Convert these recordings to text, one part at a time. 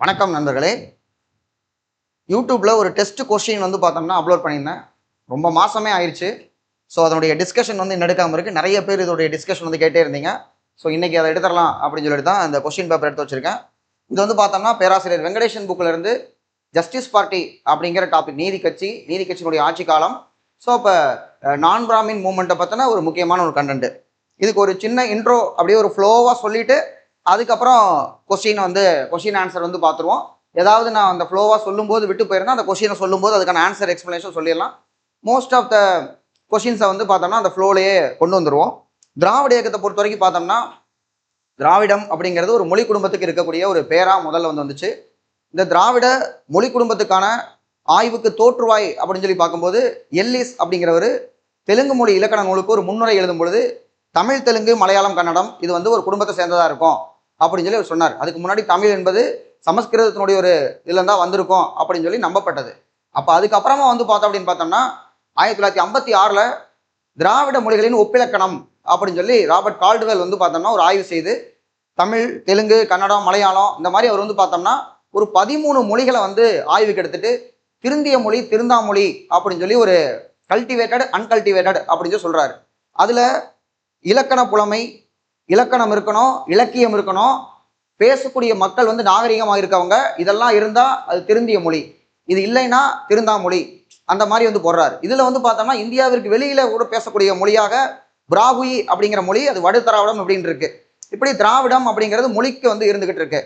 வணக்கம் நண்பர்களே. யூடியூப்பில் ஒரு டெஸ்ட் கொஸ்டின் பார்த்தோம்னா அப்லோட் பண்ணியிருந்தேன். ரொம்ப மாதமே ஆயிடுச்சு. ஸோ அதனுடைய டிஸ்கஷன் இன்னும் எடுக்காமல் இருக்குது. நிறைய பேர் இதோடைய டிஸ்கஷன் கேட்டே இருந்தீங்க. ஸோ இன்றைக்கி அதை எடுத்துடலாம் அப்படின்னு சொல்லிட்டு தான் இந்த கொஸ்டின் பேப்பர் எடுத்து வச்சுருக்கேன். இது பார்த்தோம்னா பேராசிரியர் வெங்கடேசன் புக்கில் இருந்து ஜஸ்டிஸ் பார்ட்டி அப்படிங்கிற டாபிக், நீதி கட்சியினுடைய ஆட்சி காலம். ஸோ இப்போ நான் பிராமின் மூமெண்ட்டை பற்றின ஒரு முக்கியமான ஒரு கண்டென்ட். இதுக்கு ஒரு சின்ன இன்ட்ரோ அப்படியே ஒரு ஃப்ளோவாக சொல்லிவிட்டு அதுக்கப்புறம் கொஸ்டின் ஆன்சர் பார்த்துருவோம். ஏதாவது நான் அந்த ஃப்ளோவாக சொல்லும்போது விட்டு போயிருந்தேன், அந்த கொஸ்டினை சொல்லும்போது அதுக்கான ஆன்சர் எக்ஸ்ப்ளனேஷன் சொல்லிடலாம். மோஸ்ட் ஆஃப் த கொஸ்டின்ஸை பார்த்தோம்னா அந்த ஃப்ளோலையே கொண்டு வந்துடுவோம். திராவிட இயக்கத்தை பொறுத்த வரைக்கும் பார்த்தோம்னா திராவிடம் அப்படிங்கிறது ஒரு மொழி குடும்பத்துக்கு இருக்கக்கூடிய ஒரு பேராக முதல்ல வந்துச்சு. இந்த திராவிட மொழி குடும்பத்துக்கான ஆய்வுக்கு தோற்றுவாய் அப்படின்னு சொல்லி பார்க்கும்போது எல்லிஸ் அப்படிங்கிறவர் தெலுங்கு மொழி இலக்கண நூலுக்கு ஒரு முன்னுரை எழுதும் பொழுது தமிழ், தெலுங்கு, மலையாளம், கன்னடம் இது ஒரு குடும்பத்தை சேர்ந்ததாக இருக்கும் அப்படின்னு சொல்லி அவர் சொன்னார். அதுக்கு முன்னாடி தமிழ் என்பது சமஸ்கிருதத்தினுடைய ஒரு இதில் தான் வந்திருக்கும் அப்படின்னு சொல்லி நம்பப்பட்டது. அப்போ அதுக்கப்புறமா பார்த்தோம் அப்படின்னு பார்த்தோம்னா 1956 திராவிட மொழிகளின் ஒப்பிலக்கணம் அப்படின்னு சொல்லி ராபர்ட் கால்டுவெல் பார்த்தோம்னா ஒரு ஆய்வு செய்து தமிழ், தெலுங்கு, கன்னடம், மலையாளம் இந்த மாதிரி அவர் பார்த்தோம்னா ஒரு 13 மொழிகளை ஆய்வுக்கு எடுத்துட்டு திருந்திய மொழி, திருந்தா மொழி அப்படின்னு சொல்லி ஒரு கல்டிவேட்டட், அன்கல்டிவேட்டட் அப்படின்னு சொல்லி சொல்றாரு. அதுல இலக்கண புலமை, இலக்கணம் இருக்கணும், இலக்கியம் இருக்கணும், பேசக்கூடிய மக்கள் நாகரிகமாக இருக்கவங்க, இதெல்லாம் இருந்தால் அது திருந்திய மொழி, இது இல்லைன்னா திருந்தா மொழி, அந்த மாதிரி போடுறாரு. இதில் பார்த்தோம்னா இந்தியாவிற்கு வெளியில கூட பேசக்கூடிய மொழியாக பிராகுயி அப்படிங்கிற மொழி, அது வடு திராவிடம் அப்படின்னு இருக்கு. இப்படி திராவிடம் அப்படிங்கிறது மொழிக்கு இருந்துகிட்டு இருக்கு.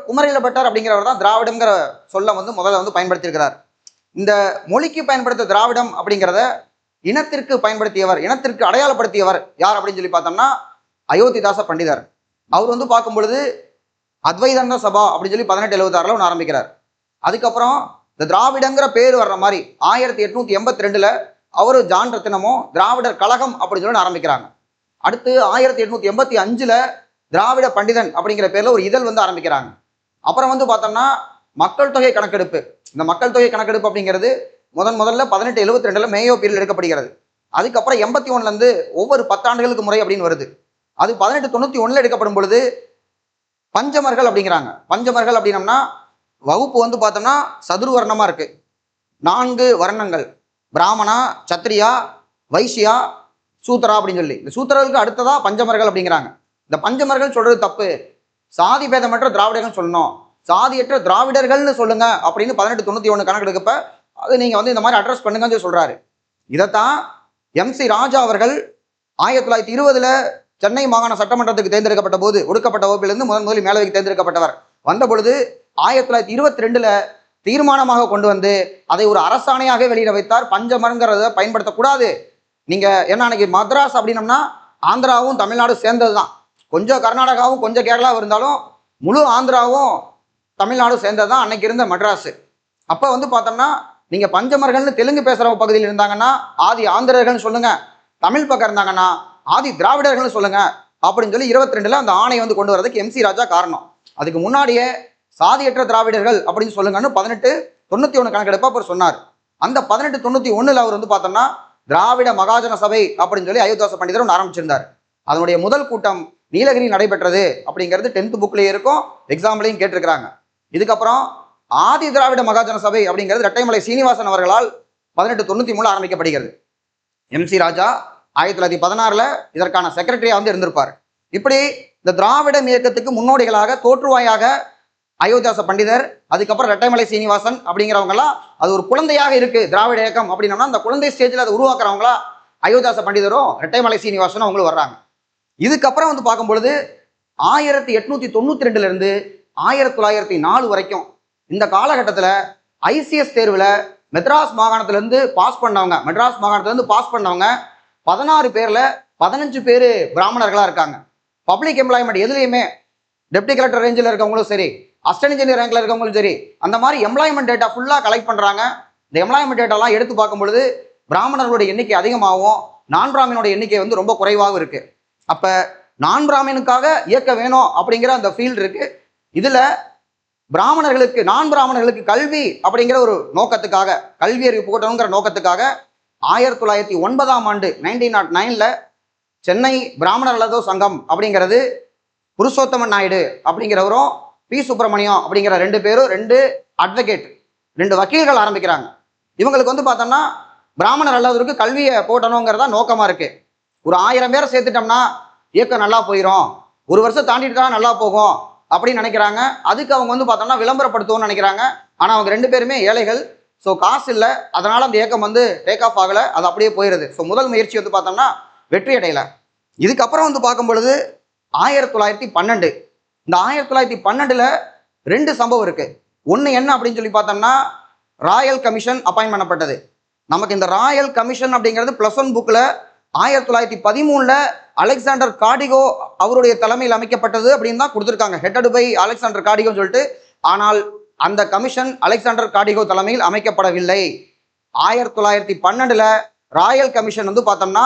குமரில பட்டர் அப்படிங்கிறவர் தான் திராவிடம்ங்கிற சொல்ல முதல்ல பயன்படுத்தியிருக்கிறார். இந்த மொழிக்கு பயன்படுத்த திராவிடம் அப்படிங்கிறத இனத்திற்கு பயன்படுத்தியவர், இனத்திற்கு அடையாளப்படுத்தியவர் யார் அப்படின்னு சொல்லி பார்த்தோம்னா அயோத்திதாச பண்டிதர். அவர் பார்க்கும் பொழுது அத்வைதங்க சபா அப்படின்னு சொல்லி 1876 ஒன்று ஆரம்பிக்கிறார். அதுக்கப்புறம் இந்த திராவிடங்கிற பேர் வர்ற மாதிரி 1882 அவரு ஜான் ரத்தினமோ திராவிடர் கழகம் அப்படின்னு சொல்லி ஆரம்பிக்கிறாங்க. அடுத்து 1885 திராவிட பண்டிதன் அப்படிங்கிற பேர்ல ஒரு இதழ் ஆரம்பிக்கிறாங்க. அப்புறம் பார்த்தோம்னா மக்கள் தொகை கணக்கெடுப்பு. இந்த மக்கள் தொகை கணக்கெடுப்பு அப்படிங்கிறது முதல்ல 1872 மேயோ பீரியட் எடுக்கப்படுகிறது. அதுக்கப்புறம் 81 ஒவ்வொரு 10 ஆண்டுகளுக்கு முறை அப்படின்னு வருது. அது 1891 எடுக்கப்படும் பொழுது பஞ்சமர்கள் அப்படிங்கிறாங்க. பஞ்சமர்கள் அப்படின்னம்னா வகுப்பு பார்த்தோம்னா சதுர்வர்ணமா இருக்கு. 4 வர்ணங்கள், பிராமணா, சத்திரியா, வைசியா, சூத்திரா அப்படின்னு சொல்லி. இந்த சூத்திரர்களுக்கு அடுத்ததா பஞ்சமர்கள் அப்படிங்கிறாங்க. இந்த பஞ்சமர்கள் சொல்றது தப்பு, சாதி பேதமற்ற திராவிடர்கள் சொல்லணும், சாதியற்ற திராவிடர்கள்னு சொல்லுங்க அப்படின்னு 1891 கணக்கெடுக்கப்ப அது நீங்க இந்த மாதிரி அட்ரஸ் பண்ணுங்கன்னு சொல்றாரு. இதைத்தான் MC ராஜா அவர்கள் 1920 சென்னை மாகாண சட்டமன்றத்துக்கு தேர்ந்தெடுக்கப்பட்ட போது ஒடுக்கப்பட்ட வகுப்பிலிருந்து முதலில் மேலவைக்கு தேர்ந்தெடுக்கப்பட்டவர் வந்த பொழுது 1922 தீர்மானமாக கொண்டு அதை ஒரு அரசாணையாக வெளியிட வைத்தார். பஞ்சமரங்கிறத பயன்படுத்தக்கூடாது. நீங்க என்ன அன்னைக்கு மദ്രാஸ் அப்படின்னம்னா ஆந்திராவும் தமிழ்நாடும் சேர்ந்தது தான். கொஞ்சம் கர்நாடகாவும் கொஞ்சம் கேரளாவும் இருந்தாலும் முழு ஆந்திராவும் தமிழ்நாடும் சேர்ந்தது தான் அன்னைக்கு இருந்த மദ്രാஸ். அப்போ பார்த்தோம்னா நீங்க பஞ்சமர்கள்னு தெலுங்கு பேசுற பகுதியில் இருந்தாங்கன்னா ஆதி ஆந்திரர்கள்னு சொல்லுங்க, தமிழ் பக்கம் இருந்தாங்கன்னா ஆதி திராவிடர்கள்னு சொல்லுங்க அப்படின்னு சொல்லி 22 அந்த ஆணை கொண்டு வரதுக்கு MC ராஜா காரணம். அதுக்கு முன்னாடியே சாதியற்ற திராவிடர்கள் அப்படின்னு சொல்லுங்கன்னு 1891 கணக்கெடுப்பா அவர் சொன்னார். அந்த 1891 அவர் பார்த்தோம்னா திராவிட மகாஜன சபை அப்படின்னு சொல்லி அயோத்திதாச பண்டிதர் ஒன்று ஆரம்பிச்சிருந்தார். அதனுடைய முதல் கூட்டம் நீலகிரி நடைபெற்றது அப்படிங்கிறது 10th புக்லேயே இருக்கும், எக்ஸாம்பிளையும் கேட்டிருக்கிறாங்க. இதுக்கப்புறம் ஆதி திராவிட மகாஜன சபை அப்படிங்கிறது ரெட்டைமலை சீனிவாசன் அவர்களால் 1893 ஆரம்பிக்கப்படுகிறது. MC ராஜா 1916 இதற்கான செக்ரட்டரியா இருந்திருப்பார். இப்படி இந்த திராவிட இயக்கத்துக்கு முன்னோடிகளாக தோற்றுவாயாக அயோத்திதாச பண்டிதர், அதுக்கப்புறம் ரெட்டைமலை சீனிவாசன் அப்படிங்கிறவங்கலாம் அது ஒரு குழந்தையாக இருக்கு திராவிட இயக்கம் அப்படின்னா அந்த குழந்தை ஸ்டேஜில் அதை உருவாக்குறவங்களா அயோத்திதாச பண்டிதரும் ரெட்டைமலை சீனிவாசனும் அவங்களும் வர்றாங்க. இதுக்கப்புறம் பார்க்கும் பொழுது 1892 இருந்து 1904 வரைக்கும் இந்த காலகட்டத்தில் ICS தேர்வில் மெட்ராஸ் மாகாணத்திலிருந்து பாஸ் பண்ணவங்க 16 பேர்ல 15 பேர் பிராமணர்களா இருக்காங்க. பப்ளிக் எம்ப்ளாய்மெண்ட் எதுலையுமே டெப்டி கலெக்டர் ரேஞ்சில் இருக்கவங்களும் சரி, அசிஸ்டன்ட் இன்ஜினியர் ரேங்க்ல இருக்கவங்களும் சரி, அந்த மாதிரி எம்ப்ளாய்மெண்ட் டேட்டா ஃபுல்லா கலெக்ட் பண்றாங்க. இந்த எம்ப்ளாய்மெண்ட் டேட்டாலாம் எடுத்து பார்க்கும் பொழுது பிராமணர்களுடைய எண்ணிக்கை அதிகமாகவும் நான் பிராமினோட எண்ணிக்கை ரொம்ப குறைவாகவும் இருக்கு. அப்ப நான் பிராமினுக்காக இயக்க வேணும் அப்படிங்கிற அந்த ஃபீல்டு இருக்கு. இதுல நான் பிராமணர்களுக்கு கல்வி அப்படிங்கிற ஒரு நோக்கத்துக்காக, கல்வி அறிவு புகட்டணுங்கிற நோக்கத்துக்காக 1909 1909 சென்னை பிராமணர் நலதோ சங்கம் அப்படிங்கிறது புருஷோத்தமன் நாயுடு அப்படிங்கிறவரும் பி சுப்பிரமணியம் அப்படிங்கிற 2 பேரும் 2 அட்வொகேட் 2 வக்கீல்கள் ஆரம்பிக்கிறாங்க. இவங்களுக்கு வந்து பார்த்தோம்னா பிராமணர் அல்லாதவருக்கு கல்வியை போட்டணுங்கிறதா நோக்கமா இருக்கு. ஒரு 1000 பேரை சேர்த்துட்டோம்னா இயக்கம் நல்லா போயிடும், ஒரு வருஷம் தாண்டிட்டு தான் நல்லா போகும் அப்படின்னு நினைக்கிறாங்க. அதுக்கு அவங்க வந்து பார்த்தோம்னா விளம்பரப்படுத்துவோம்னு நினைக்கிறாங்க. ஆனால் அவங்க 2 பேருமே ஏழைகள். ஸோ காசு இல்லை, அதனால அந்த இயக்கம் வந்து டேக் ஆஃப் ஆகலை, அது அப்படியே போயிடுது. ஸோ முதல் முயற்சி வந்து பார்த்தோம்னா வெற்றி அடையலை. இதுக்கப்புறம் வந்து பார்க்கும் பொழுது 1912, இந்த 1912ல் 2 சம்பவம் இருக்கு. ஒன்று என்ன அப்படின்னு சொல்லி பார்த்தோம்னா ராயல் கமிஷன் அப்பாயின்ட் பண்ணப்பட்டது. நமக்கு இந்த ராயல் கமிஷன் அப்படிங்கிறது +1 புக்கில் 1913ல் அலெக்சாண்டர் கார்டிகோ அவருடைய தலைமையில் அமைக்கப்பட்டது அப்படின்னு தான் கொடுத்துருக்காங்க, ஹெட்டடு பை அலெக்சாண்டர் கார்டிகோன்னு சொல்லிட்டு. ஆனால் அந்த கமிஷன் அலெக்சாண்டர் கார்டிகோ தலைமையில் அமைக்கப்படவில்லை. 1912ல் ராயல் கமிஷன் வந்து பார்த்தோம்னா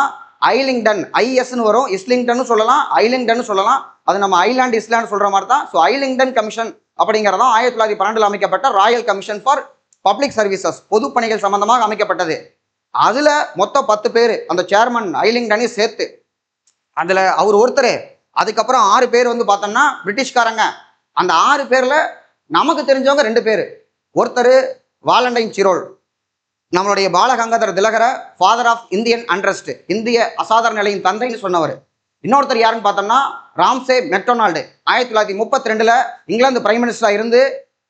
ஐலிங்டன், ஐஎஸ்ன்னு வரும், இஸ்லிங்டன் சொல்லலாம், ஐலிங்டன் சொல்லலாம், அது நம்ம ஐலாண்ட் இஸ்லாண்ட் சொல்ற மாதிரி தான். ஸோ ஐலிங்டன் கமிஷன் அப்படிங்கிறதான் 1912ல் அமைக்கப்பட்ட Royal commission for public services, பொது பணிகள் சம்பந்தமாக அமைக்கப்பட்டது. அதுல மொத்தம் 10 பேர், அந்த சேர்மன் ஐலிங்டனையும் சேர்த்து அதுல அவர் ஒருத்தர். அதுக்கப்புறம் 6 பேர் வந்து பார்த்தோம்னா பிரிட்டிஷ்காரங்க. அந்த 6 பேர்ல நமக்கு தெரிஞ்சவங்க 2 பேர். ஒருத்தர் வாலண்டைன் சிரோல், நம்மளுடைய பாலகங்காதர திலகர ஃபாதர் ஆஃப் இந்தியன் அண்ட்ரஸ்ட், இந்திய அசாதாரண நிலையின் தந்தைன்னு சொன்னவர். இன்னொருத்தர் யாருன்னு பார்த்தோம்னா ராம்சே மெக்டொனால்டு, 1932ல் இங்கிலாந்து பிரைம் மினிஸ்டராக இருந்து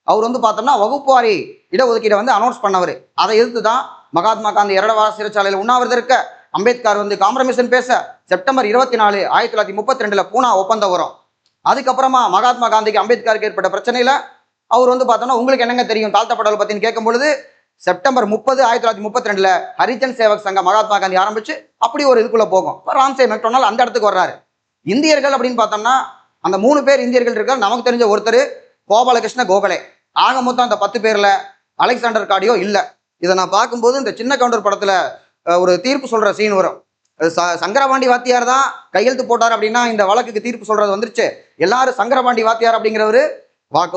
அவர் வந்து பார்த்தோம்னா வகுப்புவாரி இடஒதுக்கீடை வந்து அனௌன்ஸ் பண்ணவர். அதை எதிர்த்து தான் மகாத்மா காந்தி எரடவார சிறைச்சாலையில் உண்ணாவிரதம் இருக்க, அம்பேத்கர் வந்து காம்ப்ரமைசன் பேச, செப்டம்பர் 24, 1932ல் பூனா ஒப்பந்தம் வரும். அதுக்கப்புறமா மகாத்மா காந்திக்கு அம்பேத்கருக்கு ஏற்பட்ட பிரச்சனையில் அவர் வந்து பார்த்தோம்னா உங்களுக்கு என்னங்க தெரியும் தாழ்த்தப்பட்டவர்கள் பற்றின்னு கேட்கும் பொழுது செப்டம்பர் 30, 1932ல் ஹரிஜன் சேவக் சங்கம் மகாத்மா காந்தி ஆரம்பிச்சு அப்படி ஒரு இதுக்குள்ள போகும். ராம்சே மெக்டொனால்ட் அந்த இடத்துக்கு வர்றாரு. இந்தியர்கள் அப்படின்னு பார்த்தோம்னா அந்த 3 பேர் இந்தியர்கள் இருக்கார். நமக்கு தெரிஞ்ச ஒருத்தர் கோபாலகிருஷ்ண கோகலே. ஆக மொத்தம் அந்த 10 பேர்ல அலெக்சாண்டர் கார்டிகோ இல்லை. இதை நான் பார்க்கும்போது இந்த சின்ன கவுண்டர் படத்துல ஒரு தீர்ப்பு சொல்ற சீன் வரும். சங்கரபாண்டி வாத்தியார் தான் கையெழுத்து போட்டார் அப்படின்னா இந்த வழக்குக்கு தீர்ப்பு சொல்றது வந்துருச்சு. எல்லாரும் சங்கரபாண்டி வாத்தியார் அப்படிங்கிறவரு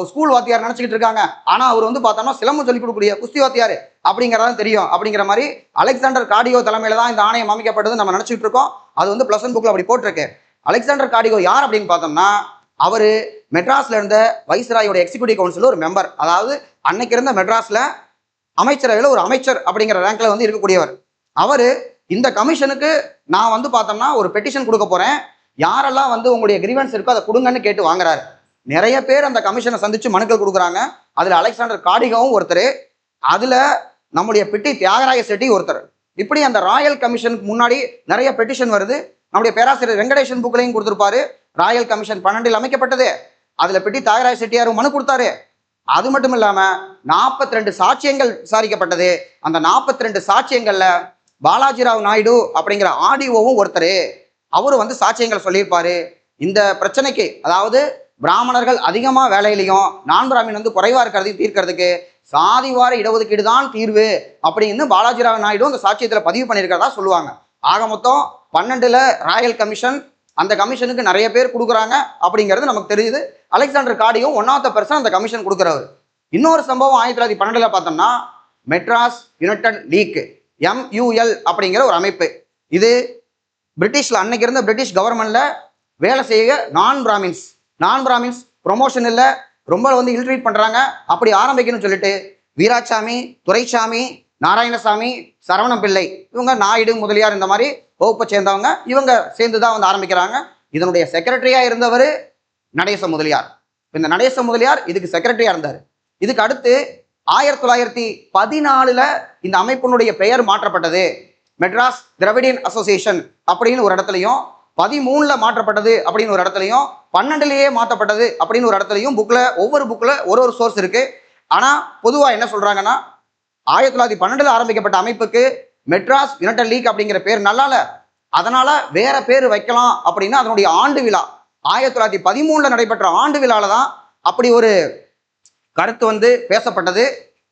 ஸ்கூல் வாத்தியார் நினைச்சுக்கிட்டு இருக்காங்க. ஆனா அவர் வந்து பார்த்தோம்னா சிலம்பம் சொல்லிக் கொடுக்கக்கூடிய குஸ்தி வாத்தியார் அப்படிங்கிறதான் தெரியும். அப்படிங்கிற மாதிரி அலெக்சாண்டர் கார்டிகோ தலைமையில தான் இந்த ஆணையம் அமைக்கப்பட்டது நம்ம நினைச்சிட்டு இருக்கோம். அது வந்து +1 புக்ல அப்படி போட்டிருக்கு. அலெக்சாண்டர் கார்டிகோ யார் அப்படின்னு பார்த்தோம்னா அவரு மெட்ராஸ்ல இருந்த வைஸ்ராயோட எக்ஸிக்யூட்டிவ் கவுன்சில் ஒரு மெம்பர். அதாவது அன்னைக்கு இருந்த மெட்ராஸ்ல அமைச்சரவையில் ஒரு அமைச்சர் அப்படிங்கிற ரேங்க்ல வந்து இருக்கக்கூடியவர். அவரு இந்த கமிஷனுக்கு நான் வந்து பார்த்தோம்னா ஒரு பெட்டிஷன் கொடுக்க போறேன், யாரெல்லாம் வந்து உங்களுடைய கிரீவன்ஸ் இருக்கோ அதை கொடுங்கன்னு கேட்டு வாங்குறாரு. நிறைய பேர் அந்த கமிஷனை சந்திச்சு மனுக்கள் கொடுக்குறாங்க. அதுல அலெக்சாண்டர் கார்டிகோவும் ஒருத்தர், அதுல நம்முடைய பிட்டி தியாகராய செட்டி ஒருத்தர். இப்படி அந்த ராயல் கமிஷனுக்கு முன்னாடி நிறைய பெட்டிஷன் வருது. நம்முடைய பேராசிரியர் வெங்கடேசன் புக்லையும் கொடுத்திருப்பாரு. ராயல் கமிஷன் 12ல் அமைக்கப்பட்டது. அதுல பிட்டி தியாகராய செட்டியாரும் மனு கொடுத்தாரு. அது மட்டும் இல்லாம 42 சாட்சியங்கள் விசாரிக்கப்பட்டது. அந்த 42 சாட்சியங்கள்ல பாலாஜிராவ் நாயுடு அப்படிங்கிற ஆடிஓவும் ஒருத்தர். அவரு வந்து சாட்சியங்கள் சொல்லியிருப்பாரு. இந்த பிரச்சனைக்கு, அதாவது பிராமணர்கள் அதிகமா வேலையிலையும் நான் பிராமின் வந்து குறைவா இருக்கிறதையும் தீர்க்கிறதுக்கு சாதிவார இடஒதுக்கீடு தான் தீர்வு அப்படின்னு பாலாஜிராவ் நாயுடு அந்த சாட்சியத்துல பதிவு பண்ணியிருக்கிறதா சொல்லுவாங்க. ஆக மொத்தம் 12ல் ராயல் கமிஷன், அந்த கமிஷனுக்கு நிறைய பேர் கொடுக்குறாங்க அப்படிங்கிறது நமக்கு தெரியுது. அலெக்சாண்டர் கார்டிகோ 1 ஆஃப் த பர்சன் அந்த கமிஷன் கொடுக்குறவர். இன்னொரு சம்பவம் 1912ல் பார்த்தோம்னா மெட்ராஸ் யுனைடெட் லீக், MUL அப்படிங்கிற ஒரு அமைப்பு. இது பிரிட்டிஷ்ல அன்னைக்கு இருந்த பிரிட்டிஷ் கவர்மெண்ட்ல வேலை செய்ய நான் பிராமின்ஸ் ப்ரொமோஷன் இல்லை, ரொம்ப வந்து இல்ட்ரீட் பண்றாங்க, அப்படி ஆரம்பிக்கணும்னு சொல்லிட்டு வீராசாமி, துரைசாமி, நாராயணசாமி, சரவணம் பிள்ளை, இவங்க நாயுடு முதலியார் இந்த மாதிரி வகுப்பை சேர்ந்தவங்க, இவங்க சேர்ந்து தான் வந்து ஆரம்பிக்கிறாங்க. இதனுடைய செக்ரட்டரியா இருந்தவர் நடேச முதலியார். இந்த நடேச முதலியார் இதுக்கு செக்ரட்டரியா இருந்தார். இதுக்கு அடுத்து 1914ல் இந்த அமைப்பினுடைய பெயர் மாற்றப்பட்டது. மெட்ராஸ் திராவிடியன் அசோசியேஷன் அப்படின்னு ஒரு இடத்துலையும், 13ல் மாற்றப்பட்டது அப்படின்னு ஒரு இடத்துலையும், 12லேயே மாற்றப்பட்டது அப்படின்னு ஒரு இடத்துலையும் ஒவ்வொரு புக்கில் ஒரு சோர்ஸ் இருக்கு. ஆனா பொதுவா என்ன சொல்றாங்கன்னா 1912ல் ஆரம்பிக்கப்பட்ட அமைப்புக்கு மெட்ராஸ் யுனைடெட் லீக் அப்படிங்கிற பேர் நல்லால, அதனால வேற பேர் வைக்கலாம் அப்படின்னு அதனுடைய ஆண்டு விழா 1913ல் நடைபெற்ற ஆண்டு விழால தான் அப்படி ஒரு கருத்து வந்து பேசப்பட்டது.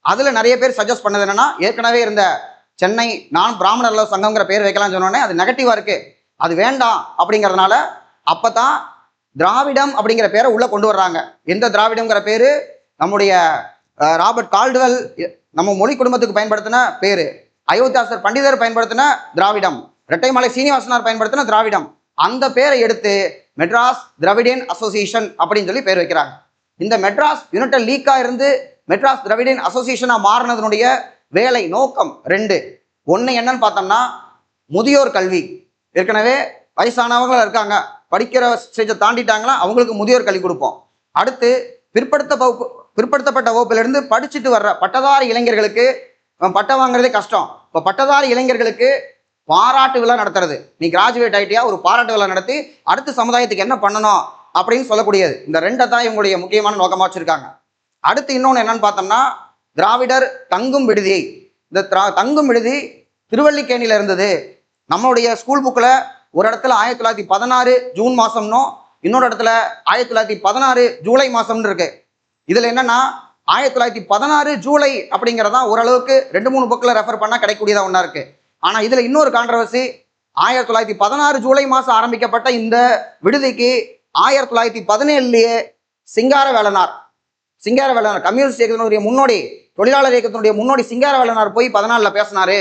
அதுல நிறைய பேர் சஜஸ்ட் பண்ணது என்னன்னா, ஏற்கனவே இருந்த சென்னை நான் பிராமணர் சங்கம்ங்கிற பேர் வைக்கலாம்னு சொன்னோடனே அது நெகட்டிவா இருக்கு, அது வேண்டாம் அப்படிங்கிறதுனால அப்பதான் திராவிடம் அப்படிங்கிற பேரை உள்ள கொண்டு வர்றாங்க. எந்த திராவிடம்ங்கிற பேரு நம்முடைய ராபர்ட் கால்டுவெல் நம்ம மொழி குடும்பத்துக்கு பயன்படுத்தின பேரு, அயோத்தியாசர் பண்டிதர் பயன்படுத்தின திராவிடம், இரட்டைமலை சீனிவாசனார் பயன்படுத்தின திராவிடம், அந்த பேரை எடுத்து மெட்ராஸ் திராவிடியன் அசோசியேஷன் அப்படின்னு சொல்லி பேர் வைக்கிறாங்க. இந்த மெட்ராஸ் யுனைடெட் லீக்கா இருந்து மெட்ராஸ் திராவிடியன் அசோசியேஷனா மாறினதனுடைய வேலை நோக்கம் ரெண்டு. ஒன்று என்னன்னு பார்த்தோம்னா முதியோர் கல்வி. ஏற்கனவே வயசானவங்களும் இருக்காங்க, படிக்கிற ஸ்டேஜை தாண்டிட்டாங்களா, அவங்களுக்கு முதியோர் கல்வி கொடுப்போம். அடுத்து பிற்படுத்தப்பட்ட வகுப்பிலிருந்து படிச்சுட்டு வர்ற பட்டதாரி இளைஞர்களுக்கு பட்டம் வாங்குறதே கஷ்டம். இப்போ பட்டதாரி இளைஞர்களுக்கு பாராட்டு விழா நடத்துறது. நீ கிராஜுவேட் ஆகிட்டியா, ஒரு பாராட்டு விழா நடத்தி அடுத்த சமுதாயத்துக்கு என்ன பண்ணணும் அப்படின்னு சொல்லக்கூடியது. இந்த ரெண்டை தான் இவங்களுடைய முக்கியமான நோக்கமாக வச்சுருக்காங்க. அடுத்து இன்னொன்று என்னன்னு பார்த்தோம்னா திராவிடர் தங்கும் விடுதி. இந்த தங்கும் விடுதி திருவல்லிக்கேணியில் இருந்தது. நம்மளுடைய ஸ்கூல் புக்கில் ஒரு இடத்துல 1916 ஜூன் மாதம்னோ, இன்னொரு இடத்துல 1916 ஜூலை மாதம்னு இருக்கு. இதில் என்னன்னா 1916 ஜூலை அப்படிங்கிறதா ஓரளவுக்கு 2-3 புக்கில் ரெஃபர் பண்ணால் கிடைக்கக்கூடியதாக ஒன்றா இருக்குது. ஆனால் இதில் இன்னொரு கான்ட்ரவர்சி, 1916 ஜூலை மாதம் ஆரம்பிக்கப்பட்ட இந்த விடுதிக்கு 1917 சிங்கார வேலனார் கம்யூனிஸ்ட் இயக்கத்தினுடைய முன்னோடி, தொழிலாளர் இயக்கத்தினுடைய முன்னோடி சிங்கார வேலனார் போய் 14 பேசினாரு.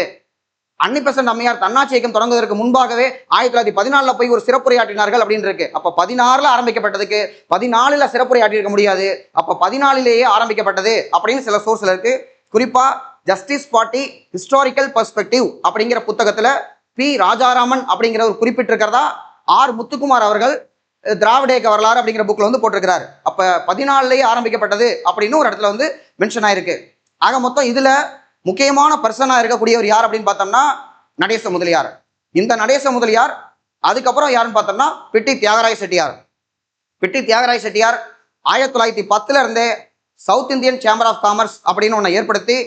அன்னிபெசன்ட் அம்மையார் தன்னாட்சி இயக்கம் தொடங்குவதற்கு முன்பாகவே 1914 போய் ஒரு சிறப்புரையாற்றினார்கள் அப்படின்னு இருக்கு. அப்போ 16 ஆரம்பிக்கப்பட்டதுக்கு 14 சிறப்புரையாற்றி இருக்க முடியாது. அப்போ 14 ஆரம்பிக்கப்பட்டது அப்படின்னு சில சோர்ஸ்ல இருக்கு. குறிப்பா ஜஸ்டிஸ் பார்ட்டி ஹிஸ்டாரிக்கல் பெர்ஸ்பெக்டிவ் அப்படிங்கிற புத்தகத்துல பி ராஜாராமன் அப்படிங்கிற ஒரு குறிப்பிட்டிருக்கிறதா ஆர் முத்துக்குமார் அவர்கள் திராவிட இயக்க வரலாறு அப்படிங்கிற புக்ல வந்து போட்டிருக்கிறார். அப்ப 14 ஆரம்பிக்கப்பட்டது அப்படின்னு ஒரு இடத்துல வந்து மென்ஷன் ஆயிருக்கு. ஆக மொத்தம் இதுல முக்கியமான பர்சனா இருக்கக்கூடியவர் யார் அப்படின்னு பார்த்தோம்னா நடேச முதலியார். இந்த நடேச முதலியார் அதுக்கப்புறம் யாருன்னு பார்த்தோம்னா பிட்டி தியாகராய செட்டியார். 1910 இருந்தே south Indian chamber of commerce அப்படின்னு ஒன்று ஏற்படுத்தி,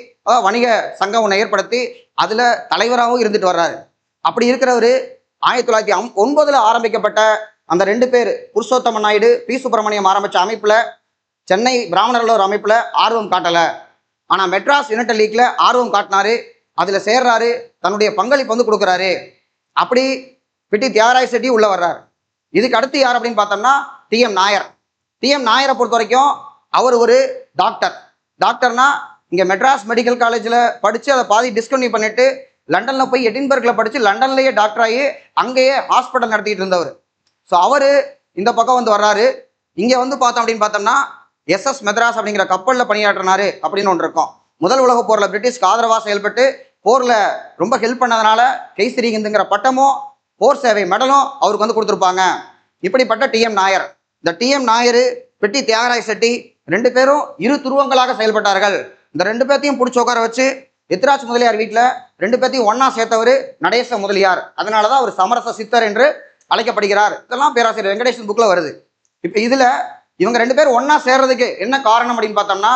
வணிக சங்கம் ஒன்று ஏற்படுத்தி அதுல தலைவராகவும் இருந்துட்டு வர்றாரு. அப்படி இருக்கிறவரு 1909 ஆரம்பிக்கப்பட்ட அந்த 2 பேர் புருஷோத்தம நாயுடு, பி சுப்பிரமணியம் ஆரம்பிச்ச அமைப்புல சென்னை பிராமணர்கள் ஒரு அமைப்புல ஆர்வம் காட்டல. ஆனா மெட்ராஸ் யுனைடெட் லீக்ல ஆர்வம் காட்டினாரு, அதுல சேர்றாரு, தன்னுடைய பங்களிப்பு வந்து கொடுக்குறாரு. அப்படி பிட்டி தியாகராய செட்டி உள்ள வர்றாரு. இதுக்கு அடுத்து யார் அப்படின்னு பார்த்தோம்னா டிஎம் நாயர். டிஎம் நாயரை பொறுத்த வரைக்கும் அவர் ஒரு டாக்டர்னா இங்க மெட்ராஸ் மெடிக்கல் காலேஜ்ல படிச்சு அதை பாதி டிஸ்கன்டினியூ பண்ணிட்டு லண்டன்ல போய் எடின்பர்க்ல படிச்சு லண்டன்லயே டாக்டர் ஆகி அங்கேயே ஹாஸ்பிட்டல் நடத்திட்டு இருந்தவர். ஸோ அவரு இந்த பக்கம் வந்து வர்றாரு. இங்க வந்து பார்த்தோம் அப்படின்னு பார்த்தோம்னா SS மெட்ராஸ் அப்படிங்கிற கப்பலில் பணியாற்றினாரு அப்படின்னு ஒன்று இருக்கும். முதல் உலக போரில் பிரிட்டிஷ்க்கு ஆதரவாக செயல்பட்டு போரில் ரொம்ப ஹெல்ப் பண்ணதுனால கெய்சிரி ஹிந்துங்கிற பட்டமும் போர் சேவை மெடலும் அவருக்கு வந்து கொடுத்துருப்பாங்க. இப்படிப்பட்ட டிஎம் நாயர். இந்த டிஎம் நாயர் பிட்டி தியாகராய செட்டி 2 பேரும் இரு துருவங்களாக செயல்பட்டார்கள். இந்த 2 பேர்த்தையும் பிடிச்சி உட்கார வச்சு எத்திராஜ் முதலியார் வீட்டில் 2 பேர்த்தையும் ஒன்னா சேர்த்தவர் நடேச முதலியார். அதனாலதான் அவர் சமரச சித்தர் என்று அழைக்கப்படுகிறார். இதெல்லாம் பேராசிரியர் வெங்கடேசன் புக்ல வருது. இப்போ இதுல இவங்க 2 பேரும் ஒன்னா சேர்றதுக்கு என்ன காரணம் அப்படின்னு பார்த்தோம்னா,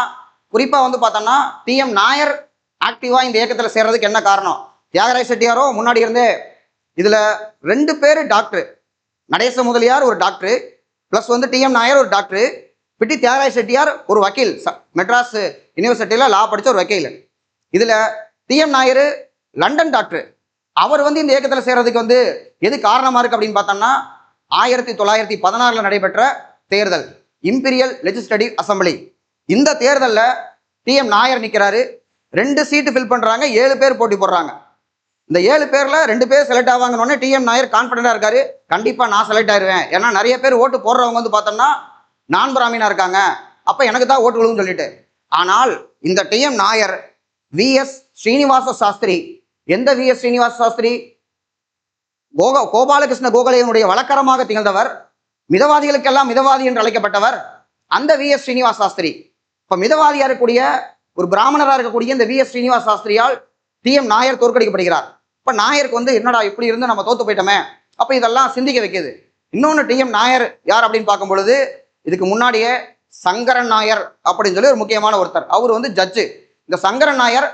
குறிப்பா வந்து பார்த்தோம்னா டிஎம் நாயர் ஆக்டிவா இந்த இயக்கத்தில் சேர்றதுக்கு என்ன காரணம்? தியாகராய செட்டியாரோ முன்னாடி இருந்தே இதுல 2 பேர் டாக்டர். நடேச முதலியார் ஒரு டாக்டர், பிளஸ் வந்து டிஎம் நாயர் ஒரு டாக்டர், பிட்டி தியாகராய செட்டியார் ஒரு வக்கீல், மெட்ராஸ் யூனிவர்சிட்டியில லா படிச்ச ஒரு வக்கீல். இதுல டிஎம் நாயர் லண்டன் டாக்டர். அவர் வந்து இந்த இயக்கத்தில் சேர்றதுக்கு வந்து எது காரணமா இருக்கு அப்படின்னு பார்த்தோம்னா 1916 நடைபெற்ற தேர்தல், இம்பீரியல் லெஜிஸ்லேட்டிவ் அசம்பிளி. இந்த தேர்தலில் டிஎம் நாயர் நிற்கிறாரு. 2 சீட்டு ஃபில் பண்றாங்க, 7 பேர் போட்டி போடுறாங்க. இந்த 7 பேர்ல 2 பேர் செலக்ட் ஆவாங்கன்னு டிஎம் நாயர் கான்ஃபிடண்டா இருக்காரு, கண்டிப்பா நான் செலக்ட் ஆயிருவேன். ஏன்னா நிறைய பேர் ஓட்டு போடுறவங்க வந்து பார்த்தோம்னா நான் பிராமினா இருக்காங்க, அப்ப எனக்கு தான் ஓட்டு விழுவும் சொல்லிட்டு. ஆனால் இந்த டிஎம் நாயர் VS ஸ்ரீனிவாச சாஸ்திரி, எந்த VS ஸ்ரீனிவாச சாஸ்திரி? கோபாலகிருஷ்ண கோகலேயனுடைய வழக்கரமாக திகழ்ந்தவர், மிதவாதிகளுக்கெல்லாம் மிதவாதி என்று அழைக்கப்பட்டவர் அந்த VS ஸ்ரீனிவாச சாஸ்திரி. இப்ப மிதவாதியா இருக்கக்கூடிய ஒரு பிராமணராக இருக்கக்கூடிய இந்த VS ஸ்ரீனிவாச சாஸ்திரியால் டிஎம் நாயர் தோற்கடிக்கப்படுகிறார். இப்ப நாயருக்கு வந்து என்னடா இப்படி இருந்து நம்ம தோத்து போயிட்டோமே, அப்ப இதெல்லாம் சிந்திக்க வைக்குது. இன்னொன்னு டிஎம் நாயர் யார் அப்படின்னு பார்க்கும் பொழுது, இதுக்கு முன்னாடியே சங்கரன் நாயர் அப்படின்னு சொல்லி ஒரு முக்கியமான ஒருத்தர், அவர் வந்து ஜட்ஜு. இந்த சங்கரன் நாயர்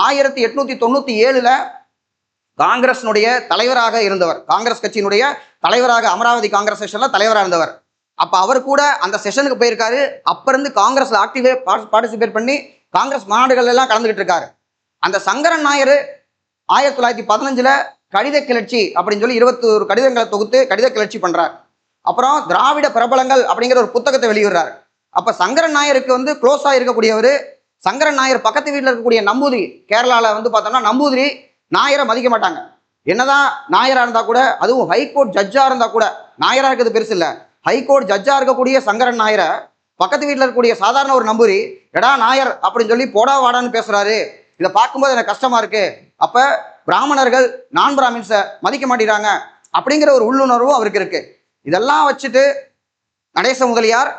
1897 காங்கிரஸினுடைய தலைவராக இருந்தவர், காங்கிரஸ் கட்சியினுடைய தலைவராக அமராவதி காங்கிரஸ் செஷன்ல தலைவராக இருந்தவர். அப்ப அவர் கூட அந்த செஷனுக்கு போயிருக்காரு. அப்ப இருந்து காங்கிரஸ்ல ஆக்டிவே பார்ட்டிசிபேட் பண்ணி காங்கிரஸ் மாநாடுகள் எல்லாம் கலந்துகிட்டு இருக்காரு. அந்த சங்கரன் நாயர் 1915 கடித கிளர்ச்சி அப்படின்னு சொல்லி 21 கடிதங்களை தொகுத்து கடித கிளர்ச்சி பண்றார். அப்புறம் திராவிட பிரபலங்கள் அப்படிங்கிற ஒரு புத்தகத்தை வெளியிடுறார். அப்ப சங்கரன் நாயருக்கு வந்து க்ளோஸா இருக்கக்கூடியவர். சங்கரன் நாயர் பக்கத்து வீட்டில் இருக்கக்கூடிய நம்பூதிரி, கேரளால வந்து பார்த்தோம்னா நம்பூதிரி நாயரை மதிக்க மாட்டாங்க. என்னதான் நாயரா இருந்தா கூட, அதுவும் ஹைகோர்ட் ஜட்ஜா இருந்தா கூட, நாயரா இருக்கிறது பெருசு இல்லை, ஹைகோர்ட் ஜட்ஜா இருக்கக்கூடிய சங்கரன் நாயரை பக்கத்து வீட்டில் இருக்கக்கூடிய சாதாரண ஒரு நம்பூரி எடா நாயர் அப்படின்னு சொல்லி போடா வாடான்னு பேசுறாரு. இதை பார்க்கும்போது எனக்கு கஷ்டமா இருக்கு. அப்ப பிராமணர்கள் நான் பிராமின்ஸை மதிக்க மாட்டேங்கிறாங்க அப்படிங்கிற ஒரு உள்ளுணர்வும் அவருக்கு இருக்கு. இதெல்லாம் வச்சுட்டு நடேச முதலியார்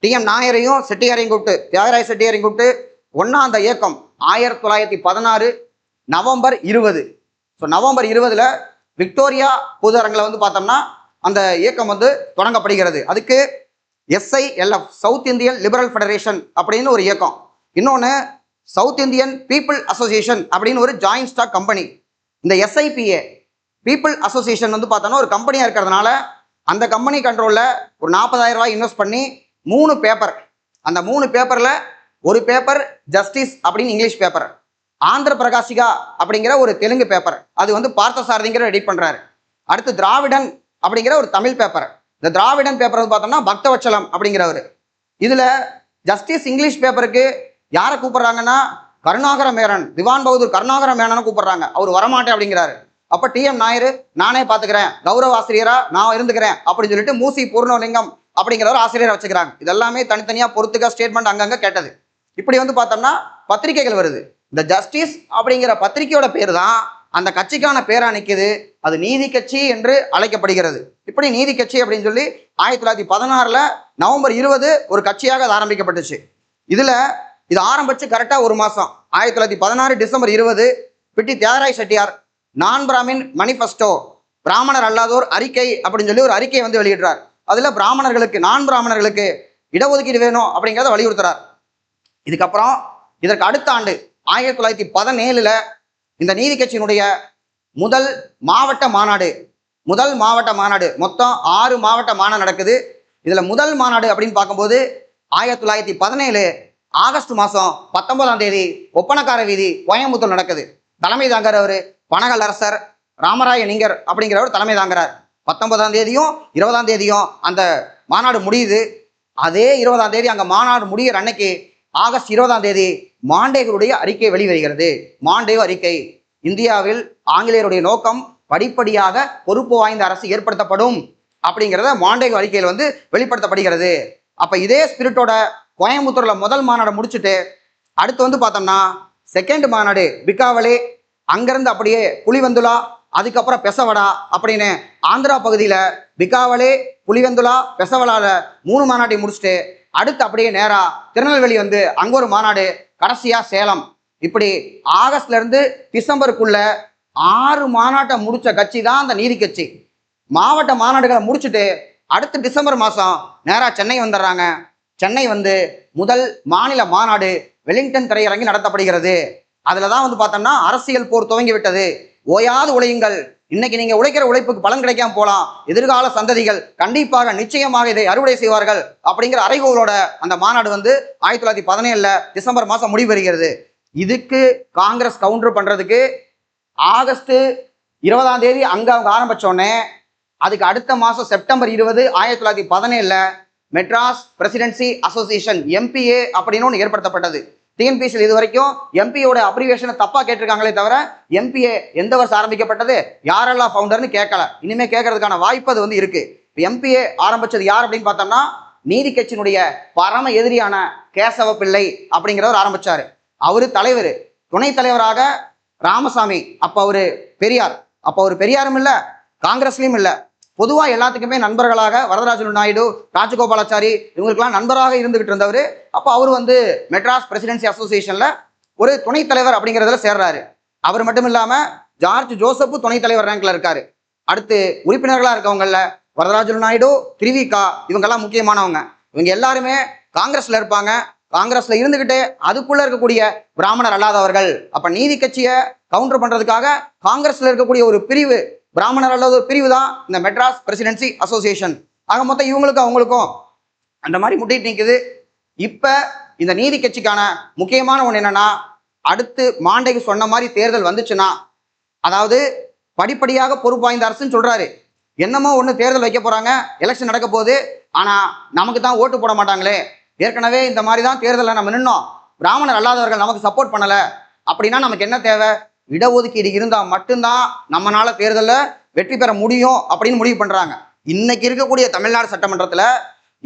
டிஎம் நாயரையும் செட்டியாரையும் கூப்பிட்டு, தியாகராய செட்டியாரையும் கூப்பிட்டு ஒன்னா அந்த இயக்கம் 1916 நவம்பர் 20. ஸோ நவம்பர் 20 விக்டோரியா பொது அரங்கில் வந்து பார்த்தோம்னா அந்த இயக்கம் வந்து தொடங்கப்படுகிறது. அதுக்கு SILF, south Indian liberal federation அப்படின்னு ஒரு இயக்கம், இன்னொன்று சவுத் இந்தியன் பீப்புள் அசோசியேஷன் அப்படின்னு ஒரு ஜாயிண்ட் ஸ்டாக் கம்பெனி. இந்த SIPA பீப்புள் அசோசியேஷன் வந்து பார்த்தோன்னா ஒரு கம்பெனியாக இருக்கிறதுனால அந்த கம்பெனி கண்ட்ரோலில் ஒரு 40,000 ரூபாய் இன்வெஸ்ட் பண்ணி 3 பேப்பர், அந்த 3 பேப்பரில் ஒரு பேப்பர் ஜஸ்டிஸ் அப்படின்னு இங்கிலீஷ் பேப்பர், ஆந்திர பிரகாசிகா அப்படிங்கிற ஒரு தெலுங்கு பேப்பர், அது வந்து பார்த்தசாரதிங்கிற எடிட் பண்ணுறாரு. அடுத்து திராவிடன் அப்படிங்கிற ஒரு தமிழ் பேப்பர். இந்த திராவிடன் பேப்பர் வந்து பார்த்தோம்னா பக்தவச்சலம் அப்படிங்கிறவர். இதில் ஜஸ்டிஸ் இங்கிலீஷ் பேப்பருக்கு யாரை கூப்பிட்றாங்கன்னா கருணாகர மேனன், திவான் பகதூர் கருணாகர மேனனை கூப்பிட்றாங்க. அவர் வரமாட்டேன் அப்படிங்கிறாரு. அப்போ டிஎம் நாயர் நானே பார்த்துக்கிறேன், கௌரவ ஆசிரியரா நான் இருந்துக்கிறேன் அப்படின்னு சொல்லிட்டு மூசி பூர்ணலிங்கம் அப்படிங்கிறவர் ஆசிரியரை வச்சுக்கிறாங்க. இதெல்லாமே தனித்தனியாக பொறுத்துக்க ஸ்டேட்மெண்ட் அங்கங்கே கேட்டது. இப்படி வந்து பார்த்தோம்னா பத்திரிகைகள் வருது. இந்த ஜஸ்டிஸ் அப்படிங்கிற பத்திரிகையோட பேர் தான் அந்த கட்சிக்கான பேரா நிற்குது. அது நீதி கட்சி என்று அழைக்கப்படுகிறது. இப்படி நீதி கட்சி அப்படின்னு சொல்லி 1916 நவம்பர் 20 ஒரு கட்சியாக அது ஆரம்பிக்கப்பட்டுச்சு. இது ஆரம்பிச்சு கரெக்டா ஒரு மாசம் 1916 டிசம்பர் 20 பிட்டி தியாகராய செட்டியார் நான் பிராமின் மனிஃபெஸ்டோ, பிராமணர் அல்லாதோர் அறிக்கை அப்படின்னு சொல்லி ஒரு அறிக்கையை வந்து வெளியிடுறார். அதுல பிராமணர்களுக்கு, நான் பிராமணர்களுக்கு இடஒதுக்கீடு வேணும் அப்படிங்கிறத வலியுறுத்துறார். இதுக்கப்புறம் இதற்கு அடுத்த ஆண்டு 1917 இந்த நீதி கட்சியினுடைய முதல் மாவட்ட மாநாடு மொத்தம் 6 மாவட்ட மாநாடு நடக்குது. இதுல முதல் மாநாடு அப்படின்னு பார்க்கும்போது 1917 ஆகஸ்ட் மாதம் 19ஆம் தேதி ஒப்பனக்கார வீதி கோயம்புத்தூர் நடக்குது. தலைமை தாங்கிறவர் பனகல் ராமராய நிங்கர் அப்படிங்கிறவர் தலைமை தாங்கிறார். 19ஆம் தேதியும் 20ஆம் தேதியும் அந்த மாநாடு முடியுது. அதே 20ஆம் தேதி அங்கே மாநாடு முடிகிற அன்னைக்கு ஆகஸ்ட் 20ஆம் தேதி மாண்டேகருடைய அறிக்கை வெளிவருகிறது. மாண்டேகு அறிக்கை, இந்தியாவில் ஆங்கிலேயருடைய நோக்கம் படிப்படியாக பொறுப்பு வாய்ந்த அரசு ஏற்படுத்தப்படும் அப்படிங்கிறத மாண்டேகு அறிக்கையில் வந்து வெளிப்படுத்தப்படுகிறது. அப்போ இதே ஸ்பிரிட்டோட கோயம்புத்தூர்ல முதல் மாநாடு முடிச்சுட்டு அடுத்து வந்து பார்த்தோம்னா செகண்ட் மாநாடு பிகாவலே, அங்கிருந்து அப்படியே புலிவந்துலா, அதுக்கப்புறம் பெசவடா அப்படின்னு ஆந்திரா பகுதியில் பிகாவலே, புலிவந்துலா, பெசவடால 3 மாநாட்டை முடிச்சுட்டு அடுத்து அப்படியே நேரா திருநெல்வேலி வந்து அங்க ஒரு மாநாடு, கடைசியா சேலம். இப்படி ஆகஸ்ட்ல இருந்து டிசம்பருக்குள்ள 6 மாநாட்டை முடிச்ச கட்சி தான் அந்த நீதி கட்சி. மாவட்ட மாநாடுகளை முடிச்சுட்டு அடுத்து டிசம்பர் மாதம் நேரா சென்னை வந்துடுறாங்க. சென்னை வந்து முதல் மாநில மாநாடு வெலிங்டன் திரையரங்கில் நடத்தப்படுகிறது. அதுல தான் வந்து பார்த்தோம்னா அரசியல் போர் துவங்கி விட்டது. ஓயாது உழையுங்கள், இன்னைக்கு நீங்க உழைக்கிற உழைப்புக்கு பலன் கிடைக்காம போலாம், எதிர்கால சந்ததிகள் கண்டிப்பாக நிச்சயமாக இதை அறுவடை செய்வார்கள் அப்படிங்கிற அறைகோளோட அந்த மாநாடு வந்து 1917 டிசம்பர் மாதம் முடிவெறுகிறது. இதுக்கு காங்கிரஸ் கவுண்டர் பண்றதுக்கு ஆகஸ்ட் 20ஆம் தேதி அங்க அவங்க ஆரம்பிச்சோடனே அதுக்கு அடுத்த மாதம் September 20 1917 Madras presidency association MPA அப்படின்னு ஒன்று ஏற்படுத்தப்பட்டது. டிஎன்பிசியில் இது வரைக்கும் எம்பியோட அப்ரிவேஷனை தப்பா கேட்டிருக்காங்களே தவிர MPA எந்த வருஷம் ஆரம்பிக்கப்பட்டது, யாரெல்லாம் ஃபவுண்டர்னு கேட்கல. இனிமே கேட்கறதுக்கான வாய்ப்பு அது வந்து இருக்கு. MPA ஆரம்பிச்சது யார் அப்படின்னு பார்த்தோம்னா நீதி கட்சியினுடைய பரம எதிரியான கேசவ பிள்ளை அப்படிங்கிறவர் ஆரம்பிச்சாரு. அவரு தலைவர். துணைத் தலைவராக ராமசாமி, அப்ப அவரு பெரியார். அப்ப அவரு பெரியாரும் இல்லை, காங்கிரஸ்லயும் இல்லை, பொதுவா எல்லாத்துக்குமே நண்பர்களாக வரதராஜலு நாயுடு, ராஜகோபாலாச்சாரி இவங்களுக்கெல்லாம் நண்பராக இருந்துகிட்டு இருந்தவர். அப்போ அவர் வந்து மெட்ராஸ் பிரசிடென்சி அசோசியேஷன்ல ஒரு துணைத் தலைவர் அப்படிங்கிறதுல சேர்றாரு. அவர் மட்டும் இல்லாம ஜார்ஜ் ஜோசப் துணைத் தலைவர் ரேங்க்ல இருக்காரு. அடுத்து உறுப்பினர்களா இருக்கவங்கல்ல வரதராஜலு நாயுடு, திருவிகா இவங்கெல்லாம் முக்கியமானவங்க. இவங்க எல்லாருமே காங்கிரஸ்ல இருப்பாங்க. காங்கிரஸ்ல இருந்துகிட்டே அதுக்குள்ள இருக்கக்கூடிய பிராமணர் அல்லாதவர்கள். அப்ப நீதி கட்சியை கவுண்டர் பண்றதுக்காக காங்கிரஸ்ல இருக்கக்கூடிய ஒரு பிரிவு, பிராமணர் அல்லாத ஒரு பிரிவு தான் இந்த மெட்ராஸ் பிரசிடென்சி அசோசியேஷன். ஆக மொத்தம் இவங்களுக்கும் அவங்களுக்கும் அந்த மாதிரி முட்டிட்டு நிற்குது. இப்ப இந்த நீதி கட்சிக்கான முக்கியமான ஒன்று என்னன்னா, அடுத்து மாண்டேகு சொன்ன மாதிரி தேர்தல் வந்துச்சுன்னா, அதாவது படிப்படியாக பொறுப்பு வாய்ந்த அரசுன்னு சொல்றாரு. என்னமோ ஒன்று தேர்தல் வைக்க போறாங்க, எலெக்ஷன் நடக்க போகுது, ஆனா நமக்கு தான் ஓட்டு போட மாட்டாங்களே, ஏற்கனவே இந்த மாதிரி தான் தேர்தலில் நம்ம நின்னோம், பிராமணர் அல்லாதவர்கள் நமக்கு சப்போர்ட் பண்ணல, அப்படின்னா நமக்கு என்ன தேவை, இடஒதுக்கீடு இருந்தால் மட்டும்தான் நம்மளால தேர்தலில் வெற்றி பெற முடியும் அப்படின்னு முடிவு பண்றாங்க. இன்னைக்கு இருக்கக்கூடிய தமிழ்நாடு சட்டமன்றத்தில்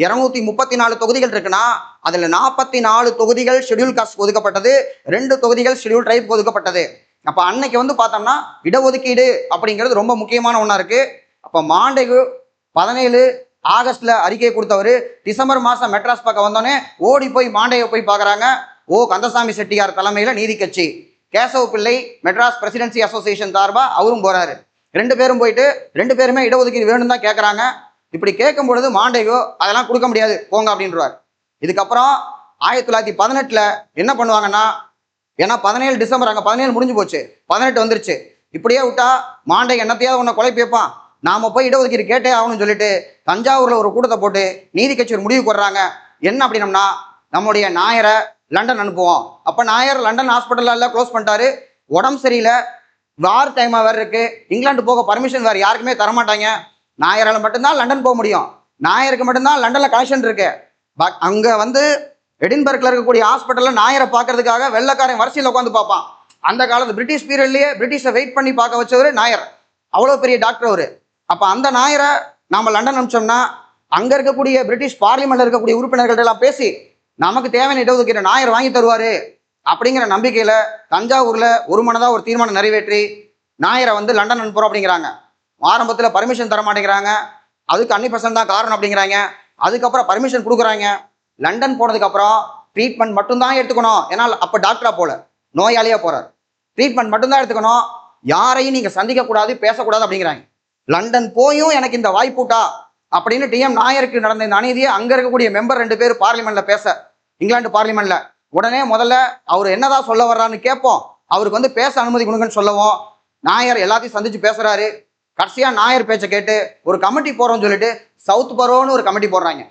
234 தொகுதிகள் இருக்குன்னா அதுல 44 தொகுதிகள் ஷெட்யூல் காஸ்ட் ஒதுக்கப்பட்டது, 2 தொகுதிகள் ஷெட்யூல் ட்ரைப் ஒதுக்கப்பட்டது. அப்ப அன்னைக்கு வந்து பார்த்தோம்னா இடஒதுக்கீடு அப்படிங்கிறது ரொம்ப முக்கியமான ஒன்றா இருக்கு. அப்ப மாண்டேகு 17 ஆகஸ்ட்ல அறிக்கை கொடுத்தவர் டிசம்பர் மாசம் மெட்ராஸ் பக்கம் வந்தோடனே ஓடி போய் மாண்டேயை போய் பார்க்குறாங்க. ஓ கந்தசாமி செட்டியார் தலைமையில நீதி கட்சி, கேசவ பிள்ளை மெட்ராஸ் பிரசிடென்சி அசோசியேஷன் சார்பா அவரும் போறாரு. 2 பேரும் போயிட்டு 2 பேருமே இடஒதுக்கீடு வேணும் தான் கேட்கறாங்க. இப்படி கேட்கும் பொழுது மாண்டேகோ அதெல்லாம் கொடுக்க முடியாது போங்க அப்படின்றார். இதுக்கப்புறம் 1918 என்ன பண்ணுவாங்கன்னா, ஏன்னா 17 டிசம்பர் அங்கே 17 முடிஞ்சு போச்சு, 18 வந்துருச்சு. இப்படியே விட்டா மாண்டேக என்னத்தையாவது உன்னை கொலை பேப்பான், நாம போய் இடஒதுக்கீடு கேட்டே ஆகணும்னு சொல்லிட்டு தஞ்சாவூர்ல ஒரு கூட்டத்தை போட்டு நீதி கட்சி ஒரு முடிவு கொடுறாங்க. என்ன அப்படின்னம்னா, நம்முடைய நாயரை லண்டன் அனுப்புவோம். அப்ப நாயர் லண்டன் ஹாஸ்பிட்டல்ல எல்லாம் க்ளோஸ் பண்ணிட்டாரு. உடம்பு சரியில்லை, வார் டைமா வேற இருக்கு, இங்கிலாந்து போக பர்மிஷன் வேற யாருக்குமே தரமாட்டாங்க. நாயரால் மட்டும்தான் லண்டன் போக முடியும், நாயருக்கு மட்டும்தான் லண்டன்ல கனெக்ஷன் இருக்கு. அங்க வந்து எடின்பர்க்ல இருக்கக்கூடிய ஹாஸ்பிட்டல்ல நாயரை பார்க்கறதுக்காக வெள்ளக்காரன் வரிசையில் உட்காந்து பார்ப்பான். அந்த காலத்து பிரிட்டிஷ் பீரியட்லயே பிரிட்டிஷை வெயிட் பண்ணி பார்க்க வச்சவர் நாயர், அவ்வளோ பெரிய டாக்டர் அவரு. அப்ப அந்த நாயரை நாம லண்டன் அனுப்பிச்சோம்னா அங்க இருக்கக்கூடிய பிரிட்டிஷ் பார்லிமெண்ட்ல இருக்கக்கூடிய உறுப்பினர்கள்ட்ட எல்லாம் பேசி நமக்கு தேவையான இடஒதுக்கீடு நாயர் வாங்கி தருவாரு அப்படிங்கிற நம்பிக்கையில தஞ்சாவூர்ல ஒரு மனதா ஒரு தீர்மானம் நிறைவேற்றி நாயரை வந்து லண்டன் அனுப்புறோம் அப்படிங்கிறாங்க. ஆரம்பத்தில் பர்மிஷன் தர மாட்டேங்கிறாங்க, அதுக்கு அன்னிபெசன்ட் தான் காரணம் அப்படிங்கிறாங்க. அதுக்கப்புறம் பர்மிஷன் கொடுக்குறாங்க. லண்டன் போனதுக்கு அப்புறம் ட்ரீட்மெண்ட் மட்டும்தான் எடுத்துக்கணும், ஏன்னா அப்ப டாக்டரா போல நோயாளியா போறார். ட்ரீட்மெண்ட் மட்டும்தான் எடுத்துக்கணும், யாரையும் நீங்க சந்திக்க கூடாது பேசக்கூடாது அப்படிங்கிறாங்க. லண்டன் போயும் எனக்கு இந்த வாய்ப்புட்டா அப்படின்னு டிஎம் நாயருக்கு நடந்த இந்த அநீதியை அங்க இருக்கக்கூடிய மெம்பர் 2 பேர் பார்லிமெண்ட்ல பேச, இங்கிலாந்து பார்லிமெண்ட்ல உடனே முதல்ல அவர் என்னதான் சொல்ல வர்றான்னு கேட்போம், அவருக்கு வந்து பேச அனுமதி கொடுங்கன்னு சொல்லவும் நாயர் எல்லாத்தையும் சந்திச்சு பேசுறாரு. கடைசியா நாயர் பேச்சை கேட்டு ஒரு கமிட்டி போறோம்னு சொல்லிட்டு சவுத் பரோன்னு ஒரு கமிட்டி போடுறாங்க.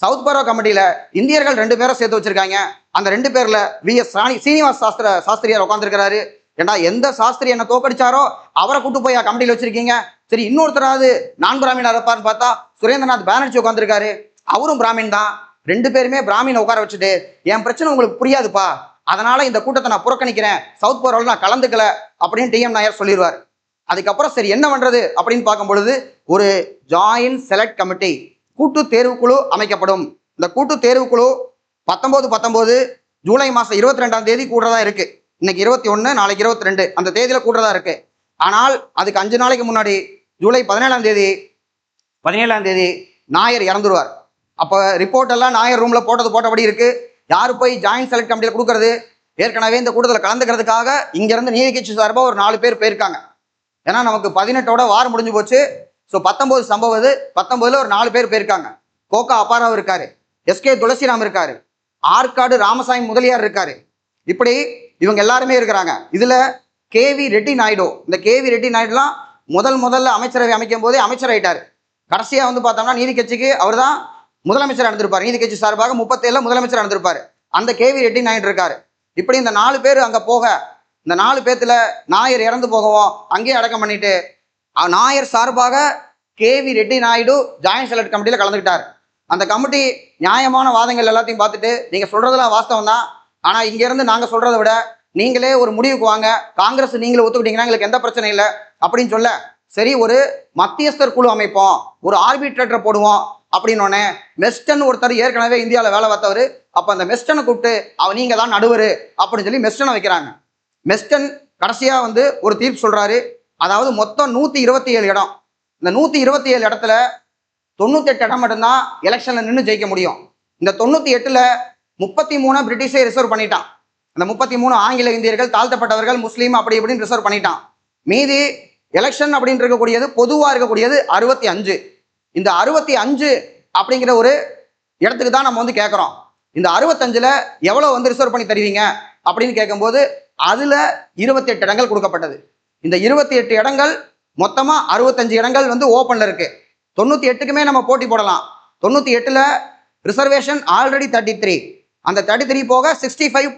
சவுத் பரோ கமிட்டியில இந்தியர்கள் 2 பேரை சேர்த்து வச்சிருக்காங்க. அந்த 2 பேர்ல VS சீனிவாஸ் சாஸ்திரியார் உட்காந்துருக்கிறாரு. ஏன்னா எந்த சாஸ்திரி என்ன தோக்கடிச்சாரோ அவரை கூட்டு போய் கமிட்டியில் வச்சிருக்கீங்க. சரி, இன்னொருத்தராவது நான் பிராமினா இருப்பார்னு பார்த்தா சுரேந்திரநாத் பானர்ஜி உட்காந்துருக்காரு, அவரும் பிராமின் தான். 2 பேருமே பிராமினை உட்கார வச்சுட்டு என் பிரச்சனை உங்களுக்கு புரியாதுப்பா, அதனால இந்த கூட்டத்தை நான் புறக்கணிக்கிறேன், சவுத் பரோல நான் கலந்துக்கல அப்படின்னு டிஎம் நாயர் சொல்லிடுவார். அதுக்கப்புறம் சரி என்ன பண்றது அப்படின்னு பார்க்கும் பொழுது ஒரு ஜாயின்ட் செலக்ட் கமிட்டி கூட்டு தேர்வுக்குழு அமைக்கப்படும். இந்த கூட்டு தேர்வுக்குழு 19 ஜூலை மாசம் 22ஆம் தேதி கூடுறதா இருக்கு. இன்னைக்கு 21, நாளைக்கு 22, அந்த தேதியில கூடுறதா இருக்கு. ஆனால் அதுக்கு 5 நாளைக்கு முன்னாடி ஜூலை 17ஆம் தேதி நாயர் இறந்துருவார். அப்ப ரிப்போர்ட் எல்லாம் நாயர் ரூம்ல போட்டபடி இருக்கு. யாரு போய் ஜாயின்ட் செலக்ட் கமிட்டியில கொடுக்கறது? ஏற்கனவே இந்த கூட்டத்தில் கலந்துக்கிறதுக்காக இங்க இருந்து நீதி கட்சி சார்பாக ஒரு 4 பேர் போயிருக்காங்க. ஏன்னா நமக்கு 18ஓட வாரம் முடிஞ்சு போச்சு. ஸோ 19 சம்பவம், 19ல ஒரு 4 பேர் போயிருக்காங்க. கோகா அப்பாராவ் இருக்காரு, SK துளசிராம் இருக்காரு, ஆற்காடு ராமசாமி முதலியார் இருக்காரு. இப்படி இவங்க எல்லாருமே இருக்கிறாங்க. இதுல KV ரெட்டி நாயுடு, இந்த KV ரெட்டி நாயுடுலாம் முதல்ல அமைச்சரவை அமைக்கும் போதே அமைச்சர் ஆயிட்டாரு. கடைசியா வந்து பார்த்தோம்னா நீதி கட்சிக்கு அவர் தான் முதலமைச்சர் நடந்திருப்பார். நீதி கட்சி சார்பாக 37ல முதலமைச்சர் நடந்திருப்பாரு. அந்த KV ரெட்டி நாயுடு இருக்காரு. இப்படி இந்த 4 பேர் அங்க போக, இந்த 4 பேத்துல நாயர் இறந்து போகவும் அங்கேயே அடக்கம் பண்ணிட்டு நாயர் சார்பாக KV Reddy Naidu joint select கமிட்டியில கலந்துக்கிட்டார். அந்த கமிட்டி நியாயமான வாதங்கள் எல்லாத்தையும் பார்த்துட்டு நீங்க சொல்றதெல்லாம் வாஸ்தவம் தான், ஆனா இங்க இருந்து நாங்க சொல்றதை விட நீங்களே ஒரு முடிவுக்கு வாங்க, காங்கிரஸ் நீங்களே ஒத்துக்கிட்டீங்கன்னா எங்களுக்கு எந்த பிரச்சனை இல்லை அப்படின்னு சொல்ல, சரி ஒரு மத்தியஸ்தர் குழு அமைப்போம், ஒரு ஆர்பிட்ரேட்டரை போடுவோம் அப்படின்னோடனே மெஸ்டன் ஒருத்தர் ஏற்கனவே இந்தியாவில் வேலை பார்த்தவர். அப்ப அந்த மெஸ்டனை கூப்பிட்டு நீங்க தான் நடுவர் அப்படின்னு சொல்லி மெஸ்டனை வைக்கிறாங்க. மெஸ்டன் கடைசியா வந்து ஒரு தீர்ப்பு சொல்றாரு. அதாவது மொத்தம் 127 இடம், இந்த 127 இடத்துல 98 இடம் மட்டும்தான் எலெக்ஷன்ல நின்று ஜெயிக்க முடியும். இந்த 98ல 33 பிரிட்டிஷே ரிசர்வ் பண்ணிட்டான். அந்த 33 ஆங்கில இந்தியர்கள், தாழ்த்தப்பட்டவர்கள், முஸ்லீம் அப்படி இப்படின்னு ரிசர்வ் பண்ணிட்டான். மீதி எலெக்ஷன் அப்படின்னு இருக்கக்கூடியது பொதுவா இருக்கக்கூடியது 65. இந்த 65 அப்படிங்கிற ஒரு இடத்துக்கு தான் நம்ம வந்து கேட்கிறோம். இந்த 65ல எவ்வளவு வந்து ரிசர்வ் பண்ணி தருவீங்க அப்படின்னு கேட்கும்போது அதுல 28 இடங்கள் கொடுக்கப்பட்டது. இந்த 28 இடங்கள் மொத்தமா 65 இடங்கள் வந்து ஓப்பன்ல இருக்கு. 98க்குமே நம்ம போட்டி போடலாம். 98ல ரிசர்வேஷன் ஆல்ரெடி 33, அந்த 33 போக 65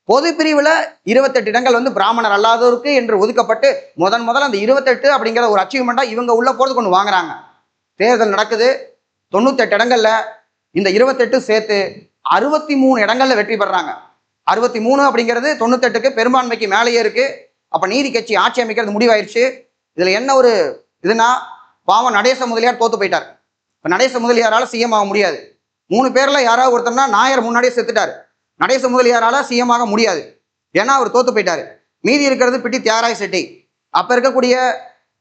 பொது பிரிவுல 28 இடங்கள் வந்து பிராமணர் அல்லாதோருக்கு என்று ஒதுக்கப்பட்டு முதல்ல அந்த 28 அப்படிங்கிற ஒரு அச்சீவ்மெண்டா இவங்க உள்ள போறது கொண்டு வாங்குறாங்க. தேர்தல் நடக்குது. 98 இடங்கள்ல இந்த 28 சேர்த்து 63 இடங்கள்ல வெற்றி பெறாங்க. 63 அப்படிங்கிறது 98க்கு பெரும்பான்மைக்கு மேலேயே இருக்கு. அப்ப நீதி கட்சி ஆட்சி அமைக்கிறது முடிவாயிருச்சு. இதுல என்ன ஒரு இதுனா, பாவம் நடேச முதலியார் தோத்து போயிட்டார். இப்போ நடேச முதலியாரால் சிஎம் ஆக முடியாது. 3 பேரில் யாராவது ஒருத்தர்னா நாயர் முன்னாடியே செத்துட்டார். நடேச முதலியாரால் சிஎம் ஆக முடியாது, ஏன்னா அவர் தோத்து போயிட்டாரு. மீதி இருக்கிறது பிட்டி தியாகராய செட்டி. அப்போ இருக்கக்கூடிய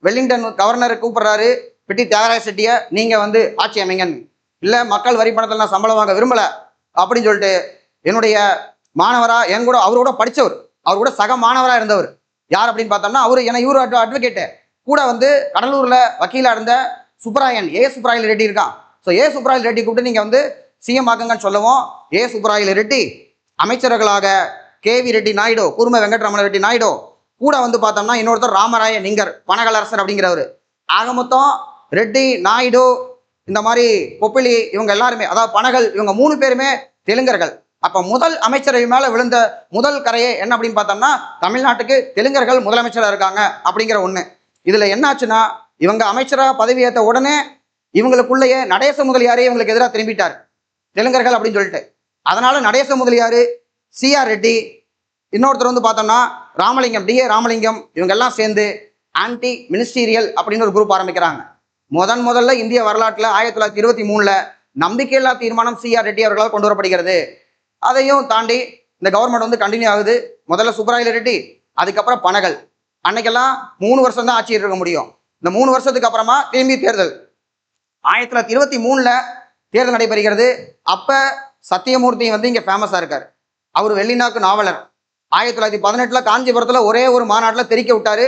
வெல்லிங்டன் கவர்னர் கூப்பிடுறாரு, பிட்டி தியாகராய செட்டியை நீங்கள் வந்து ஆட்சி அமைங்கன்னு. இல்லை, மக்கள் வரி பணத்தில் நான் சம்பளம் வாங்க விரும்பலை அப்படின்னு சொல்லிட்டு என்னுடைய மாணவரா, என் கூட அவரோட படித்தவர், அவர் கூட சக மாணவராக இருந்தவர் யார் அப்படின்னு பார்த்தோம்னா அவர் இவர் அட்வொகேட்டு கூட வந்து கடலூரில் வக்கீலாக இருந்த சுப்பராயன், சுப்பராயல் ரெட்டி இருக்கான். ஸோ சுப்பராயல் ரெட்டி கூப்பிட்டு நீங்கள் வந்து சிஎம் ஆக்குங்கன்னு சொல்லவும் சுப்பராயல் ரெட்டி அமைச்சர்களாக கேவி ரெட்டி நாயுடு, குரும வெங்கட்ரமண ரெட்டி நாயுடு, கூட வந்து பார்த்தோம்னா இன்னொருத்தர் ராமராய நிங்கர், பனகலரசர் அப்படிங்கிறவர். ஆக மொத்தம் ரெட்டி, நாயுடு, இந்த மாதிரி பொப்பிலி, இவங்க எல்லாருமே, அதாவது பனகல், இவங்க 3 பேருமே தெலுங்கர்கள். அப்போ முதல் அமைச்சரவை மேலே விழுந்த முதல் கரையே என்ன அப்படின்னு பார்த்தோம்னா தமிழ்நாட்டுக்கு தெலுங்கர்கள் முதலமைச்சராக இருக்காங்க அப்படிங்கிற ஒன்று. இதில் என்னாச்சுன்னா இவங்க அமைச்சராக பதவியேற்ற உடனே இவங்களுக்குள்ளேயே நடேச முதலியாரே இவங்களுக்கு எதிராக திரும்பிட்டார், தெலுங்கர்கள் அப்படின்னு சொல்லிட்டு. அதனால நடேச முதலியார், சிஆர் ரெட்டி, இன்னொருத்தர் வந்து பார்த்தோம்னா ராமலிங்கம், டிஏ ராமலிங்கம், இவங்க எல்லாம் சேர்ந்து ஆன்டி மினிஸ்டீரியல் அப்படின்னு ஒரு குரூப் ஆரம்பிக்கிறாங்க. முதல்ல இந்திய வரலாற்றில் 1923 நம்பிக்கையில்லா தீர்மானம் சிஆர் ரெட்டி அவர்களால் கொண்டு வரப்படுகிறது. அதையும் தாண்டி இந்த கவர்மெண்ட் வந்து கண்டினியூ ஆகுது. முதல்ல சுப்பராயல் ரெட்டி, அதுக்கப்புறம் பனகல். அன்னைக்கெல்லாம் 3 வருஷம் தான் ஆட்சி இருக்க முடியும். இந்த 3 வருஷத்துக்கு அப்புறமா திரும்பி தேர்தல். 1923 தேர்தல் நடைபெறுகிறது. அப்ப சத்தியமூர்த்தி வந்து இங்க ஃபேமஸா இருக்காரு. அவர் வெள்ளிநாக்கு நாவலர். 1918 காஞ்சிபுரத்துல ஒரே ஒரு மாநாட்டில் தெரிக்க விட்டாரு.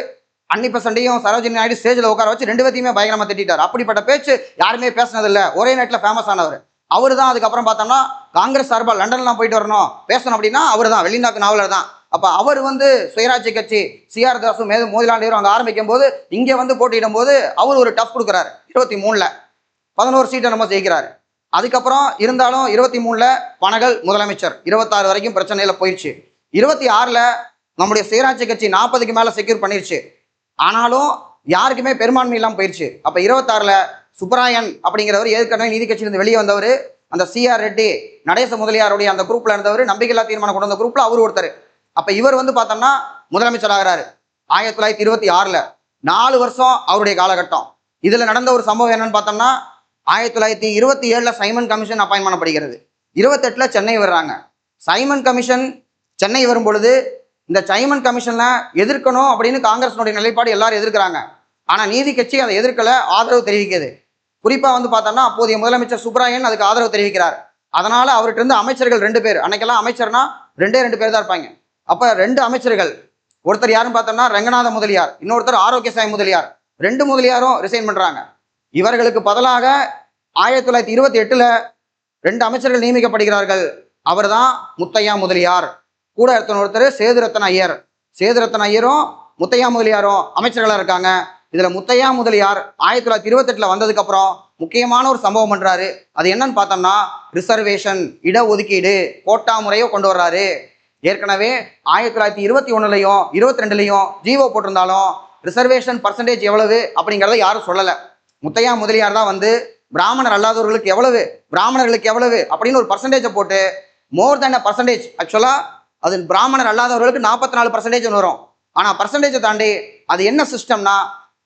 அன்னிபெசண்டையும் சரோஜினி நாயுடு ஸ்டேஜில் உட்கார வச்சு 2 பேத்தையுமே பயங்கரமா திட்டார். அப்படிப்பட்ட பேச்சு யாருமே பேசினதில்லை. ஒரே நேரத்தில் ஃபேமஸ் ஆனவர் அவரு தான். அதுக்கப்புறம் பார்த்தோம்னா காங்கிரஸ் சார்பாக லண்டன்லாம் போயிட்டு வரணும் பேசணும் அப்படின்னா அவர் தான், வெள்ளிநாக்கு நாவலர் தான். அப்போ அவர் வந்து சுயராட்சி கட்சி சிஆர் தாஸும் மோதிலால் நேரு அங்கே ஆரம்பிக்கும் போது இங்கே வந்து போட்டியிடும் போது அவர் ஒரு டஃப் கொடுக்குறாரு. 23 11 சீட்டை நம்ம ஜெயிக்கிறாரு. அதுக்கப்புறம் இருந்தாலும் 23 பனகல் முதலமைச்சர், 26 வரைக்கும் பிரச்சனையில போயிடுச்சு. 26 நம்முடைய சுயராட்சி கட்சி 40க்கு மேலே செக்யூர் பண்ணிருச்சு. ஆனாலும் யாருக்குமே பெரும்பான்மை இல்லாமல் போயிடுச்சு. அப்போ 26 சுப்பராயன் அப்படிங்கிறவர் ஏற்கனவே நீதி கட்சியிலிருந்து வெளியே வந்தவர். அந்த சிஆர் ரெட்டி நடேச முதலியாருடைய அந்த குரூப்ல இருந்தவர், நம்பிக்கையில்லா தீர்மானம் கொண்டு வந்த குரூப்ல அவர் ஒருத்தர். அப்ப இவர் வந்து பார்த்தோம்னா முதலமைச்சர் ஆகிறாரு 1926. 4 வருஷம் அவருடைய காலகட்டம். இதுல நடந்த ஒரு சம்பவம் என்னன்னு பார்த்தோம்னா 1927 சைமன் கமிஷன் அப்பாயின் பண்ணப்படுகிறது. 28 சென்னை வர்றாங்க. சைமன் கமிஷன் சென்னை வரும் பொழுது இந்த சைமன் கமிஷன்ல எதிர்க்கணும் அப்படின்னு காங்கிரஸினுடைய நிலைப்பாடு எல்லாரும் எதிர்க்கிறாங்க. ஆனா நீதி கட்சி அதை எதிர்க்கல, ஆதரவு தெரிவிக்கிறது. குறிப்பா வந்து பார்த்தோம்னா அப்போதைய முதலமைச்சர் சுப்பராயன் அதுக்கு ஆதரவு தெரிவிக்கிறார். அதனால அவர்கிட்ட இருந்து அமைச்சர்கள் 2 பேர், அன்னைக்கெல்லாம் அமைச்சர்னா 2 பேர் தான் இருப்பாங்க. அப்ப 2 அமைச்சர்கள், ஒருத்தர் யாருன்னு பார்த்தோம்னா ரங்கநாத முதலியார், இன்னொருத்தர் ஆரோக்கியசாய் முதலியார். 2 முதலியாரும் ரிசைன் பண்றாங்க. இவர்களுக்கு பதிலாக 1928 2 அமைச்சர்கள் நியமிக்கப்படுகிறார்கள். அவர் தான் முத்தையா முதலியார். கூட ஒருத்தர் சேதுரத்தன ஐயர். சேதுரத்தன ஐயரும் முத்தையா முதலியாரும் அமைச்சர்களா இருக்காங்க. இதுல முத்தையா முதலியார் 1928 வந்ததுக்கு அப்புறம் முக்கியமான ஒரு சம்பவம் பண்றாரு. அது என்னன்னு பார்த்தோம்னா ரிசர்வேஷன், இடஒதுக்கீடு, கோட்டா முறையோ கொண்டு வர்றாரு. ஏற்கனவே 1921 22 ஜீவோ போட்டிருந்தாலும் ரிசர்வேஷன் பர்சன்டேஜ் எவ்வளவு அப்படிங்கிறத யாரும் சொல்லலை. முத்தையா முதலியார் தான் வந்து பிராமணர் அல்லாதவர்களுக்கு எவ்வளவு, பிராமணர்களுக்கு எவ்வளவு அப்படின்னு ஒரு பர்சன்டேஜை போட்டு மோர் தேன் பர்சன்டேஜ், ஆக்சுவலா அது பிராமணர் அல்லாதவர்களுக்கு 44% வரும். ஆனா பர்சன்டேஜை தாண்டி அது என்ன சிஸ்டம்னா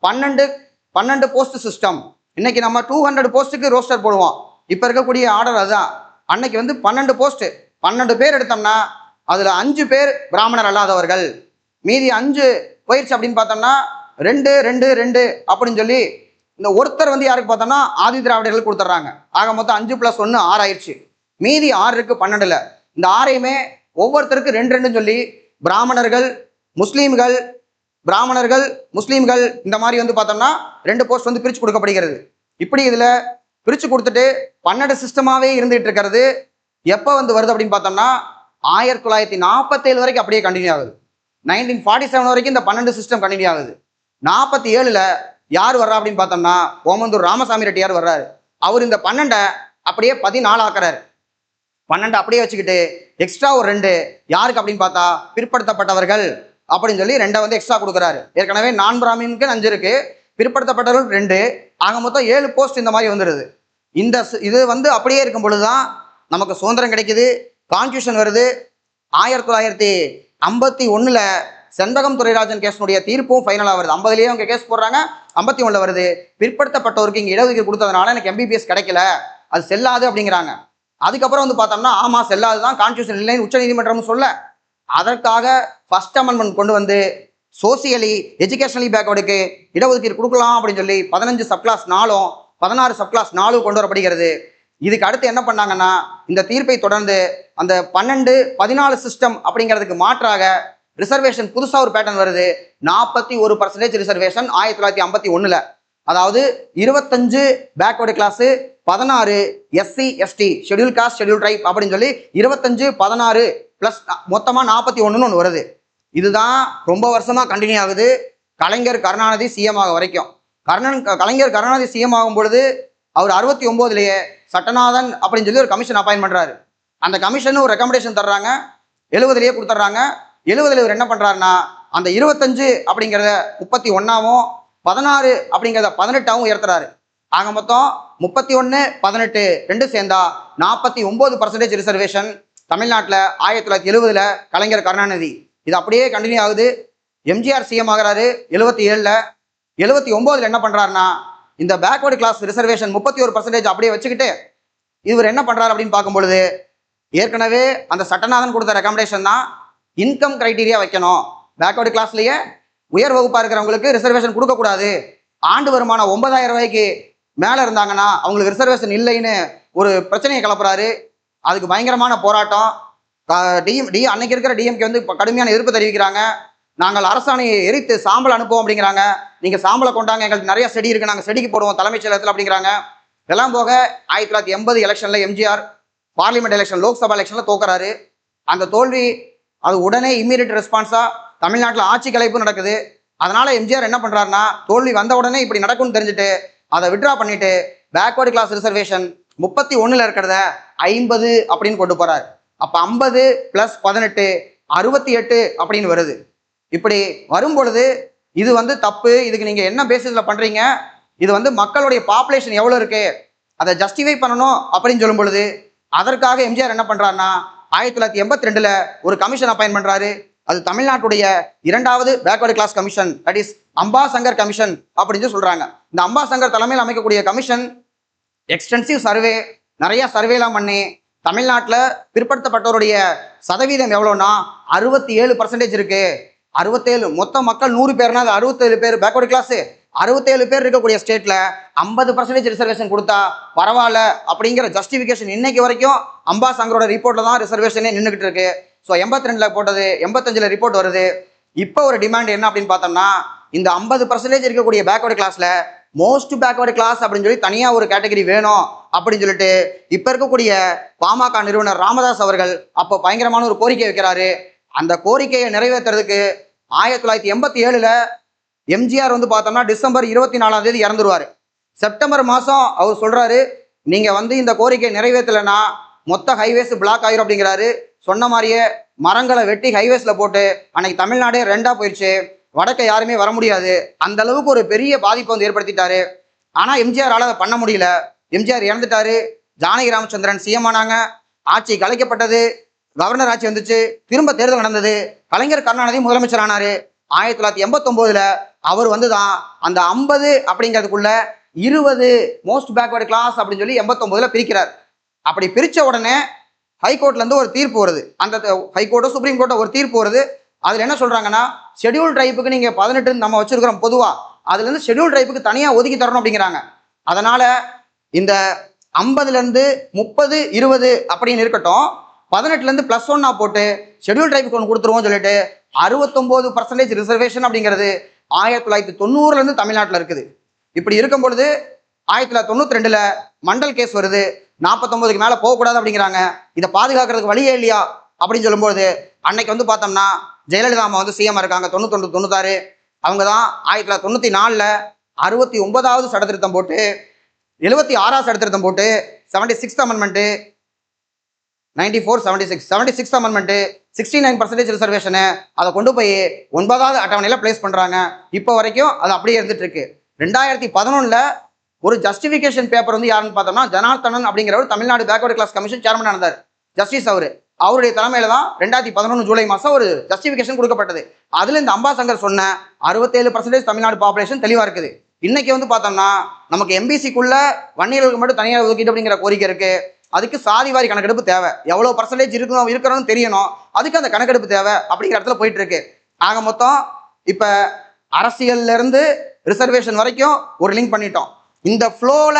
12 போஸ்ட் சிஸ்டம். இன்னைக்கு நம்ம 200 போஸ்ட்டுக்கு ரோஸ்டர் போடுவோம். இப்ப இருக்கக்கூடிய ஆர்டர் அதுதான். அன்னைக்கு வந்து 12 போஸ்ட், 12 பேர் எடுத்தோம்னா அதுல 5 பேர் பிராமணர் அல்லாதவர்கள், மீதி 5 போயிடுச்சு அப்படின்னு பார்த்தோம்னா 2 2 2 அப்படின்னு சொல்லி இந்த ஒருத்தர் வந்து யாருக்கு பார்த்தோம்னா ஆதி திராவிடர்கள் கொடுத்துட்றாங்க. ஆக மொத்தம் 5 + 1 6 ஆயிடுச்சு. மீதி 6 இருக்கு 12. இந்த 6ஐயுமே ஒவ்வொருத்தருக்கு 2 2 சொல்லி பிராமணர்கள், முஸ்லீம்கள், பிராமணர்கள், முஸ்லீம்கள் இந்த மாதிரி வந்து பார்த்தோம்னா 2 போஸ்ட் வந்து பிரித்து கொடுக்கப்படுகிறது. இப்படி இதில் பிரித்து கொடுத்துட்டு 12 சிஸ்டமாகவே இருந்துகிட்டு இருக்கிறது. எப்போ வந்து வருது அப்படின்னு பார்த்தோம்னா 1947 வரைக்கும் அப்படியே கண்டினியூ ஆகுது. 1947 வரைக்கும் இந்த 12 சிஸ்டம் கண்டினியூ ஆகுது. 47 யார் வர்றா அப்படின்னு பார்த்தோம்னா ஓமந்தூர் ராமசாமி ரெட்டியார் வர்றாரு. அவர் இந்த 12 அப்படியே 14 ஆக்குறாரு. 12 அப்படியே வச்சுக்கிட்டு எக்ஸ்ட்ரா ஒரு 2 யாருக்கு அப்படின்னு பார்த்தா பிற்படுத்தப்பட்டவர்கள் அப்படின்னு சொல்லி 2 வந்து எக்ஸ்ட்ரா கொடுக்குறாரு. ஏற்கனவே நான் பிராமினுக்கு 5 இருக்கு, பிற்படுத்தப்பட்டவர்கள் 2, ஆக மொத்தம் 7 போஸ்ட் இந்த மாதிரி வந்துடுது. இது வந்து அப்படியே இருக்கும் பொழுதுதான் நமக்கு சுதந்திரம் கிடைக்குது, கான்ஸ்டியூஷன் வருது. 1951 செண்பகம் துரைராஜன் கேஸினுடைய தீர்ப்பும் ஃபைனலாக வருது. 50லயே அவங்க கேஸ் போடுறாங்க, 51 வருது. பிற்படுத்தப்பட்டவருக்கு இங்கே இடஒதுக்கீடு கொடுத்ததுனால எனக்கு எம்பிபிஎஸ் கிடைக்கல, அது செல்லாது அப்படிங்கிறாங்க. அதுக்கப்புறம் வந்து பார்த்தோம்னா ஆமா செல்லாதுதான், கான்ஸ்டியூஷன் இல்லைன்னு உச்ச நீதிமன்றம் சொல்ல, அதற்காக ஃபர்ஸ்ட் அமெண்ட்மெண்ட் கொண்டு வந்து சோசியலி எஜுகேஷனலி பேக்வர்டுக்கு இடஒதுக்கீடு கொடுக்கலாம் அப்படின்னு சொல்லி 15 சப்கிளாஸ் 4ம் 16 சப்கிளாஸ் 4 கொண்டு வரப்படுகிறது. இதுக்கு அடுத்து என்ன பண்ணாங்கன்னா, இந்த தீர்ப்பை தொடர்ந்து அந்த 12 14 சிஸ்டம் அப்படிங்கிறதுக்கு மாற்றாக ரிசர்வேஷன் புதுசா ஒரு பேட்டர்ன் வருது. 41% ரிசர்வேஷன் 1951. அதாவது 25 backward class, 16 SC ST schedule caste schedule tribe அப்படின்னு சொல்லி 25 16 பிளஸ் மொத்தமா 41 ஒன்று வருது. இதுதான் ரொம்ப வருஷமா கண்டினியூ ஆகுது. கலைஞர் கருணாநிதி சிஎம் ஆக வரைக்கும். கலைஞர் கருணாநிதி சிஎம் ஆகும் பொழுது அவர் 69லயே சட்டநாதன் அப்படின்னு சொல்லி ஒரு கமிஷன் அப்பாயின் பண்றாரு. அந்த கமிஷன் ஒரு ரெக்கமெண்டேஷன் தர்றாங்க, 70லயே கொடுத்துட்றாங்க. 70ல் இவர் என்ன பண்றாருன்னா, அந்த 25 அப்படிங்கிறத 31ஆவும் 16 அப்படிங்கிறத 18ஆவும் உயர்த்துறாரு. ஆக மொத்தம் 31 18 ரெண்டு சேர்ந்தா 49% ரிசர்வேஷன் தமிழ்நாட்டில் 1970ல் கலைஞர் கருணாநிதி. இது அப்படியே கண்டினியூ ஆகுது. எம்ஜிஆர் சிஎம் ஆகிறாரு 77ல். 79ல் என்ன பண்றாருன்னா, இந்த பேக்வர்டு கிளாஸ் ரிசர்வேஷன் 31% அப்படியே வச்சுக்கிட்டு இவர் என்ன பண்றாரு அப்படின்னு பார்க்கும்பொழுது, ஏற்கனவே அந்த சட்டநாதன் கொடுத்த ரெக்கமெண்டேஷன் தான் இன்கம் கிரைட்டீரியா வைக்கணும். பேக்வர்டு கிளாஸ்லயே உயர் வகுப்பா இருக்கிறவங்களுக்கு ரிசர்வேஷன் கொடுக்கக்கூடாது. ஆண்டு வருமானம் 9000 ரூபாய்க்கு மேல இருந்தாங்கன்னா அவங்களுக்கு ரிசர்வேஷன் இல்லைன்னு ஒரு பிரச்சனையை கிளப்புறாரு. அதுக்கு பயங்கரமான போராட்டம். அன்னைக்கு இருக்கிற டிஎம்கே வந்து கடுமையான எதிர்ப்பு தெரிவிக்கிறாங்க. நாங்கள் அரசாணையை எரித்து சாம்பல் அனுப்புவோம் அப்படிங்கிறாங்க. நீங்க சாம்பலை கொண்டாங்க, எங்களுக்கு நிறைய செடி இருக்கு, நாங்கள் செடிக்கு போடுவோம் தலைமைச் செயலகத்தில் அப்படிங்கிறாங்க. இதெல்லாம் போக 1980 எலெக்ஷன்ல எம்ஜிஆர் பார்லிமெண்ட் எலெக்ஷன் லோக்சபா எலெக்ஷன்ல தோக்குறாரு. அந்த தோல்வி அது உடனே இம்மீடியட் ரெஸ்பான்ஸா தமிழ்நாட்டில் ஆட்சி கலைப்பு நடக்குது. அதனால எம்ஜிஆர் என்ன பண்றாருன்னா, தோல்வி வந்த உடனே இப்படி நடக்கும்னு தெரிஞ்சுட்டு அதை விட்ரா பண்ணிட்டு பேக்வர்டு கிளாஸ் ரிசர்வேஷன் 31ல் இருக்கிறத 50 அப்படின்னு கொண்டு போறாரு. அப்ப 50 + 18 68 அப்படின்னு வருது. இப்படி வரும் பொழுது இது வந்து தப்பு, இதுக்கு நீங்க என்ன பேசிஸ்ல பண்றீங்க, இது வந்து மக்களுடைய பாப்புலேஷன் எவ்வளவு இருக்கு அதை ஜஸ்டிஃபை பண்ணணும் அப்படின்னு சொல்லும் பொழுது அதற்காக எம்ஜிஆர் என்ன பண்றாருன்னா 1982ல் ஒரு கமிஷன் அப்பாயின் பண்றாரு. அது தமிழ்நாட்டுடைய 2வது backward class commission, that is Ambashankar commission அப்படின்னு சொல்றாங்க. இந்த அம்பாசங்கர் தலைமையில் அமைக்கக்கூடிய கமிஷன் எக்ஸ்டென்சிவ் சர்வே, நிறைய சர்வேலாம் பண்ணி தமிழ்நாட்டில் பிற்படுத்தப்பட்டவருடைய சதவீதம் எவ்வளோன்னா 67% இருக்கு. 67 மொத்த மக்கள் 100 பேர்னா அது 67 பேர் பேக்வர்டு கிளாஸ். 67 பேர் இருக்கக்கூடிய ஸ்டேட்ல 50% ரிசர்வேஷன் கொடுத்தா பரவாயில்ல அப்படிங்கிற ஜஸ்டிஃபிகேஷன் இன்னைக்கு வரைக்கும் அம்பாசங்கரோட ரிப்போர்ட்ல தான் ரிசர்வேஷனே நின்றுகிட்டு இருக்கு. ஸோ 82ல் போட்டது 85ல் ரிப்போர்ட் வருது. இப்போ ஒரு டிமாண்ட் என்ன அப்படின்னு பார்த்தோம்னா, இந்த 50% இருக்கக்கூடிய பேக்வர்டு கிளாஸ்ல மோஸ்ட் பேக்வர்டு கிளாஸ் அப்படின்னு சொல்லி தனியா ஒரு கேட்டகரி வேணும் அப்படின்னு சொல்லிட்டு இப்ப இருக்கக்கூடிய பாமக நிறுவனர் ராமதாஸ் அவர்கள் அப்போ பயங்கரமான ஒரு கோரிக்கை வைக்கிறாரு. அந்த கோரிக்கையை நிறைவேற்றுறதுக்கு 1987ல் எம்ஜிஆர் வந்து பார்த்தோம்னா டிசம்பர் 24ஆம் தேதி இறந்துருவாரு. செப்டம்பர் மாதம் அவர் சொல்றாரு, நீங்க வந்து இந்த கோரிக்கை நிறைவேற்றலைன்னா மொத்த ஹைவேஸ் பிளாக் ஆயிரும் அப்படிங்கிறாரு. சொன்ன மாதிரியே மரங்களை வெட்டி ஹைவேஸ்ல போட்டு அன்னைக்கு தமிழ்நாடே 2ஆ போயிடுச்சு. வடக்க யாருமே வர முடியாது. அந்த அளவுக்கு ஒரு பெரிய பாதிப்பை வந்து ஏற்படுத்திட்டாரு. ஆனா எம்ஜிஆரால் அதை பண்ண முடியல. எம்ஜிஆர் இறந்துட்டாரு. ஜானகி ராமச்சந்திரன் சிஎம் ஆனாங்க. ஆட்சி கலைக்கப்பட்டது. கவர்னர் ஆட்சி வந்துச்சு. திரும்ப தேர்தல் நடந்தது. கலைஞர் கருணாநிதி முதலமைச்சர் ஆனாரு. 1989ல் அவர் வந்து தான் அந்த 50 அப்படிங்கிறதுக்குள்ள 20 மோஸ்ட் பேக்வர்டு கிளாஸ் அப்படின்னு சொல்லி 89ல் பிரிக்கிறார். அப்படி பிரிச்ச உடனே ஹைகோர்ட்ல இருந்து ஒரு தீர்ப்பு வருது. அந்த ஹைகோர்ட்டோ சுப்ரீம் கோர்ட்டோ ஒரு தீர்ப்பு வருது. அதுல என்ன சொல்றாங்கன்னா, ஷெட்யூல் ட்ரைப்புக்கு நீங்க 18 நம்ம வச்சிருக்கிறோம் பொதுவா, அதுல இருந்து ஷெட்யூல் ட்ரைப்புக்கு தனியா ஒதுக்கி தரணும் அப்படிங்கிறாங்க. அதனால இந்த 50ல இருந்து 30 20 அப்படின்னு இருக்கட்டும், 18ல இருந்து +1 போட்டு ஷெட்யூல் ட்ரைப்புக்கு ஒன்று கொடுத்துருவோம் சொல்லிட்டு 69% ரிசர்வேஷன் அப்படிங்கிறது 1990ல இருந்து தமிழ்நாட்டில் இருக்குது. இப்படி இருக்கும் பொழுது 1992ல் மண்டல் கேஸ் வருது. 49க்கு மேல போகக்கூடாது அப்படிங்கிறாங்க. இதை பாதுகாக்கிறதுக்கு வழியே இல்லையா அப்படின்னு சொல்லும்போது அன்னைக்கு வந்து பார்த்தோம்னா ஜெயலலிதா அம்மா வந்து சிஎம் இருக்காங்க 91 96. அவங்க தான் 1994ல் 69வது சட்ட திருத்தம் போட்டு 76வது சட்ட திருத்தம் போட்டு 76th amendment 76th amendment 69% reservation அதை கொண்டு போய் 9வது அட்டவணையில் பிளேஸ் பண்றாங்க. இப்போ வரைக்கும் அது அப்படியே இருந்துட்டு இருக்கு. 2011ல் ஒரு ஜஸ்டிஃபிகேஷன் பேப்பர் வந்து யாருன்னு பார்த்தோம்னா ஜனார்த்தனன் அப்படிங்கிறவர் Tamil Nadu backward class commission chairman இருந்தார். ஜஸ்டிஸ் அவருடைய தலைமையில தான் 2011 ஜூலை மாதம் ஒரு ஜஸ்டிஃபிகேஷன் கொடுக்கப்பட்டது. அதுல இந்த அம்பாசங்கர் சொன்ன 67% தமிழ்நாடு பாப்புலேஷன் தெளிவா இருக்குது. இன்னைக்கு வந்து பார்த்தோம்னா நமக்கு எம்பிசிக்குள்ள வன்னியர்களுக்கு மட்டும் தனியார் ஒதுக்கீடு அப்படிங்கிற கோரிக்கை இருக்கு. அதுக்கு சாதிவாரி கணக்கெடுப்பு தேவை, எவ்வளவு பர்சன்டேஜ் இருக்கிறோம்னு தெரியணும், அதுக்கு அந்த கணக்கெடுப்பு தேவை அப்படிங்கிற இடத்துல போயிட்டு இருக்கு. ஆக மொத்தம் இப்ப அரசியல்ல இருந்து ரிசர்வேஷன் வரைக்கும் ஒரு லிங்க் பண்ணிட்டோம். இந்த ஃப்ளோல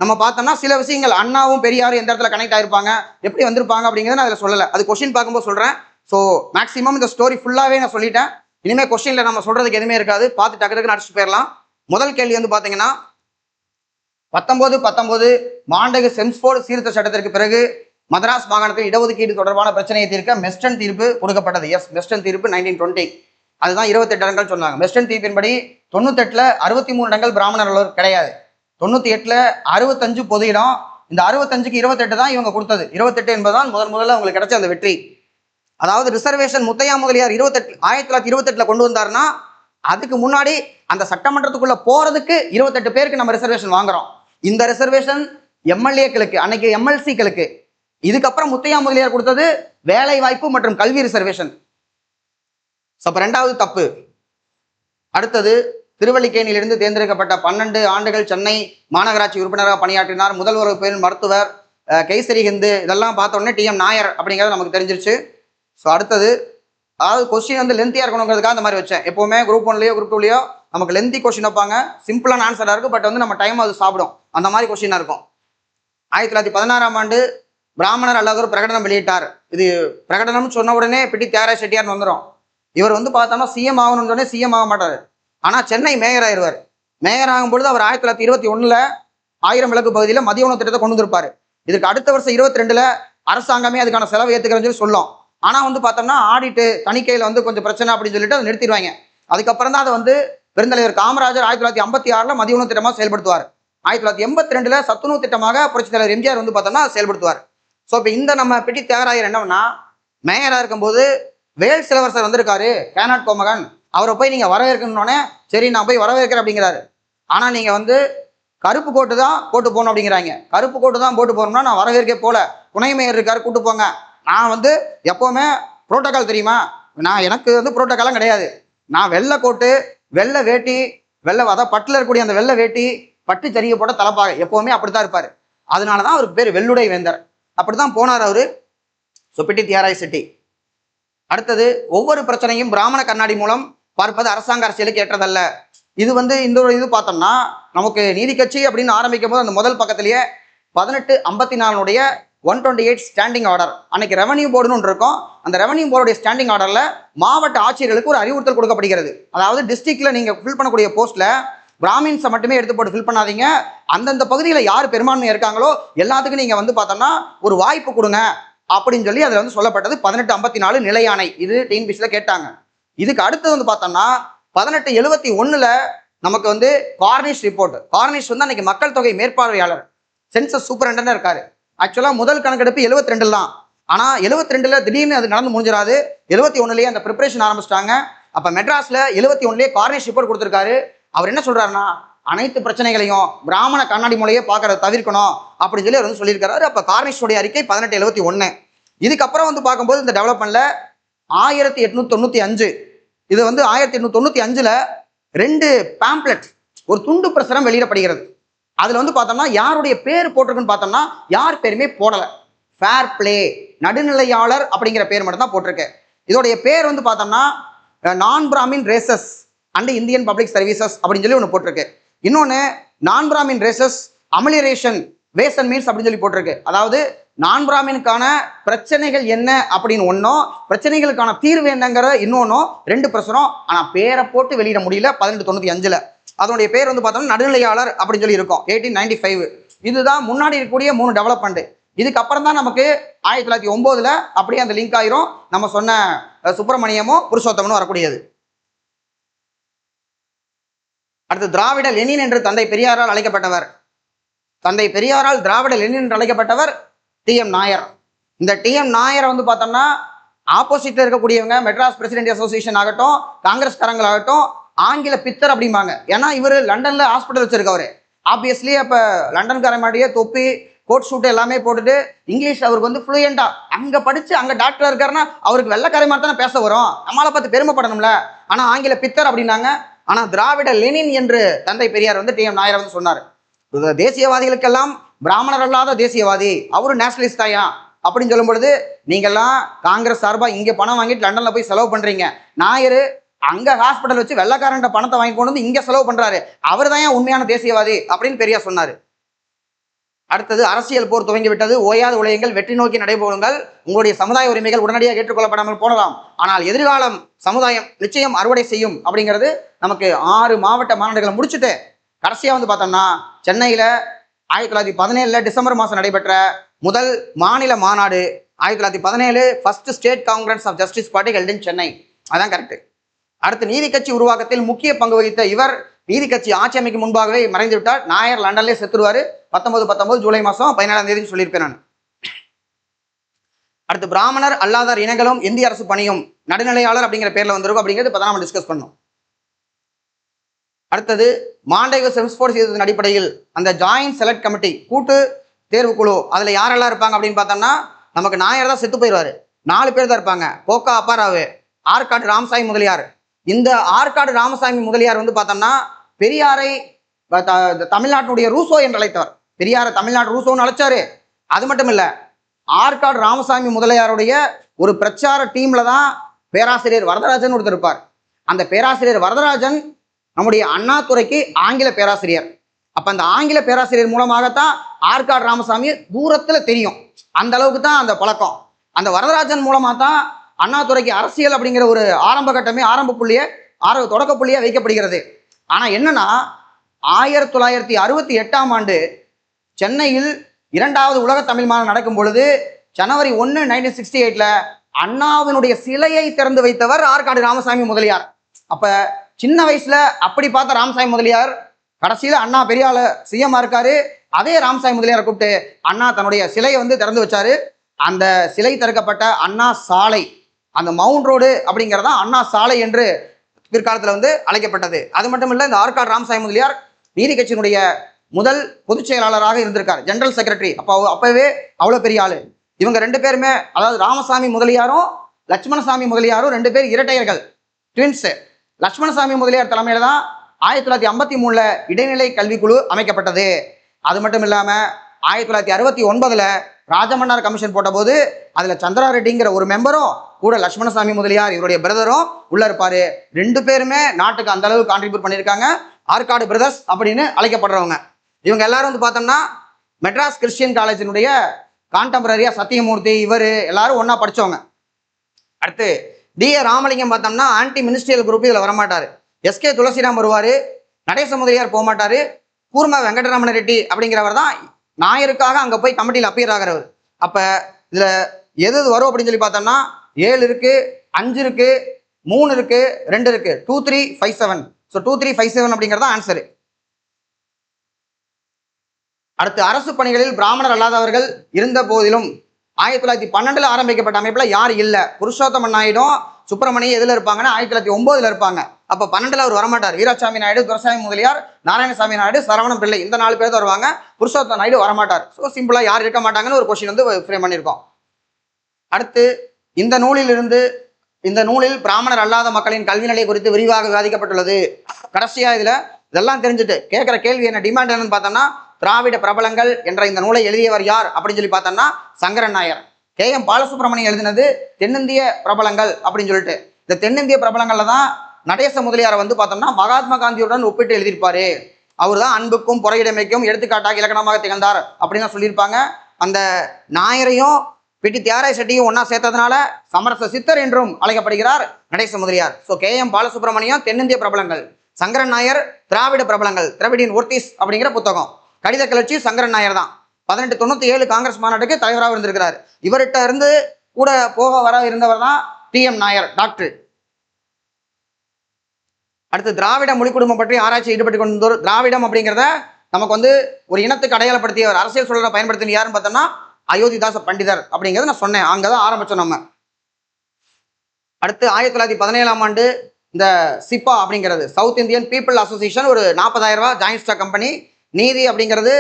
நம்ம பார்த்தோம்னா சில விஷயங்கள் அண்ணாவும் பெரியாரும் எந்த இடத்துல கனெக்ட் ஆயிருப்பாங்க, எப்படி வந்திருப்பாங்க அப்படிங்கிறத நான் அதில் சொல்லலை, அது கொஸ்டின் பார்க்கும்போது சொல்றேன். ஸோ மேக்ஸிமம் இந்த ஸ்டோரி ஃபுல்லாவே நான் சொல்லிட்டேன். இனிமேல் கொஸ்டின்ல நம்ம சொல்றதுக்கு எதுவுமே இருக்காது, பார்த்து டக்கு டக்குன்னு அடிச்சுட்டு போயிடலாம். முதல் கேள்வி வந்து பார்த்தீங்கன்னா 1919 மாண்டகு செம்ஸ்போர்டு சீர்திருத்த சட்டத்திற்கு பிறகு மதராஸ் மாகாணத்தில் இடஒதுக்கீடு தொடர்பான பிரச்சனையை தீர்க்க மெஸ்டன் தீர்ப்பு கொடுக்கப்பட்டது. எஸ், மெஸ்டன் தீர்ப்பு 1920. அதுதான் 28 இடங்கள் சொன்னாங்க. மெஸ்டன் தீர்ப்பின்படி 98ல் 63 இடங்கள் பிராமணர்கள் கிடையாது, 98ல் 65 பொது இடம். இந்த 65க்கு 28 தான் இவங்க கொடுத்தது. 28 என்பதுதான் முதல்ல அவங்களுக்கு கிடைச்ச அந்த வெற்றி. அதாவது ரிசர்வேஷன் முத்தையா முதலியார் 1928ல் கொண்டு வந்தாருன்னா அதுக்கு முன்னாடி அந்த சட்டமன்றத்துக்குள்ள போறதுக்கு 28 பேருக்கு நம்ம ரிசர்வேஷன் வாங்குறோம். இந்த ரிசர்வேஷன் எம்எல்ஏக்களுக்கு, அன்னைக்கு எம்எல்சிக்களுக்கு. இதுக்கப்புறம் முத்தையா முதலியார் கொடுத்தது வேலை வாய்ப்பு மற்றும் கல்வி ரிசர்வேஷன். அப்ப ரெண்டாவது தப்பு. அடுத்தது திருவல்லிக்கேணியிலிருந்து தேர்ந்தெடுக்கப்பட்ட 12 ஆண்டுகள் சென்னை மாநகராட்சி உறுப்பினராக பணியாற்றினார். முதல்வர் பெண் மருத்துவர், கைசரி ஹிந்து, இதெல்லாம் பார்த்தோன்னே டிஎம் நாயர் அப்படிங்கிறது நமக்கு தெரிஞ்சிருச்சு. ஸோ அடுத்தது, அதாவது கொஸ்டின் வந்து லென்த்தியாக இருக்கணுங்கிறதுக்காக அந்த மாதிரி வச்சேன். எப்போவுமே குரூப் 1லயோ குரூப் 2லயோ நமக்கு லென்த்தி கொஸ்டின் வைப்பாங்க, சிம்பிளான ஆன்சராக இருக்கும், பட் வந்து நம்ம டைம் அது சாப்பிடும், அந்த மாதிரி கொஸ்டினாக இருக்கும். 1916ஆம் ஆண்டு பிராமணர் அல்லாதவர் பிரகடனம் வெளியிட்டார். இது பிரகடனம்னு சொன்ன உடனே பிடி தியாகராஜ செட்டியார்னு வந்துடும். இவர் வந்து பார்த்தோம்னா சிஎம் ஆகணும்னு சொன்னே சிஎம் ஆக மாட்டார், ஆனால் சென்னை மேயர் ஆயிடுவார். மேயர் ஆகும்பொழுது அவர் 1921ல் 1000 விளக்கு பகுதியில் மதிய உணவு திட்டத்தை கொண்டு வந்திருப்பார். இதுக்கு அடுத்த வருஷம் 22ல் அரசாங்கமே அதுக்கான செலவு ஏற்றுக்கிறேன்னு சொல்லி சொல்லும். ஆனால் வந்து பார்த்தோம்னா ஆடிட்டு தணிக்கையில் வந்து கொஞ்சம் பிரச்சனை அப்படின்னு சொல்லிட்டு அதை நிறுத்திடுவாங்க. அதுக்கப்புறம் தான் அதை வந்து பெருந்தலைவர் காமராஜர் 1956ல் மதிய உணவு திட்டமாக செயல்படுத்துவார். 1982ல் சத்துணவு திட்டமாக புரட்சித் தலைவர் எம்ஜிஆர் வந்து பார்த்தோம்னா செயல்படுத்துவார். ஸோ இப்போ இந்த நம்ம பிடி தியாகராயர் என்னன்னா, மேயராக இருக்கும்போது வேல் சிலவரசர் வந்திருக்காரு, கேனாட் கோமகன், அவரை போய் நீங்கள் வரவேற்கணுன்னே சரி நான் போய் வரவேற்கிறேன் அப்படிங்கிறாரு. ஆனால் நீங்கள் வந்து கருப்பு கோட்டு தான் போட்டு போகணும் அப்படிங்கிறாங்க. கருப்பு கோட்டு தான் போட்டு போகணும்னா நான் வரவேற்கே போல, துணை மேயர் இருக்காரு கூட்டு போங்க. நான் வந்து எப்போவுமே புரோட்டோக்கால் தெரியுமா, எனக்கு வந்து புரோட்டோக்காலாம் கிடையாது. நான் வெள்ளை கோட்டு, வெள்ளை வேட்டி, அதான் பட்டில் இருக்கக்கூடிய அந்த வெள்ளை வேட்டி, பட்டு சரிகை போட்ட தலைப்பாக, எப்போவுமே அப்படித்தான் இருப்பார். அதனால தான் அவருக்கு பேர் வெள்ளுடை வேந்தர். அப்படித்தான் போனார் அவரு. ஸோ பிடி தியாகராய செட்டி. அடுத்தது, ஒவ்வொரு பிரச்சனையும் பிராமண கண்ணாடி மூலம் பார்ப்பது அரசாங்க அரசியலுக்கு ஏற்றதல்ல. இது வந்து இந்த ஒரு இது பார்த்தோம்னா நமக்கு நீதி கட்சி அப்படின்னு ஆரம்பிக்கும் போது அந்த முதல் பக்கத்திலேயே 1854 128 ஸ்டாண்டிங் ஆர்டர், அன்னைக்கு ரெவன்யூ போர்டுன்னு ஒன்று இருக்கும். அந்த ரெவன்யூ போர்டுடைய ஸ்டாண்டிங் ஆர்டர்ல மாவட்ட ஆட்சியர்களுக்கு ஒரு அறிவுறுத்தல் கொடுக்கப்படுகிறது. அதாவது டிஸ்ட்ரிக்ட்ல நீங்க ஃபில் பண்ணக்கூடிய போஸ்ட்ல பிராமின்ஸை மட்டுமே எடுத்து போட்டு ஃபில் பண்ணாதீங்க, அந்தந்த பகுதியில் யார் பெரும்பான்மையாக இருக்காங்களோ எல்லாத்துக்கும் நீங்க வந்து பார்த்தோம்னா ஒரு வாய்ப்பு கொடுங்க அப்படின்னு சொல்லி அதில் வந்து சொல்லப்பட்டது 1854 நிலையாணை. இது டிஎன்பிசில கேட்டாங்க. இதுக்கு அடுத்தது வந்து பார்த்தோம்னா 1871ல் நமக்கு வந்து கார்னிஷ் ரிப்போர்ட். கார்னிஷ் வந்து அன்னைக்கு மக்கள் தொகை மேற்பார்வையாளர், சென்சஸ் சூப்பரண்டன்ட் இருக்காரு. ஆக்சுவலாக முதல் கணக்கெடுப்பு 72 தான், ஆனால் 72ல் திடீர்னு அது நடந்து முடிஞ்சிடாது, 71லேயே அந்த ப்ரிப்பரேஷன் ஆரம்பிச்சிட்டாங்க. அப்போ மெட்ராஸில் 71லேயே கார்னிஷ் ரிப்போர்ட் கொடுத்துருக்காரு. அவர் என்ன சொல்றாருன்னா, அனைத்து பிரச்சனைகளையும் பிராமண கண்ணாடி மூலையே பார்க்கறத தவிர்க்கணும் அப்படின்னு சொல்லி அவர் வந்து சொல்லியிருக்காரு. அப்போ கார்னிஷோடைய அறிக்கை 1871. இதுக்கப்புறம் வந்து பார்க்கும்போது இந்த டெவலப்மெண்ட்ல 1895, இது வந்து 1895ல் 2 பேம்ப்ளெட், ஒரு துண்டு பிரசுரம் வெளியிடப்படுகிறது. அதுல வந்து பார்த்தோம்னா யாருடைய பேர் போட்டிருக்குன்னு பார்த்தோம்னா யார் பேருமே போடல. ஃபேர் பிளே, நடுநிலையாளர் அப்படிங்கிற பேர் மட்டும் தான் போட்டிருக்கு. இதோடைய பேர் வந்து பார்த்தோம்னா non Brahmin races and Indian public services அப்படின்னு சொல்லி ஒன்று போட்டிருக்கு. இன்னொன்று non Brahmin races amelioration ways and means அப்படின்னு சொல்லி போட்டிருக்கு. அதாவது நான் பிராமினுக்கான பிரச்சனைகள் என்ன அப்படின்னு ஒன்றும், பிரச்சனைகளுக்கான தீர்வு என்னங்கிற இன்னொன்னும், 2 பிரசுரம். ஆனால் பேரை போட்டு வெளியிட முடியல 1895ல். அதனுடைய பேர் வந்து பார்த்தோம்னா நடுநிலையாளர் அப்படின்னு சொல்லி இருக்கும் 1895. இதுதான் முன்னாடி இருக்கக்கூடிய 3 டெவலப்மெண்ட். இதுக்கப்புறம் தான் நமக்கு 1909ல் அப்படியே அந்த லிங்க் ஆயிரும் நம்ம சொன்ன சுப்பிரமணியமும் புருஷோத்தமனும் வரக்கூடியது. அடுத்து, திராவிட லெனின் என்று தந்தை பெரியாரால் அழைக்கப்பட்டவர். தந்தை பெரியாரால் திராவிட லெனின் என்று அழைக்கப்பட்டவர் டிஎம் நாயர். இந்த டிஎம் நாயரை வந்து பார்த்தோம்னா ஆப்போசிட்ல இருக்கக்கூடியவங்க மெட்ராஸ் பிரசிடென்ட் அசோசியேஷன் ஆகட்டும், காங்கிரஸ்காரங்களாகட்டும் ஆங்கில பித்தர் அப்படிம்பாங்க. ஏன்னா இவர் லண்டன்ல ஹாஸ்பிட்டல் வச்சிருக்கவர். ஆப்வியஸ்லி அப்ப லண்டன்காரன் மாதிரியே தொப்பி கோட் ஷூட் எல்லாமே போட்டுட்டு இங்கிலீஷ் அவருக்கு வந்து ஃப்ளூயண்டா, அங்க படிச்சு அங்க டாக்டர் இருக்காருன்னா அவருக்கு வெள்ளைக்காரை மாதிரி தானே பேச வரும், நம்மளை பார்த்து பெருமைப்படணும்ல. ஆனா ஆங்கில பித்தர் அப்படின்னாங்க. ஆனா திராவிட லெனின் என்று தந்தை பெரியார் வந்து டி.எம். நாயர் வந்து சொன்னார், தேசியவாதிகளுக்கெல்லாம் பிராமணர் அல்லாத தேசியவாதி, அவரு நேஷனலிஸ்ட் தாயா அப்படின்னு சொல்லும் பொழுது, நீங்கெல்லாம் காங்கிரஸ் சார்பா இங்க பணம் வாங்கிட்டு லண்டன்ல போய் செலவு பண்றீங்க, நாயரு அங்க ஹாஸ்பிட்டல் வச்சு வெள்ளக்காரன் பணத்தை வாங்கி கொண்டு வந்து இங்க செலவு பண்றாரு, அவர் தான் உண்மையான தேசியவாதி அப்படின்னு பெரியார் சொன்னாரு. அடுத்தது அரசியல் போர் துவங்கி விட்டது, ஓயாது உலகங்கள், வெற்றி நோக்கி நடைபோடுங்கள், உங்களுடைய சமுதாய உரிமைகள் உடனடியாக ஏற்றுக்கொள்ளப்படாமல் போனலாம், ஆனால் எதிர்காலம் சமுதாயம் நிச்சயம் அறுவடை செய்யும் அப்படிங்கிறது நமக்கு 6 மாவட்ட மாநாடுகளை முடிச்சுட்டு கடைசியா வந்து பார்த்தோம்னா சென்னையில 1917 டிசம்பர் மாதம் நடைபெற்ற முதல் மாநில மாநாடு 1917 first state congress of justice party held in Chennai, அதான் கரெக்ட். அடுத்து நீதி கட்சி உருவாக்கத்தில் முக்கிய பங்கு வகித்த இவர் நீதி கட்சி ஆட்சி அமைக்கு முன்பாகவே மறைந்து விட்டார். நாயர் லண்டன்லேயே செத்துருவாரு 1919 ஜூலை மாதம் 17ஆம் தேதி சொல்லியிருப்பேன் நான். அடுத்து பிராமணர் அல்லாதார் இனங்களும் இந்திய அரசு பணியும் நடுநிலையாளர் அப்படிங்கிற பேர்ல வந்திருக்கும் அப்படிங்கிறது இப்போ நம்ம டிஸ்கஸ் பண்ணோம். அடுத்தது மாண்டைவ செம்ஸ்போர்ட் செய்ததன் அடிப்படையில் அந்த ஜாயின்ட் செலக்ட் கமிட்டி கூட்டு தேர்வு குழு அதில் யாரெல்லாம் இருப்பாங்க அப்படின்னு பார்த்தோம்னா நமக்கு நாயர் தான் செத்து போயிடுவாரு, 4 பேர் தான் இருப்பாங்க. கோகா அப்பாராவு, ஆற்காடு ராமசாமி முதலியார். இந்த ஆற்காடு ராமசாமி முதலியார் வந்து பார்த்தோம்னா பெரியாரை தமிழ்நாட்டினுடைய ரூசோ என்று அழைத்தவர், பெரியாரை தமிழ்நாடு ரூசோன்னு அழைச்சாரு. அது மட்டும் இல்லை, ஆற்காடு ராமசாமி முதலியாருடைய ஒரு பிரச்சார டீம்ல தான் பேராசிரியர் வரதராஜன் ஒருத்தர் இருப்பார். அந்த பேராசிரியர் வரதராஜன் நம்முடைய அண்ணாதுரைக்கு ஆங்கில பேராசிரியர். அப்ப அந்த ஆங்கில பேராசிரியர் மூலமாகத்தான் ஆற்காடு ராமசாமி தூரத்துல தெரியும், அந்த அளவுக்கு தான் அந்த பழக்கம். அந்த வரதராஜன் மூலமா தான் அண்ணாதுரைக்கு அரசியல் அப்படிங்கிற ஒரு ஆரம்ப கட்டமே தொடக்க புள்ளியே வைக்கப்படுகிறது. ஆனா என்னன்னா 1968ஆம் ஆண்டு சென்னையில் 2வது உலக தமிழ் மாநாடு நடக்கும் பொழுது ஜனவரி 1, 1968ல அண்ணாவினுடைய சிலையை திறந்து வைத்தவர் ஆற்காடு ராமசாமி முதலியார். அப்ப சின்ன வயசுல அப்படி பார்த்த ராமசாமி முதலியார் கடைசியில அண்ணா பெரியால சிஎம் இருக்காரு, அதே ராமசாமி முதலியாரை கூப்பிட்டு அண்ணா தன்னுடைய சிலையை வந்து திறந்து வச்சாரு. அந்த சிலை திறக்கப்பட்ட அண்ணா சாலை, அந்த மவுண்ட் ரோடு அப்படிங்கிறதா அண்ணா சாலை என்று பிற்காலத்தில் வந்து அழைக்கப்பட்டது. அது மட்டும் இல்லை, இந்த ஆற்காடு ராமசாமி முதலியார் நீதி கட்சியினுடைய முதல் பொதுச் செயலாளராக இருந்திருக்கார், ஜெனரல் செக்ரட்டரி. அப்பவே அவ்வளோ பெரிய ஆளு. இவங்க 2 பேருமே, அதாவது ராமசாமி முதலியாரும் லட்சுமணசாமி முதலியாரும் 2 பேர் இரட்டையர்கள், ட்வின்ஸ். லட்சுமணசாமி முதலியார் தலைமையில தான் 1953ல இடைநிலை கல்விக்குழு அமைக்கப்பட்டது. அது மட்டும் இல்லாம 1969ல ராஜமன்னார் கமிஷன் போட்ட போது அதுல சந்திரா ரெட்டிங்கிற ஒரு மெம்பரும் கூட லட்சுமணசாமி முதலியார் இவருடைய பிரதரும் உள்ள இருப்பாரு. 2 பேருமே நாட்டுக்கு அந்த அளவுக்கு கான்ட்ரிபியூட் பண்ணியிருக்காங்க, ஆற்காடு பிரதர்ஸ் அப்படின்னு அழைக்கப்படுறவங்க. இவங்க எல்லாரும் வந்து பார்த்தோம்னா மெட்ராஸ் கிறிஸ்டியன் காலேஜினுடைய கான்டெம்பரரியா சத்தியமூர்த்தி இவர் எல்லாரும் ஒன்னா படிச்சவங்க. அடுத்து டி.ஏ. ராமலிங்கம் பார்த்தோம்னா ஆன்டி மினிஸ்ட்ரியல் குரூப் இதில் வரமாட்டாரு. எஸ்.கே. துளசிராம் வருவாரு, நடேச முதலியார் போக மாட்டாரு, கூர்ம வெங்கடரமண ரெட்டி அப்படிங்கிறவர் தான் நாயருக்காக அங்கே போய் கமிட்டியில் அப்பியர் ஆகிறவர். அப்போ இதில் எது வரும் அப்படின்னு சொல்லி பார்த்தோம்னா 7 இருக்கு, 5 இருக்கு, 3 இருக்கு, 2 இருக்கு, 2357. ஸோ 2357 அப்படிங்கிறது ஆன்சரு. அடுத்து அரசு பணிகளில் பிராமணர் அல்லாதவர்கள் இருந்த போதிலும் 1912ல் ஆரம்பிக்கப்பட்ட அமைப்புல யார் இல்லை? புருஷோத்தமன் நாயுடும் சுப்பிரமணியம் எதுல இருப்பாங்கன்னா 1909ல் இருப்பாங்க. அப்ப 12ல் அவர் வரமாட்டார். வீராசாமி நாயுடு, துரைசாமி முதலியார், நாராயணசாமி நாயுடு, சரவணன் பிள்ளை, இந்த 4 பேர் தான் வருவாங்க. புருஷோத்தம நாயுடு வரமாட்டார். ஸோ சிம்பிளா யார் இருக்க மாட்டாங்கன்னு ஒரு கொஸ்டின் வந்து ஃப்ரேம் பண்ணியிருக்கோம். அடுத்து இந்த நூலில் பிராமணர் அல்லாத மக்களின் கல்வி நிலை குறித்து விரிவாக விவாதிக்கப்பட்டுள்ளது. கடைசியா இதெல்லாம் தெரிஞ்சுட்டு கேட்கிற கேள்வி என்ன, டிமாண்ட் என்னன்னு பார்த்தோம்னா திராவிட பிரபலங்கள் என்ற இந்த நூலை எழுதியவர் யார் அப்படின்னு சொல்லி பார்த்தோம்னா சங்கரன் நாயர். K.M. பாலசுப்ரமணியம் எழுதினது தென்னிந்திய பிரபலங்கள் அப்படின்னு சொல்லிட்டு. இந்த தென்னிந்திய பிரபலங்கள்ல தான் நடேச முதலியாரை வந்து பார்த்தோம்னா மகாத்மா காந்தியுடன் ஒப்பிட்டு எழுதியிருப்பாரு. அவர் தான் அன்புக்கும் புறையிடமைக்கும் எடுத்துக்காட்டாக இலக்கணமாக திகழ்ந்தார் அப்படின்னு தான் சொல்லியிருப்பாங்க. அந்த நாயரையும் பிடி தியாகராய செட்டியும் ஒன்னா சேர்த்ததுனால சமரச சித்தர் என்றும் அழைக்கப்படுகிறார் நடேச முதலியார். So K.M. பாலசுப்ரமணியம் தென்னிந்திய பிரபலங்கள், சங்கரன் நாயர் திராவிட பிரபலங்கள், திராவிடின் ஒர்த்திஸ் அப்படிங்கிற புத்தகம். கடித கிளர்ச்சி சங்கரன் நாயர் தான் 1897 காங்கிரஸ் மாநாட்டுக்கு தலைவராக இருந்திருக்கிறார். இவர்கிட்ட இருந்து கூட போக வர இருந்தவர் தான் T.M. நாயர் டாக்டர். அடுத்து திராவிட மொழி குடும்பம் பற்றி ஆராய்ச்சி ஈடுபட்டு கொண்டு திராவிடம் அப்படிங்கிறத நமக்கு வந்து ஒரு இனத்துக்கு அடையாளப்படுத்தியவர், அரசியல் சூழலை பயன்படுத்தி யாருன்னு பார்த்தோம்னா அயோத்திதாச பண்டிதர் அப்படிங்கிறத நான் சொன்னேன். அங்கதான் ஆரம்பிச்சோம் நம்ம. அடுத்து 1917ஆம் ஆண்டு இந்த சிப்பா அப்படிங்கிறது சவுத் இந்தியன் பீப்புள் அசோசியேஷன் ஒரு 40,000 ரூபாய் ஜாயின்ட் ஸ்டாக் கம்பெனி. நீதி அப்படிங்கிறது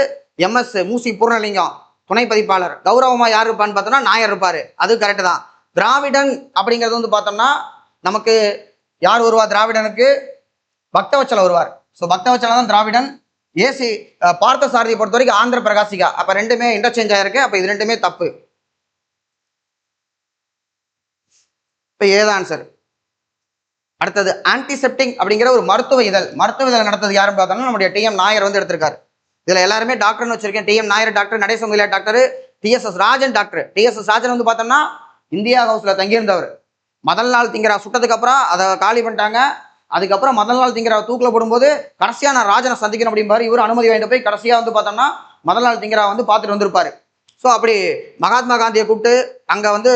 MS மூசி பூர்ணலிங்கம் துணை பதிப்பாளர். கௌரவமா யார் இருப்பான்னு பார்த்தோம்னா நாயர் இருப்பாரு. அது கரெக்டு தான். திராவிடன் அப்படிங்கிறது வந்து பார்த்தோம்னா நமக்கு யார் வருவா திராவிடனுக்கு? பக்தவச்சலம் வருவார். ஸோ பக்தவச்சலம் தான் திராவிடன். ஏசி பார்த்த சாரதியை பொறுத்த வரைக்கும் ஆந்திர பிரகாசிகா. அப்ப ரெண்டுமே இன்டர்சேஞ்ச் ஆயிருக்கு. அப்ப இது ரெண்டுமே தப்பு. இப்ப ஏதான் ஆன்சர். அடுத்தது ஆன்டிசெப்டிக் அப்படிங்கிற ஒரு மருத்துவ இதழ் நடத்தது யாருன்னு பார்த்தோம்னா நம்முடைய டிஎம் நாயர் வந்து எடுத்திருக்காரு. இதுல எல்லாருமே டாக்டர்னு வச்சிருக்கேன். DM Nair doctor, Natesa Mudaliar doctor, TSS Rajan doctor. TSS Rajan வந்து பார்த்தோம்னா இந்தியா ஹவுஸ்ல தங்கியிருந்தவர். முதல் நாள் திங்கரா சுட்டதுக்கு அப்புறம் அதை காலி பண்ணிட்டாங்க. அதுக்கப்புறம் முதல் நாள் திங்கரா தூக்கில் போடும்போது கடைசியா நான் ராஜனை சந்திக்கணும் அப்படிம்பாரு. இவர் அனுமதி வாங்கிட்டு போய் கடைசியா வந்து பார்த்தோம்னா முதல் நாள் திங்கரா வந்து பார்த்துட்டு வந்திருப்பாரு. ஸோ அப்படி மகாத்மா காந்தியை கூப்பிட்டு அங்க வந்து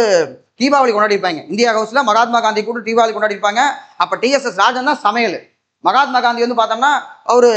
தீபாவளி கொண்டாடிப்பாங்க. இந்தியா ஹவுஸ்ல மகாத்மா காந்தி கூப்பிட்டு தீபாவளி கொண்டாடிப்பாங்க. அப்ப டிஎஸ்எஸ் ராஜன் தான் சமையல். மகாத்மா காந்தி வந்து பார்த்தோம்னா அவரு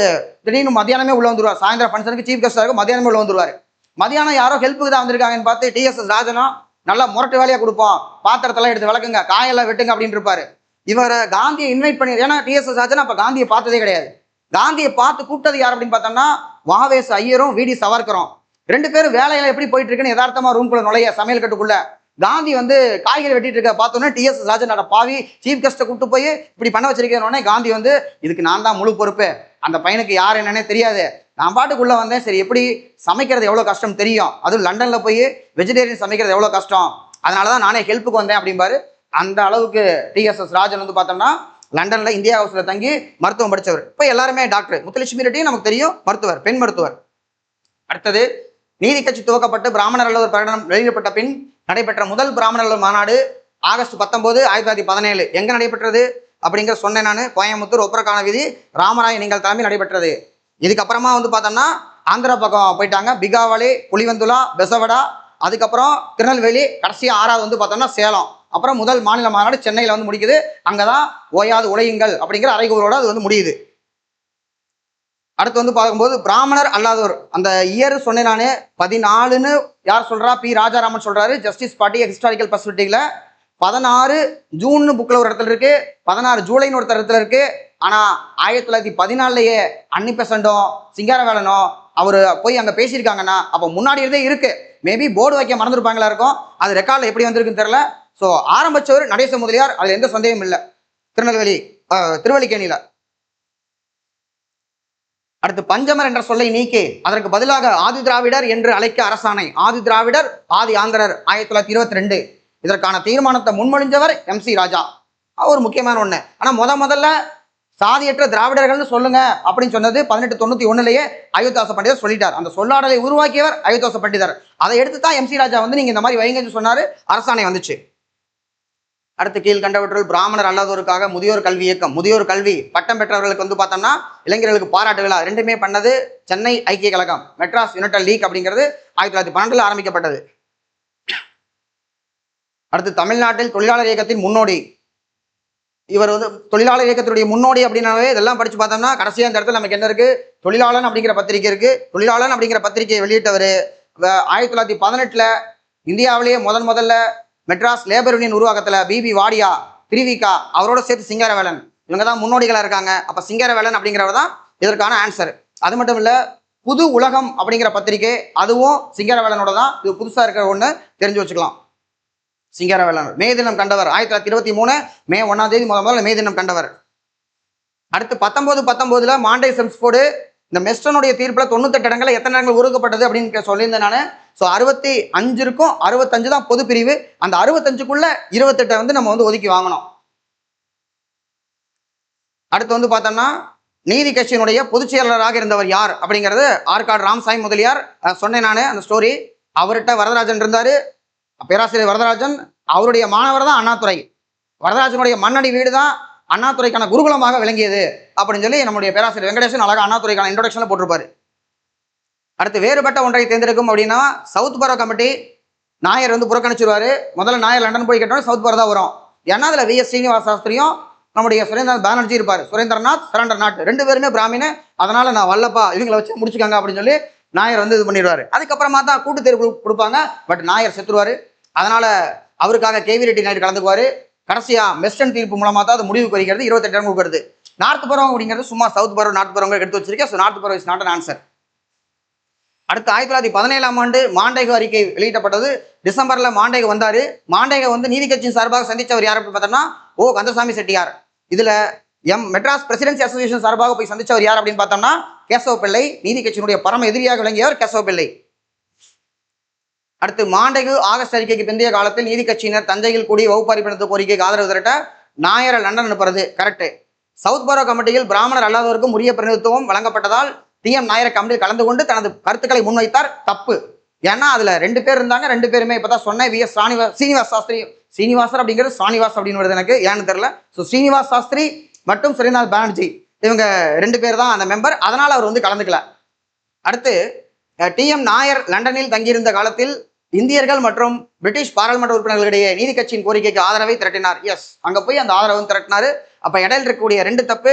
திடீர்னு மதியானமே உள்ள வந்துருவார். சாயந்தரம் ஃபங்க்ஷனுக்கு சீஃப் கெஸ்டாக மதியானமே உள்ள வந்துருவாரு. மதியானம் யாரோ ஹெல்ப்புக்கு தான் வந்திருக்காங்கன்னு பார்த்து டிஎஸ்எஸ் ராஜனும் நல்லா முரட்டு வேலையா கொடுப்போம், பாத்திரத்தெல்லாம் எடுத்து விளக்குங்க, காயெல்லாம் வெட்டுங்க அப்படின்னு இருப்பாரு. இவரை காந்தியை இன்வைட் பண்ணி, ஏன்னா டிஎஸ்எஸ் ராஜன் அப்ப காந்தியை பார்த்ததே கிடையாது. காந்தியை பார்த்து கூப்பிட்டது யார் அப்படின்னு பார்த்தோம்னா வாவேஸ் ஐயரும் விடி சவர்கரும். ரெண்டு பேரும் வேலையில எப்படி போயிட்டு இருக்குன்னு யதார்த்தமா ரூம்குள்ள நுழைய சமையல் கட்டுக்குள்ள காந்தி வந்து காய்கறி வெட்டிட்டு இருக்க பார்த்தோன்னே டிஎஸ்எஸ் ராஜன் பாவி சீஃப் கெஸ்ட்டை கூப்பிட்டு போய் இப்படி பண்ண வச்சிருக்கேன்னு காந்தி வந்து இதுக்கு நான் தான் முழு பொறுப்பு, அந்த பையனுக்கு யார் என்னன்னே தெரியாது, நான் பாட்டுக்குள்ள வந்தேன், சரி எப்படி சமைக்கிறது எவ்வளவு கஷ்டம் தெரியும், அதுவும் லண்டன்ல போய் வெஜிடேரியன் சமைக்கிறது எவ்வளவு கஷ்டம், அதனாலதான் நானே ஹெல்ப்புக்கு வந்தேன் அப்படிம்பாரு. அந்த அளவுக்கு டிஎஸ்எஸ் ராஜன் வந்து பார்த்தோம்னா லண்டன்ல இந்தியா ஹவுஸ்ல தங்கி மருத்துவம் படித்தவர். இப்போ எல்லாருமே டாக்டர். முத்துலட்சுமி ரெட்டியும் நமக்கு தெரியும், மருத்துவர், பெண் மருத்துவர். அடுத்தது நீதி கட்சி துவக்கப்பட்டு பிராமணர் அல்லவர் பிரகடனம் வெளியிடப்பட்ட பின் நடைபெற்ற முதல் பிராமணர் மாநாடு ஆகஸ்ட் 19, 1917 எங்க நடைபெற்றது அப்படிங்கிற சொன்னேன் நான். கோயம்புத்தூர் ஒப்பரக்கான வீதி ராமராய நீங்கள் தலைமையில் நடைபெற்றது. இதுக்கப்புறமா வந்து பார்த்தோம்னா ஆந்திரா பக்கம் போயிட்டாங்க. பிகாவளி, புலிவந்துலா, பெசவடா, அதுக்கப்புறம் திருநெல்வேலி, கடைசியா 6வது வந்து பார்த்தோம்னா சேலம். அப்புறம் முதல் மாநில மாநாடு சென்னையில் வந்து முடிக்குது. அங்கதான் ஓயாது உழையுங்கள் அப்படிங்கிற அறைகூறோட அது வந்து முடியுது. அடுத்து வந்து பார்க்கும்போது பிராமணர் அல்லாதவர் அந்த இயர் சொன்னேன் நான் 14ன்னு யார் சொல்றா, பி ராஜாராமன் சொல்றாரு. ஜஸ்டிஸ் பார்ட்டி ஹிஸ்டாரிக்கல் பர்ஸ்பெக்டிவ்ல 16 ஜூன் புக்ல ஒரு இடத்துல இருக்கு, 16 ஜூலைன்னு ஒரு இடத்துல இருக்கு. ஆனா 1914லயே அன்னி பெசண்டும் சிங்காரவேலனோ அவர் போய் அங்க பேசியிருக்காங்கன்னா அப்ப முன்னாடி இருந்தே இருக்கு. மேபி போர்டு வைக்க மறந்துருப்பாங்களா இருக்கும், அது ரெக்கார்ட்ல எப்படி வந்திருக்குன்னு தெரியல. ஸோ ஆரம்பிச்சவர் நடேச முதலியார், அதுல எந்த சந்தேகமும் இல்லை, திருவல்லிக்கேணியில. அடுத்து பஞ்சமர் என்ற சொல்லை நீக்கி அதற்கு பதிலாக ஆதி திராவிடர் என்று அழைக்க அரசாணை. ஆதி திராவிடர், ஆதி ஆந்திரர் 1922. இதற்கான தீர்மானத்தை முன்மொழிஞ்சவர் MC ராஜா. ஒரு முக்கியமான ஒண்ணு. ஆனா முதல்ல சாதியற்ற திராவிடர்கள்னு சொல்லுங்க அப்படின்னு சொன்னது 1891லயே அயோத்தியாச பண்டிதர் சொல்லிட்டார். அந்த சொல்லாடலை உருவாக்கியவர் அயோத்தியாச பண்டிதர். அதை எடுத்து தான் MC ராஜா வந்து நீங்க இந்த மாதிரி வைங்கன்னு சொன்னாரு, அரசாணை வந்துச்சு. அடுத்து கீழ் கண்டவற்றுள் பிராமணர் அல்லாதோருக்காக முதியோர் கல்வி இயக்கம். முதியோர் கல்வி பட்டம் பெற்றவர்களுக்கு வந்து பார்த்தோம்னா இளைஞர்களுக்கு பாராட்டு விழா ரெண்டுமே பண்ணது சென்னை ஐக்கிய கழகம், மெட்ராஸ் யுனைடெட் லீக் அப்படிங்கிறது 1912 ஆரம்பிக்கப்பட்டது. அடுத்து தமிழ்நாட்டில் தொழிலாளர் இயக்கத்தின் முன்னோடி. இவர் வந்து தொழிலாளர் இயக்கத்தினுடைய முன்னோடி அப்படின்னாவே இதெல்லாம் படிச்சு பார்த்தோம்னா கடைசியா இந்த இடத்துல நமக்கு என்ன இருக்கு, தொழிலாளன் அப்படிங்கிற பத்திரிகை இருக்கு. தொழிலாளன் அப்படிங்கிற பத்திரிகையை வெளியிட்டவர் 1918 இந்தியாவிலேயே முதல்ல மெட்ராஸ் லேபர் யூனியன் உருவாக்கத்துல பிபி வாடியா, திருவிகா, அவரோட சேர்த்து சிங்காரவேலன், இவங்க தான் முன்னோடிகளா இருக்காங்க. அப்ப சிங்காரவேலன் அப்படிங்கிறவர் தான் இதற்கான ஆன்சர். அது மட்டும் இல்ல புது உலகம் அப்படிங்கிற பத்திரிகை, அதுவும் சிங்காரவேலனோட தான். இது புதுசா இருக்கிற ஒண்ணு தெரிஞ்சு வச்சுக்கலாம். சிங்காரவேலன் மே தினம் கண்டவர் 1923 மே 1ஆம் தேதி முதல்ல மே தினம் கண்டவர். அடுத்து 1919 மாண்டே செம்ஸ்போர்டு இந்த மெஸ்டனுடைய தீர்ப்புல 98 இடங்கள் எத்தனை இடங்கள் ஒதுக்கப்பட்டது அப்படின்னு சொல்லியிருந்தேன் நான். ஸோ 65 இருக்கும், 65 தான் பொது பிரிவு. அந்த 65க்குள்ள 28 வந்து நம்ம வந்து ஒதுக்கி வாங்கணும். அடுத்து வந்து பார்த்தோம்னா நீதி கட்சியினுடைய பொதுச் செயலாளராக இருந்தவர் யார் அப்படிங்கிறது ஆற்காடு ராமசாமி முதலியார். சொன்னேன் நான் அந்த ஸ்டோரி. அவர்கிட்ட வரதராஜன் இருந்தாரு, பேராசிரியர் வரதராஜன். அவருடைய மாணவர் தான் அண்ணாதுரை. வரதராஜனுடைய மண்ணடி வீடு தான் அண்ணாதுரைக்கான குருகுலமாக விளங்கியது அப்படின்னு சொல்லி நம்முடைய பேராசிரியர் வெங்கடேசன் அழகா அண்ணாதுரைக்கான இன்ட்ரோடக்ஷன்ல போட்டிருப்பாரு. அடுத்து வேறுபட்ட ஒன்றை தேர்ந்தெடுக்கும் அப்படின்னா சவுத் பரோ கமிட்டி நாயர் வந்து புறக்கணிச்சிருவாரு. முதல்ல நாயர் லண்டன் போய் கேட்டோம், சவுத் பரோ தான் வரும். ஏன்னா அதுல VS ஸ்ரீனிவாச சாஸ்திரியும் நம்முடைய சுரேந்திரநாத் பானர்ஜி இருப்பாரு. சுரேந்திரநாத், சரண்டர்நாத் ரெண்டு பேருமே பிராமின், அதனால நான் வல்லப்பா இவங்களை வச்சு முடிச்சுக்காங்க அப்படின்னு சொல்லி நாயர் வந்து இது பண்ணிடுவாரு. அதுக்கப்புறமா தான் கூட்டு தேர்வு கொடுப்பாங்க. பட் நாயர் செத்துருவாரு. அதனால அவருக்காக KV ரெட்டி நாயுடு கலந்துக்குவாரு. கடைசியா மெஸ்டன் தீர்ப்பு மூலமா தான் அது முடிவுக்கு வருகிறது. 28 இடம் கொடுக்குறது. நார்த் பரோ அப்படிங்கிறது சும்மா சவுத் பரோ நார்த் பரோ எடுத்து வச்சிருக்கேன். So north Paro is not an answer. அடுத்து 1917ஆம் ஆண்டு மாண்டேக அறிக்கை வெளியிட்டப்பட்டது. டிசம்பர்ல மாண்டேக வந்தாரு. மாண்டேக வந்து நீதி கட்சியின் சார்பாக சந்திச்சவர் யார் அப்படின்னு பார்த்தோம்னா கந்தசாமி செட்டியார். இதுல மெட்ராஸ் பிரசிடென்சி அசோசியேஷன் சார்பாக போய் சந்திச்சவர் யார் அப்படின்னு பார்த்தோம்னா கேசவ பிள்ளை. நீதி கட்சியினுடைய பரம எதிரியாக விளங்கியவர் கேசவ பிள்ளை. அடுத்து மாண்டகு ஆகஸ்ட் அறிக்கைக்கு பிந்தைய காலத்தில் நீதி கட்சியினர் தஞ்சையில் கூடி வகுப்பறிப்பினத்து கோரிக்கைக்கு ஆதரவு திரட்ட நாயரை லண்டன் அனுப்புறது கரெக்ட். சவுத் பரோ கமிட்டியில் பிராமணர் அல்லாதவருக்கும் உரிய பிரதிநிதித்துவம் வழங்கப்பட்டதால் டிஎம் நாயர் கமிட்டியில் கலந்து கொண்டு தனது கருத்துக்களை முன்வைத்தார். தப்பு. ஏன்னா அதுல 2 பேர் இருந்தாங்க. 2 பேருமே இப்பதான் சொன்னேன். வி எஸ் சீனிவாஸ் சாஸ்திரி, சீனிவாசர் அப்படிங்கிறது சானிவாஸ் அப்படின்னு வருது எனக்கு ஏன்னு தெரியல. ஸோ ஸ்ரீனிவாஸ் சாஸ்திரி மற்றும் ஸ்ரீநாத் பானர்ஜி இவங்க 2 பேர் தான் அந்த மெம்பர். அதனால அவர் வந்து கலந்துக்கல. அடுத்து டிஎம் நாயர் லண்டனில் தங்கியிருந்த காலத்தில் இந்தியர்கள் மற்றும் பிரிட்டிஷ் பாராளுமன்ற உறுப்பினர்களிடையே நீதி கட்சியின் கோரிக்கைக்கு ஆதரவை திரட்டினார். எஸ், அங்க போய் அந்த ஆதரவு திரட்டினாரு. அப்ப இடையில இருக்கக்கூடிய 2 தப்பு,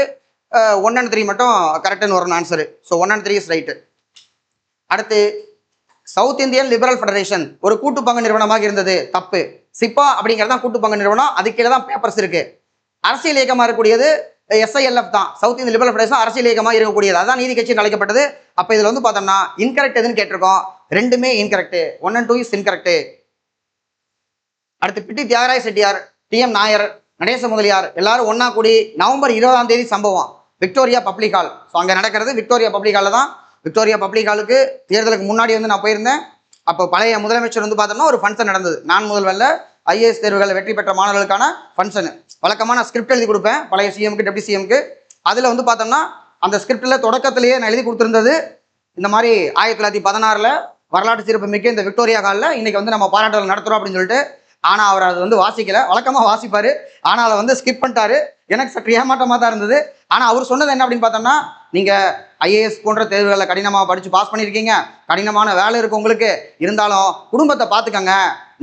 1 and 3 மட்டும் கரெக்டுன்னு வரணும் answer. So 1 and 3 is right. அடுத்து சவுத் இந்தியன் லிபரல் ஃபெடரேஷன் ஒரு கூட்டு பங்கு நிறுவனமாக இருந்தது. தப்பு. சிப்பா அப்படிங்கிறது கூட்டு பங்கு நிறுவனம். அதுக்கு கீழே தான் பேப்பர்ஸ் இருக்கு. அரசியல் இயக்கமா இருக்கக்கூடியது SILF தான். சவுத் இந்தியன் லிபரல் ஃபெடரேஷன் அரசியல் இயக்கமா இருக்கக்கூடியது. அதான் நீதி கட்சி அழைக்கப்பட்டது. அப்ப இதுல வந்து பார்த்தோம்னா இன்கரெக்ட் எதுன்னு கேட்டிருக்கோம். 2மே இன்கரெக்ட். 1 and 2 is incorrect. அடுத்து பிட்டி தியாகராய செட்டியார், டிஎம் நாயர், நடேச முதலியார் எல்லாரும் ஒன்னா கூடி நவம்பர் 20ஆம் தேதி சம்பவம் விக்டோரியா பப்ளிக் ஹால். ஸோ அங்கே நடக்கிறது விக்டோரியா பப்ளிக் ஹாலில் தான். விக்டோரியா பப்ளிக் ஹாலுக்கு தேர்தலுக்கு முன்னாடி வந்து நான் போயிருந்தேன். அப்போ பழைய முதலமைச்சர் வந்து பார்த்தோம்னா ஒரு ஃபங்க்ஷன் நடந்தது. நான் முதல்வரில் IAS தேர்வுகளில் வெற்றி பெற்ற மாணவர்களுக்கான ஃபங்க்ஷனு. வழக்கமாக நான் ஸ்கிரிப்ட் எழுதி கொடுப்பேன் பழைய சிஎம்க்கு டெப்டி சிஎம்க்கு. அதில் வந்து பார்த்தோம்னா அந்த ஸ்கிரிப்டில் தொடக்கத்திலேயே நான் எழுதி கொடுத்துருந்தது இந்த மாதிரி 1916 வரலாற்று சிறப்பு மிக்க இந்த விக்டோரியா ஹாலில் இன்னைக்கு வந்து நம்ம பாராட்டுகள் நடத்துகிறோம் அப்படின்னு சொல்லிட்டு. ஆனால் அவர் அது வந்து வாசிக்கல. வழக்கமாக வாசிப்பார். ஆனால் அதை வந்து ஸ்கிப் பண்ணிட்டாரு. எனக்கு சற்று ஏமாற்றமாக தான் இருந்தது. ஆனால் அவர் சொன்னது என்ன அப்படின்னு பார்த்தோம்னா, நீங்கள் IAS போன்ற தேர்வுகளில் கடினமாக படித்து பாஸ் பண்ணியிருக்கீங்க, கடினமான வேலை இருக்குது உங்களுக்கு, இருந்தாலும் குடும்பத்தை பார்த்துக்கங்க.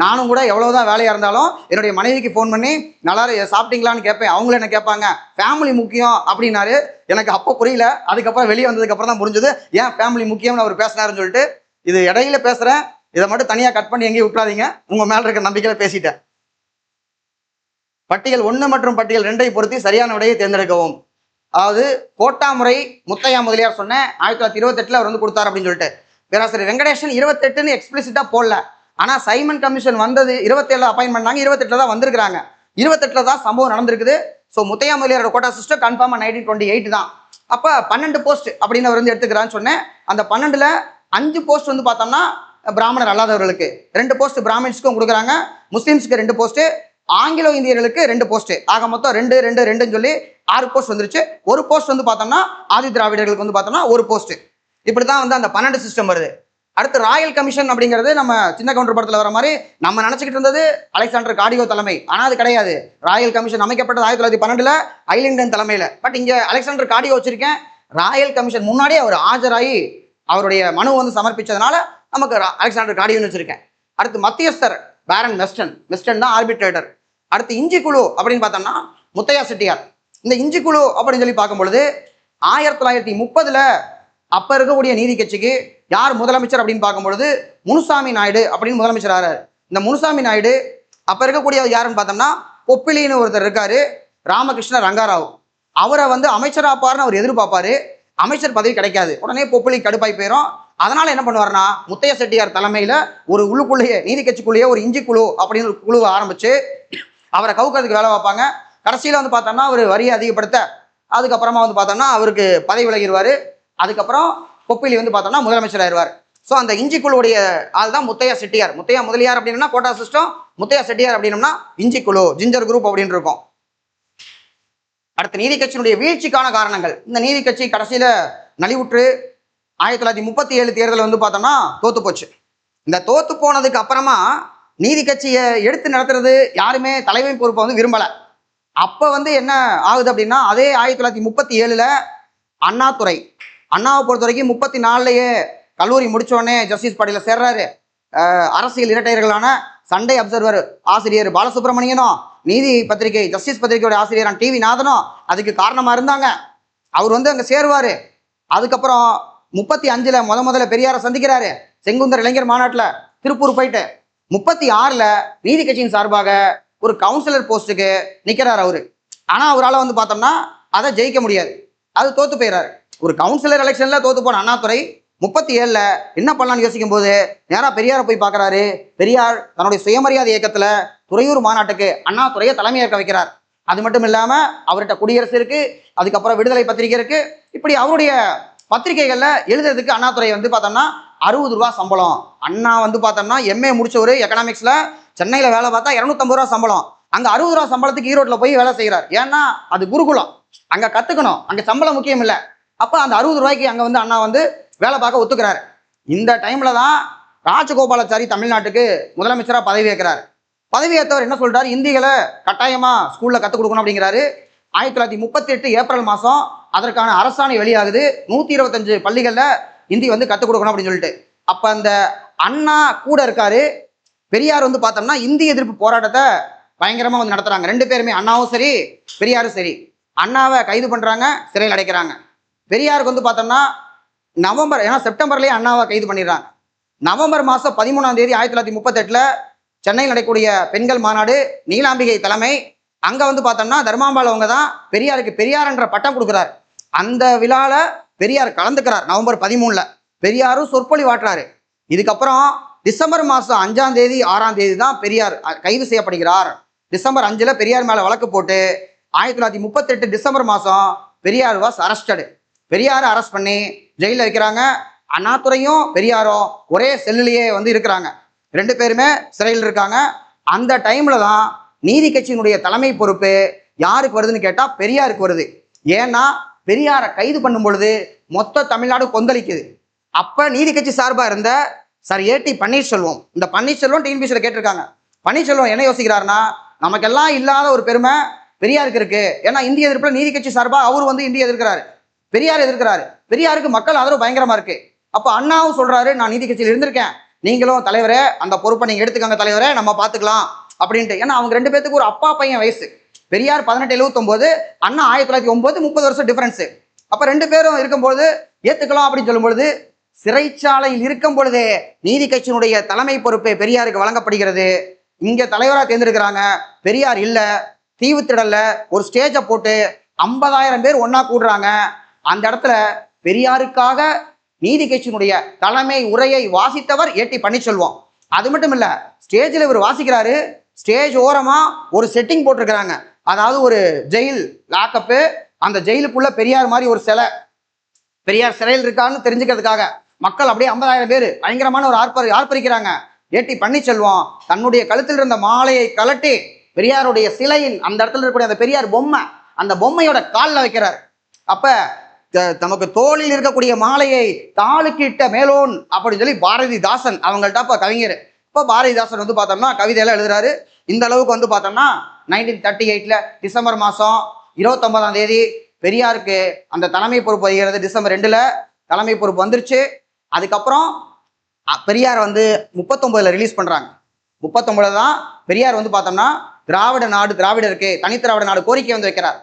நானும் கூட எவ்வளோதான் வேலையாக இருந்தாலும் என்னுடைய மனைவிக்கு ஃபோன் பண்ணி நல்லா சாப்பிட்டீங்களான்னு கேட்பேன். அவங்களும் என்ன கேட்பாங்க, ஃபேமிலி முக்கியம் அப்படின்னாரு. எனக்கு அப்போ புரியல. அதுக்கப்புறம் வெளியே வந்ததுக்கப்புறம் தான் புரிஞ்சுது ஏன் ஃபேமிலி முக்கியம்னு அவர் பேசினாருன்னு சொல்லிட்டு. இது இடையில பேசுகிறேன், இதை மட்டும் தனியாக கட் பண்ணி எங்கேயும் விட்டுறாதீங்க. உங்கள் மேலே இருக்க நம்பிக்கையில் பேசிட்டேன். பட்டியல் 1 மற்றும் பட்டியல் 2ஐ பொறுத்து சரியான விடையை தேர்ந்தெடுக்கவும். அதாவது கோட்டா முறை முத்தையா முதலியார் சொன்னேன் 1928 அவர் வந்து கொடுத்தார் அப்படின்னு சொல்லிட்டு. பேராசிரியர் வெங்கடேசன் 28ன்னு எக்ஸ்பிளிசிட்டா போடல. ஆனா சைமன் கமிஷன் வந்தது 27 அப்பாயின் பண்ணாங்க. 28 தான் வந்திருக்காங்க. 28 தான் சம்பவம் நடந்திருக்குது. ஸோ முத்தையா முதலியாரோட கோட்டா சிஸ்டம் கன்ஃபார்மா 1928 தான். அப்ப 12 போஸ்ட் அப்படின்னு அவர் வந்து எடுத்துக்கிறான்னு சொன்னேன். அந்த 12ல 5 போஸ்ட் வந்து பார்த்தோம்னா பிராமணர் அல்லாதவர்களுக்கு, 2 போஸ்ட் பிராமின்ஸ்க்கும் கொடுக்குறாங்க, முஸ்லீம்ஸ்க்கு 2 போஸ்ட், ஆங்கிலோ இந்தியர்களுக்கு 2 போஸ்ட். ஆக மொத்தம் 2 2 2ன்னு சொல்லி 6 போஸ்ட் வந்துருச்சு. ஒரு போஸ்ட் வந்து பார்த்தோம்னா ஆதி திராவிடர்களுக்கு வந்து பார்த்தோம்னா ஒரு போஸ்ட். இப்படிதான் வந்து அந்த 12 சிஸ்டம் வருது. அடுத்து ராயல் கமிஷன் அப்படிங்கிறது நம்ம சின்ன கவுண்டர் படத்தில் வர மாதிரி நம்ம நினைச்சுக்கிட்டு இருந்தது அலெக்சாண்டர் காடியோ தலைமை. ஆனால் அது கிடையாது. ராயல் கமிஷன் அமைக்கப்பட்டது 1912 ஐலிண்டன் தலைமையில். பட் இங்கே அலெக்சாண்டர் காடியோ வச்சிருக்கேன். ராயல் கமிஷன் முன்னாடியே அவர் ஆஜராகி அவருடைய மனு வந்து சமர்ப்பிச்சதுனால நமக்கு அலெக்சாண்டர் காடியோன்னு வச்சிருக்கேன். அடுத்து மத்தியஸ்தர் பேரன் வெஸ்டன் தான் ஆர்பிட்ரேட்டர். அடுத்து இஞ்சி குழு அப்படின்னு பார்த்தோம்னா முத்தையா செட்டியார். இந்த இஞ்சி குழு அப்படின்னு சொல்லி பார்க்கும்பொழுது 1930 அப்ப இருக்கக்கூடிய நீதி கட்சிக்கு யார் முதலமைச்சர் அப்படின்னு பார்க்கும்பொழுது முனுசாமி நாயுடு அப்படின்னு முதலமைச்சர் ஆறாரு. இந்த முனுசாமி நாயுடு அப்ப இருக்கக்கூடிய யாருன்னு பார்த்தோம்னா பொப்பிலின்னு ஒருத்தர் இருக்காரு, ராமகிருஷ்ண ரங்காராவ். அவரை வந்து அமைச்சராப்பாருன்னு அவர் எதிர்பார்ப்பாரு. அமைச்சர் பதவி கிடைக்காது. உடனே பொப்பிலி கடுப்பாய் போயிடும். அதனால என்ன பண்ணுவார்னா முத்தையா செட்டியார் தலைமையில ஒரு உள்ளுக்குள்ளேயே நீதி கட்சிக்குள்ளேயே ஒரு இஞ்சி குழு அப்படின்னு ஒரு குழுவை ஆரம்பிச்சு அவரை கவுக்கிறதுக்கு வேலை வைப்பாங்க. கடைசியில வந்து பார்த்தோம்னா அவர் வரியை அதிகப்படுத்த, அதுக்கப்புறமா வந்து பார்த்தோம்னா அவருக்கு பதவி விலகிடுவாரு. அதுக்கப்புறம் பொப்பிலி வந்து பார்த்தோம்னா முதலமைச்சர் ஆயிடுவார். ஸோ அந்த இஞ்சி குழுவுடைய ஆள் தான் முத்தையா செட்டியார். முத்தையா முதலியார் அப்படின்னா கோட்டா சிஸ்டம், முத்தையா செட்டியார் அப்படின்னம்னா இஞ்சி குழு, ஜிஞ்சர் குரூப் அப்படின்னு இருக்கும். அடுத்த நீதி கட்சியினுடைய வீழ்ச்சிக்கான காரணங்கள். இந்த நீதி கட்சி கடைசியில நலிவுற்று 1937 தேர்தல் வந்து பார்த்தோம்னா தோத்து போச்சு. இந்த தோத்து போனதுக்கு அப்புறமா நீதி கட்சியை எடுத்து நடத்துறது யாருமே தலைமை பொறுப்பை வந்து விரும்பல. அப்ப வந்து என்ன ஆகுது அப்படின்னா அதே 1937 அண்ணாதுரை, அண்ணாவை பொறுத்த வரைக்கும் 34லயே கல்லூரி முடிச்சோடனே ஜஸ்டிஸ் பார்ட்டியில சேர்றாரு. அரசியல் இரட்டையர்களான சண்டே அப்சர்வர் ஆசிரியர் பாலசுப்ரமணியனும் நீதி பத்திரிகை ஜஸ்டிஸ் பத்திரிகையோட ஆசிரியரான டிவி நாதனும் அதுக்கு காரணமா இருந்தாங்க. அவர் வந்து அங்க சேருவாரு. அதுக்கப்புறம் 35 முதல்ல பெரியாரை சந்திக்கிறாரு செங்குந்தர் இளைஞர் மாநாட்டில் திருப்பூர் போயிட்டு. 36 நீதி கட்சியின் சார்பாக ஒரு கவுன்சிலர் போஸ்ட்டுக்கு நிற்கிறார் அவரு. ஆனா அவரால் வந்து பார்த்தோம்னா அதை ஜெயிக்க முடியாது, அது தோத்து போயிறாரு. ஒரு கவுன்சிலர் எலெக்ஷன்ல தோத்து போன அண்ணாதுரை 37 என்ன பண்ணலாம்னு யோசிக்கும் போது நேரா பெரியாரை போய் பார்க்கறாரு. பெரியார் தன்னுடைய சுயமரியாதை இயக்கத்துல துறையூர் மாநாட்டுக்கு அண்ணாதுரையை தலைமையேற்க வைக்கிறார். அது மட்டும் இல்லாம அவர்கிட்ட குடியரசு இருக்கு, அதுக்கப்புறம் விடுதலை பத்திரிகை இருக்கு. இப்படி அவருடைய பத்திரிகைகள்ல எழுதுறதுக்கு அண்ணாதுரை வந்து பார்த்தோம்னா 60 ரூபா சம்பளம். அண்ணா வந்து பார்த்தோம்னா எம்ஏ முடிச்சவரு எக்கனாமிக்ஸ்ல, சென்னையில வேலை பார்த்தா 250 ரூபா சம்பளம். அங்க 60 ரூபா சம்பளத்துக்கு ஈரோட்ல போய் வேலை செய்கிறார். ஏன்னா அது குருகுலம், அங்க கத்துக்கணும், அங்க சம்பளம் முக்கியம் இல்லை. அப்ப அந்த 60 ரூபாய்க்கு அங்க வந்து அண்ணா வந்து வேலை பார்க்க ஒத்துக்கிறாரு. இந்த டைம்ல தான் ராஜகோபாலாச்சாரி தமிழ்நாட்டுக்கு முதலமைச்சரா பதவி ஏற்கிறார். பதவி ஏற்றவர் என்ன சொல்றாரு, இந்திகளை கட்டாயமா ஸ்கூல்ல கற்றுக் கொடுக்கணும் அப்படிங்கிறாரு. 1938 ஏப்ரல் மாதம் அதற்கான அரசாணை வெளியாகுது. 125 பள்ளிகளில் இந்தி வந்து கற்றுக் கொடுக்கணும் அப்படின்னு சொல்லிட்டு. அப்போ அந்த அண்ணா கூட இருக்காரு. பெரியார் வந்து பார்த்தோம்னா இந்திய எதிர்ப்பு போராட்டத்தை பயங்கரமாக வந்து நடத்துறாங்க. ரெண்டு பேருமே, அண்ணாவும் சரி பெரியாரும் சரி. அண்ணாவை கைது பண்ணுறாங்க, சிறையில் அடைக்கிறாங்க. பெரியாருக்கு வந்து பார்த்தோம்னா நவம்பர், ஏன்னா செப்டம்பர்லேயே அண்ணாவை கைது பண்ணிடுறாங்க. நவம்பர் மாதம் 13ஆம் தேதி 1938 சென்னையில் நடக்கக்கூடிய பெண்கள் மாநாடு, நீலாம்பிகை தலைமை. அங்கே வந்து பார்த்தோம்னா தர்மாம்பாள் அவங்க தான் பெரியாருக்கு பெரியார் என்ற பட்டம் கொடுக்குறாரு. அந்த விழாவில் பெரியார் கலந்துக்கிறார். நவம்பர் 13 பெரியாரும் சொற்பொழிவாற்றுறாரு. இதுக்கப்புறம் டிசம்பர் மாதம் 5ஆம் தேதி 6ஆம் தேதி தான் பெரியார் கைது செய்யப்படுகிறார். டிசம்பர் 5 பெரியார் மேலே வழக்கு போட்டு 1938 டிசம்பர் மாதம் பெரியார் வாஸ் அரஸ்டடு. பெரியாரை அரெஸ்ட் பண்ணி ஜெயிலில் வைக்கிறாங்க. அண்ணாதுரையும் பெரியாரும் ஒரே செல்லுலேயே வந்து இருக்கிறாங்க. ரெண்டு பேருமே சிறையில் இருக்காங்க. அந்த டைம்ல தான் நீதி கட்சியினுடைய தலைமை பொறுப்பு யாருக்கு வருதுன்னு கேட்டா பெரியாருக்கு வருது. ஏன்னா பெரியாரை கைது பண்ணும் பொழுது மொத்த தமிழ்நாடு கொந்தளிக்குது. அப்ப நீதி கட்சி சார்பா இருந்த சார் ஏடி பன்னீர்செல்வம், இந்த பன்னீர்செல்வம் டிஎன்பிசியில் கேட்டிருக்காங்க. பன்னீர்செல்வம் என்ன யோசிக்கிறாருன்னா, நமக்கெல்லாம் இல்லாத ஒரு பெருமை பெரியாருக்கு இருக்கு. ஏன்னா இந்திய எதிர்ப்புல நீதி கட்சி சார்பா அவர் வந்து இந்திய எதிர்க்கிறாரு, பெரியார் எதிர்க்கிறாரு. பெரியாருக்கு மக்கள் ஆதரவு பயங்கரமா இருக்கு. அப்ப அண்ணாவும் சொல்றாரு, நான் நீதி கட்சியில் இருந்திருக்கேன், நீங்களும் தலைவரே அந்த பொறுப்பை நீங்க எடுத்துக்கங்க தலைவரே, நம்ம பார்த்துக்கலாம் அப்படின்ட்டு. ஏன்னா அவங்க ரெண்டு பேத்துக்கு ஒரு அப்பா பையன் வயசு. பெரியார் 1879, அண்ணா 1909, 30 வருஷம் டிஃபரன்ஸ். அப்ப ரெண்டு பேரும் இருக்கும்போது ஏத்துக்கலாம் அப்படின்னு சொல்லும்பொழுது, சிறைச்சாலையில் இருக்கும் பொழுதே நீதி கட்சியினுடைய தலைமை பொறுப்பை பெரியாருக்கு வழங்கப்படுகிறது. இங்க தலைவராக தேர்ந்தெடுக்கிறாங்க. பெரியார் இல்ல, தீவுத்திடல்ல ஒரு ஸ்டேஜை போட்டு 50,000 பேர் ஒன்னா கூடுறாங்க. அந்த இடத்துல பெரியாருக்காக நீதி கட்சியினுடைய தலைமை உரையை வாசித்தவர் ஏடி பன்னீர்செல்வம். அது மட்டும் இல்ல, ஸ்டேஜில் இவர் வாசிக்கிறாரு. ஸ்டேஜ் ஓரமா ஒரு செட்டிங் போட்டிருக்கிறாங்க. அதாவது ஒரு ஜெயில் லாக்கப்பு, அந்த ஜெயிலுக்குள்ள பெரியார் மாதிரி ஒரு சிலை, பெரியார் சிறையில் இருக்கான்னு தெரிஞ்சுக்கிறதுக்காக மக்கள் அப்படியே 50,000 பேர் பயங்கரமான ஒரு ஆர்ப்பரிக்கிறாங்க. ஏடி பன்னீர்செல்வம் தன்னுடைய கழுத்தில் இருந்த மாலையை கலட்டி பெரியாருடைய சிலையின் அந்த இடத்துல இருக்கக்கூடிய அந்த பெரியார் பொம்மை, அந்த பொம்மையோட காலில் வைக்கிறார். அப்ப நமக்கு தோளில் இருக்கக்கூடிய மாலையை தாளுக்கு இட்ட மேலோன் அப்படின்னு சொல்லி பாரதிதாசன் அவங்கள்ட்ட அப்ப கவிஞர். இப்போ பாரதிதாசன் வந்து பார்த்தோம்னா கவிதையெல்லாம் எழுதுறாரு. இந்த அளவுக்கு வந்து பார்த்தோம்னா 1938 டிசம்பர் மாதம் 29ஆம் தேதி பெரியாருக்கு அந்த தலைமை பொறுப்பு வருகிறது. டிசம்பர் 2 தலைமை பொறுப்பு வந்துருச்சு. அதுக்கப்புறம் பெரியார் வந்து 39 ரிலீஸ் பண்றாங்க. 39 தான் பெரியார் வந்து பார்த்தோம்னா திராவிட நாடு, திராவிடருக்கு தனித்திராவிட நாடு கோரிக்கை வந்து வைக்கிறார்.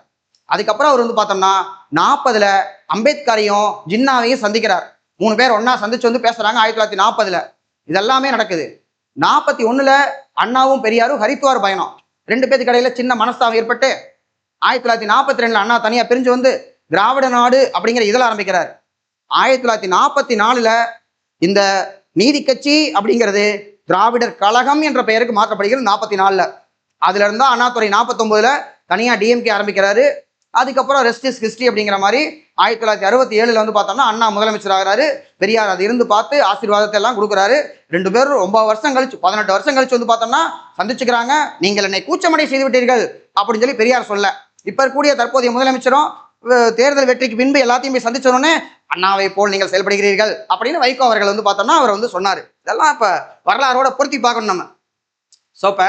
அதுக்கப்புறம் அவர் வந்து பார்த்தோம்னா 40 அம்பேத்கரையும் ஜின்னாவையும் சந்திக்கிறார். 3 பேர் ஒன்னா சந்திச்சு வந்து பேசுறாங்க 1940. இதெல்லாமே நடக்குது. 41 அண்ணாவும் பெரியாரும் ஹரித்வார் பயணம். ரெண்டு பேருக்கு இடையில சின்ன மனஸ்தாபம் ஏற்பட்டு 1942 அண்ணா தனியா பிரிஞ்சு வந்து திராவிட நாடு அப்படிங்கிற இதழ ஆரம்பிக்கிறார். 1944 இந்த நீதி கட்சி அப்படிங்கிறது திராவிடர் கழகம் என்ற பெயருக்கு மாற்றப்படுகிறது 44. அதுல இருந்தா அண்ணாதுரை 49 தனியா டிஎம்கே ஆரம்பிக்கிறாரு. அதுக்கப்புறம் ரெஸ்ட் இஸ் ஹிஸ்டரி அப்படிங்கிற மாதிரி 1967 வந்து பார்த்தோம்னா அண்ணா முதலமைச்சர் ஆகிறாரு. பெரியார் அது இருந்து பார்த்து ஆசீர்வாதத்தை எல்லாம் கொடுக்குறாரு. ரெண்டு பேரும் 9 வருஷம் கழிச்சு 18 வருஷம் கழிச்சு வந்து பார்த்தோம்னா சந்திச்சுக்கிறாங்க. நீங்கள் என்னை கூச்சமடை செய்து விட்டீர்கள் அப்படின்னு சொல்லி பெரியார் சொல்ல, இப்ப இருக்கக்கூடிய தற்போதைய முதலமைச்சரும் தேர்தல் வெற்றிக்கு பின்பு எல்லாத்தையும் போய் சந்திச்சோன்னே அண்ணாவை போல் நீங்கள் செயல்படுகிறீர்கள் அப்படின்னு வைகோ அவர்கள் வந்து பார்த்தோம்னா அவர் வந்து சொன்னாரு. இதெல்லாம் இப்ப வரலாறோட பொருத்தி பார்க்கணும் நம்ம. ஸோ இப்ப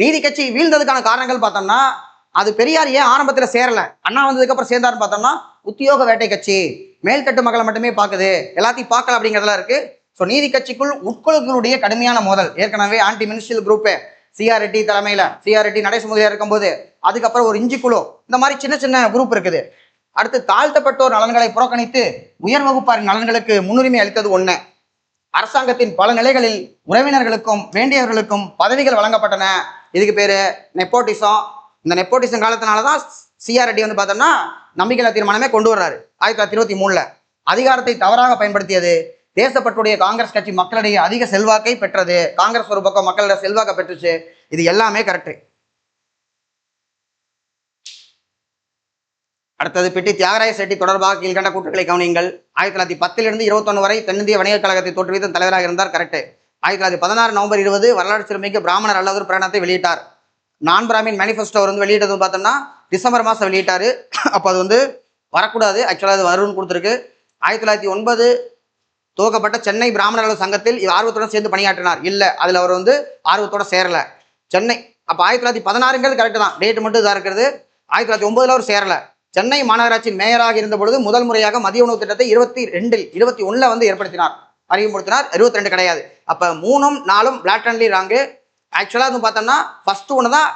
நீதி கட்சி வீழ்ந்ததுக்கான காரணங்கள் பார்த்தோம்னா, அது பெரியார் ஏன் ஆரம்பத்தில் சேரல, அண்ணா வந்ததுக்கு அப்புறம் சேர்ந்தாருன்னு பார்த்தோம்னா, உத்தியோக வேட்டை கட்சி மேல்தட்டு மக்களை மட்டுமே பார்க்குது, எல்லாத்தையும் பார்க்கல அப்படிங்கிறதுலாம் இருக்கு. ஸோ நீதி கட்சிக்குள் உட்குழுக்களுடைய கடுமையான மோதல் ஏற்கனவே anti ministerial group CR Reddy தலைமையில, சிஆர் ரெட்டி நடேச முதலியார் இருக்கும்போது, அதுக்கப்புறம் ஒரு இஞ்சி குழு, இந்த மாதிரி சின்ன சின்ன குரூப் இருக்குது. அடுத்து தாழ்த்தப்பட்டோர் நலன்களை புறக்கணித்து உயர் வகுப்பாரின் நலன்களுக்கு முன்னுரிமை அளித்தது ஒண்ணு. அரசாங்கத்தின் பல நிலைகளில் உறவினர்களுக்கும் வேண்டியவர்களுக்கும் பதவிகள் வழங்கப்பட்டன. இதுக்கு பேரு நெப்போட்டிசம். இந்த நெப்போட்டிசம் காலத்தினாலதான் சிஆர் ரெட்டி வந்து பார்த்தோம்னா நம்பிக்கையில்லா தீர்மானமே கொண்டு வர்றாரு 1923. அதிகாரத்தை தவறாக பயன்படுத்தியது. தேசப்பற்றுடைய காங்கிரஸ் கட்சி மக்களிடையே அதிக செல்வாக்கை பெற்றது. காங்கிரஸ் ஒரு பக்கம் மக்களிடையே செல்வாக்கை பெற்றுச்சு. இது எல்லாமே கரெக்ட். அடுத்தது பெட்டி தியாகராய செட்டி தொடர்பாக கீழ்கண்ட கூற்றுகளை கவனியுங்கள். 1910 21 வரை தென்னிந்திய வணிகக் கழகத்தை தோற்றுவித்த தலைவராக இருந்தார். கரெக்ட். 1916 நவம்பர் 20 வரலாற்று சிறுமிக்கு பிராமணர் அல்லாதொரு பிரகடனத்தை வெளியிட்டார். நான் பிராமின் மேனிஃபெஸ்டோ அவர் வெளியிட்டது பார்த்தோம்னா டிசம்பர் மாதம் வெளியிட்டாரு. அப்போ அது வரக்கூடாது, ஆக்சுவலாக அது வரும்னு கொடுத்துருக்கு. 1909 துவக்கப்பட்ட சென்னை பிராமணர் அலுவலக சங்கத்தில் ஆர்வத்துடன் சேர்ந்து பணியாற்றினார். இல்லை, அதில் அவர் ஆர்வத்தோட சேரல. சென்னை அப்போ 1916 கரெக்டு தான், டேட் மட்டும் இதாக இருக்கிறது. 1909 அவர் சேரல. சென்னை மாநகராட்சியின் மேயராக இருந்த பொழுது முதல் முறையாக மதிய உணவு திட்டத்தை 21 ஏற்படுத்தினார், அறிமுகப்படுத்தினார். 22 கிடையாது. அப்போ 3ம் 4ம் பிளாட்டன்லி ராங்கு. ஆக்சுவலாக பார்த்தோம்னா ஃபர்ஸ்ட் ஒன்று தான்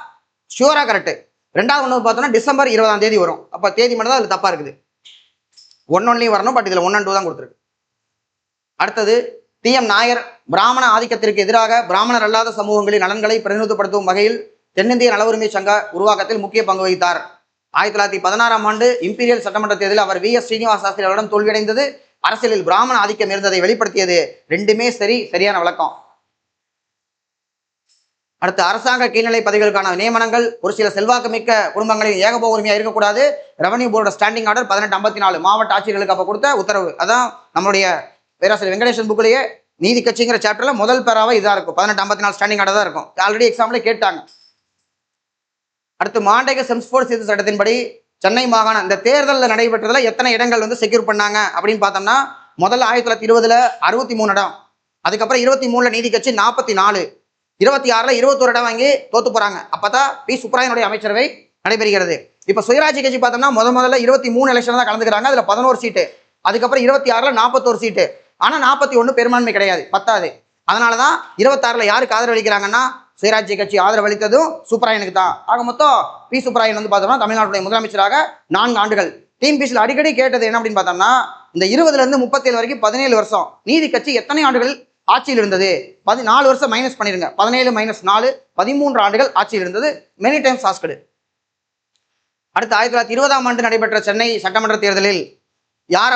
ஷியூரா கரெக்ட். ரெண்டாவது ஒன்று பார்த்தோம்னா டிசம்பர் 20 வரும். அப்போ தேதி மட்டும் தான் அதில் தப்பாக இருக்குது. 1 ஒன்லையும் வரணும், பட் இதில் 1 and 2 தான் கொடுத்துருக்கு. அடுத்தது டி.எம். நாயர் பிராமண ஆதிக்கத்திற்கு எதிராக பிராமணர் அல்லாத சமூகங்களின் நலன்களை பிரதிநிதித்துவப்படுத்தும் வகையில் தென்னிந்திய நல உரிமை சங்க உருவாக்கத்தில் முக்கிய பங்கு வகித்தார். 1916 இம்பீரியல் சட்டமன்ற தேர்தலில் அவர் V.S. ஸ்ரீனிவாச சாஸ்திரி அவரிடம் தோல்வியடைந்தது. அரசியலில் பிராமண ஆதிக்கம் இருந்ததை வெளிப்படுத்தியது. ரெண்டுமே சரியான விளக்கம். அடுத்து அரசாங்க கீழ்நிலை பதவிகளுக்கான நியமனங்கள் ஒரு சில செல்வாக்கு மிக்க குடும்பங்களின் ஏகபோக உரிமையாக இருக்கக்கூடாது. ரெவன்யூ போர்டு ஸ்டாண்டிங் ஆர்டர் 1854 மாவட்ட ஆட்சியர்களுக்கு அப்போ கொடுத்த உத்தரவு. அதான் நம்மளுடைய பேராசிரியர் வெங்கடேசன் புக்கிலேயே நீதி கட்சிங்கிற சாப்டர்ல முதல் பேராவை இதாக இருக்கும். 1854 ஸ்டாண்டிங் ஆர்டர் தான் இருக்கும். ஆல்ரெடி எக்ஸாம்ல கேட்டாங்க. அடுத்து மாண்டேக செம்ஸ்போர்ட் சீர்திருத்த சட்டத்தின்படி சென்னை மாகாணம் இந்த தேர்தலில் நடைபெற்றதில் எத்தனை இடங்கள் செக்யூர் பண்ணாங்க அப்படின்னு பார்த்தோம்னா முதல்ல 1920 63 இடம், அதுக்கப்புறம் 23 நீதி கட்சி 44, 26 21 இடம் வாங்கி தோத்து போறாங்க. அப்பதான் பி சுப்பராயனுடைய அமைச்சரவை நடைபெறுகிறது. இப்ப சுயராட்சி கட்சி பார்த்தோம்னா முதல்ல 23 எலெக்ஷன் தான் கலந்துக்கிறாங்க. அதுல 11 சீட்டு, அதுக்கப்புறம் 26 41 சீட்டு. ஆனா 41 பெரும்பான்மை கிடையாது, பத்தாது. அதனாலதான் 26 யாருக்கு ஆதரவு அளிக்கிறாங்கன்னா சுயராட்சி கட்சி ஆதரவு அளித்ததும் சுப்பராயனுக்கு தான். ஆக மொத்தம் பி சுப்பராயன் பார்த்தோம்னா தமிழ்நாட்டுடைய முதலமைச்சராக 4 ஆண்டுகள். டிஎன்பிஎஸ்சியில் அடிக்கடி கேட்டது என்ன அப்படின்னு பார்த்தோம்னா இந்த 20 இருந்து 37 வரைக்கும் 17 வருஷம் நீதி கட்சி எத்தனை ஆண்டுகள் ஆட்சியில் இருந்தது? 14 வருஷம் மைனஸ் பண்ணிருங்க, 17 - 4 13 ஆண்டுகள் ஆட்சியில் இருந்தது. Many times asked. அடுத்து 1920 நடைபெற்ற சென்னை சட்டமன்ற தேர்தலில் யாரை